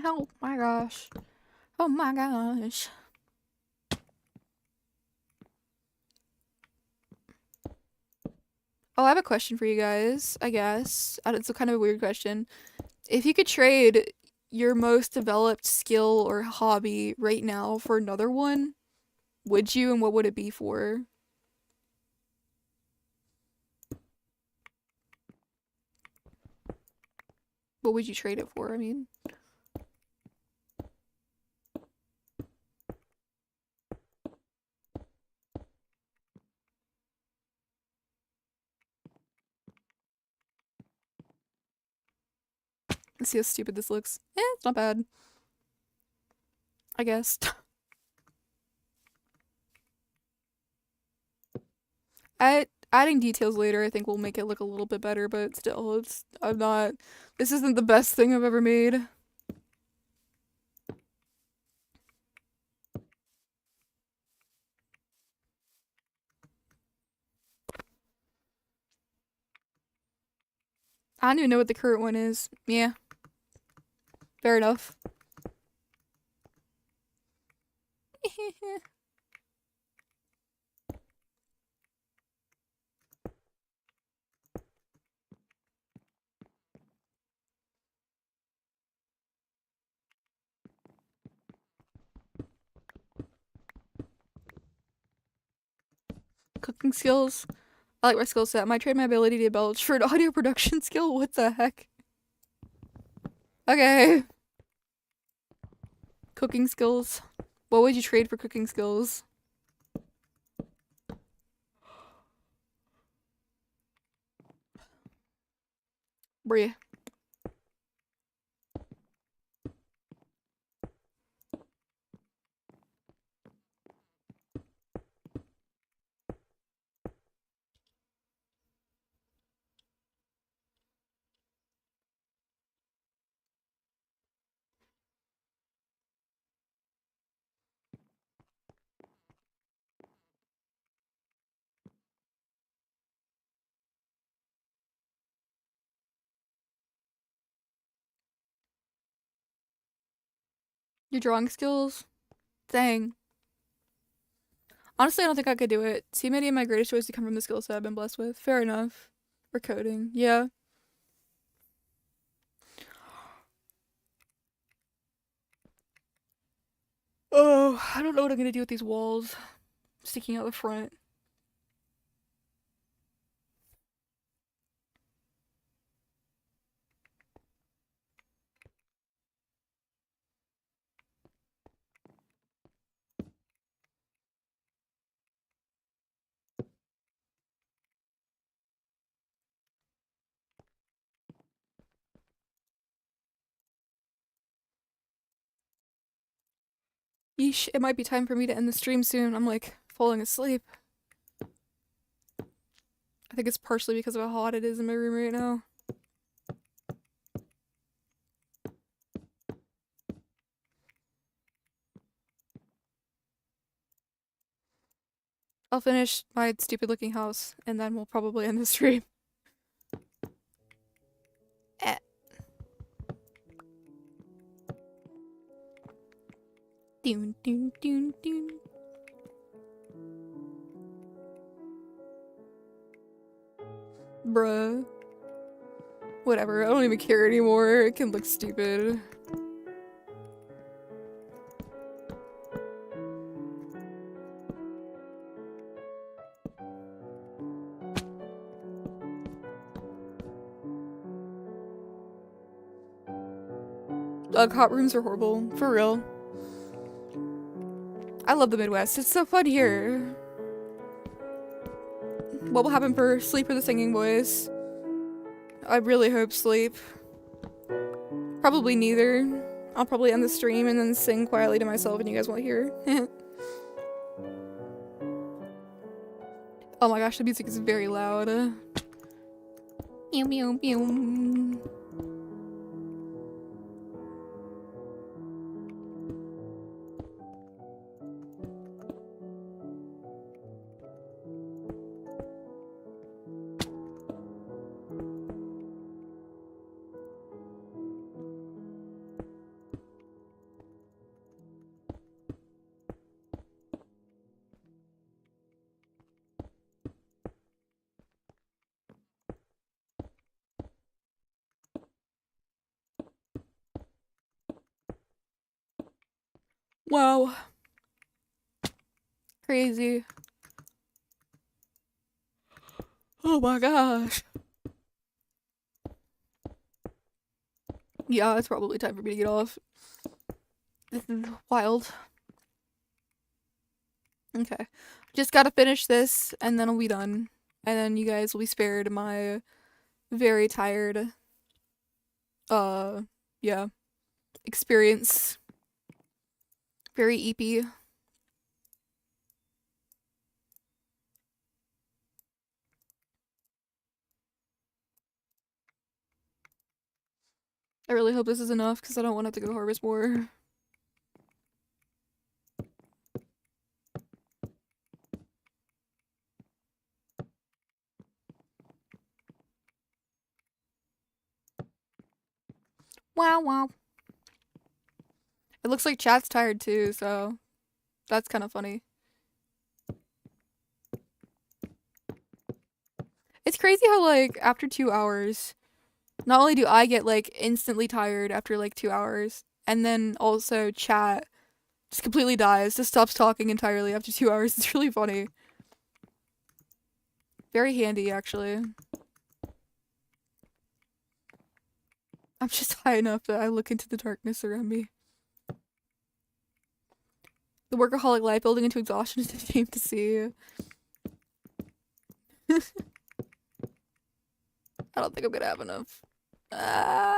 Oh my gosh. Oh my gosh. Oh, I have a question for you guys, I guess. It's a kind of a weird question. If you could trade your most developed skill or hobby right now for another one, would you, and what would it be for? What would you trade it for? I mean, let's see how stupid this looks. It's not bad. I guess. Adding details later, I think will make it look a little bit better, but still, this isn't the best thing I've ever made. I don't even know what the current one is. Yeah. Fair enough. Cooking skills. I like my skill set. I might trade my ability to belch for an audio production skill. What the heck? Okay. Cooking skills. What would you trade for cooking skills? Bria. Your drawing skills? Dang. Honestly, I don't think I could do it. Too many of my greatest joys to come from the skill set I've been blessed with. Fair enough. Or coding. Yeah. Oh, I don't know what I'm gonna do with these walls sticking out the front. Yeesh, it might be time for me to end the stream soon. I'm like falling asleep. I think it's partially because of how hot it is in my room right now. I'll finish my stupid looking house and then we'll probably end the stream. Eh. Doon, doon, doon, doon. Bruh. Whatever, I don't even care anymore. It can look stupid. Hot rooms are horrible. For real. I love the Midwest. It's so fun here. What will happen for Sleep or the Singing Boys? I really hope Sleep. Probably neither. I'll probably end the stream and then sing quietly to myself and you guys won't hear. Oh my gosh, the music is very loud. Meow meow meow. Wow. Crazy. Oh my gosh. Yeah, it's probably time for me to get off. This is wild. Okay. Just gotta finish this, and then I'll be done. And then you guys will be spared my very tired, uh, yeah, experience. Very eepy. I really hope this is enough, because I don't want to have to go harvest more. Wow, wow. It looks like chat's tired too, so that's kind of funny. It's crazy how, like, after 2 hours, not only do I get, like, instantly tired after, like, 2 hours, and then also chat just completely dies, just stops talking entirely after 2 hours. It's really funny. Very handy, actually. I'm just high enough that I look into the darkness around me. The workaholic life building into exhaustion is a shame to see. I don't think I'm gonna have enough. Ah.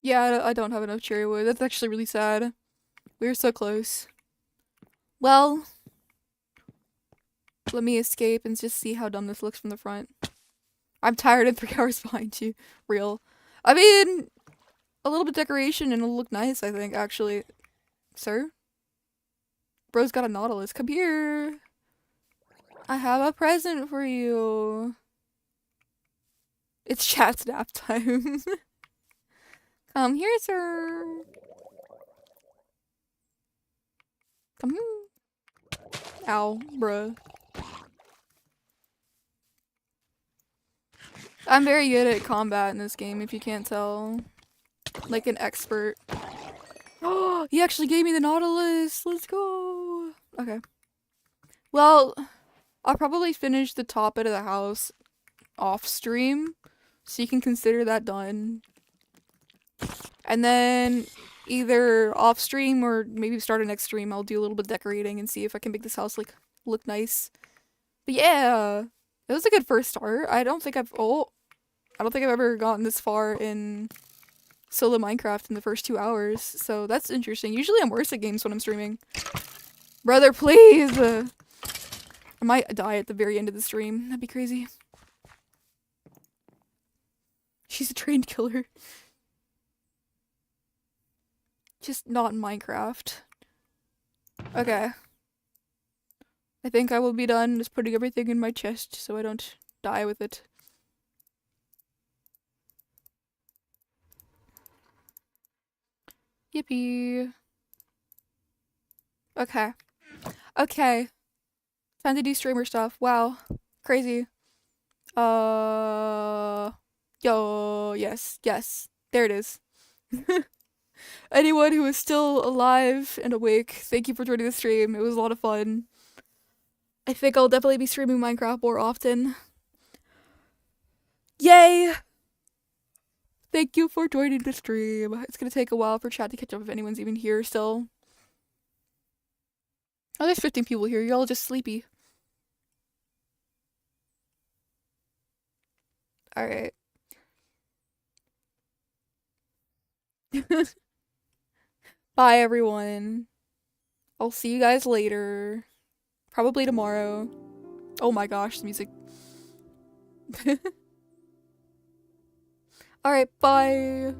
Yeah, I don't have enough cherry wood. That's actually really sad. We were so close. Well, let me escape and just see how dumb this looks from the front. I'm tired and 3 hours behind you. Real. I mean, a little bit of decoration and it'll look nice, I think, actually. Sir? Bro's got a Nautilus. Come here. I have a present for you. It's chat's nap time. Come here, sir. Come here. Ow, bruh. I'm very good at combat in this game, if you can't tell. Like an expert. Oh, he actually gave me the Nautilus. Let's go. Okay. Well, I'll probably finish the top bit of the house off stream, so you can consider that done. And then either off stream or maybe start a next stream, I'll do a little bit of decorating and see if I can make this house like look nice. But yeah, it was a good first start. I don't think I've ever gotten this far in solo Minecraft in the first 2 hours, so that's interesting. Usually I'm worse at games when I'm streaming. Brother, please! I might die at the very end of the stream. That'd be crazy. She's a trained killer. Just not in Minecraft. Okay. I think I will be done just putting everything in my chest so I don't die with it. Yippee. Okay. Okay. Time to do streamer stuff. Wow. Crazy. Yo, yes, yes. There it is. Anyone who is still alive and awake, thank you for joining the stream. It was a lot of fun. I think I'll definitely be streaming Minecraft more often. Yay! Thank you for joining the stream. It's gonna take a while for chat to catch up if anyone's even here still. Oh, there's 15 people here. You're all just sleepy. Alright. Bye, everyone. I'll see you guys later. Probably tomorrow. Oh my gosh, the music. Alright, bye.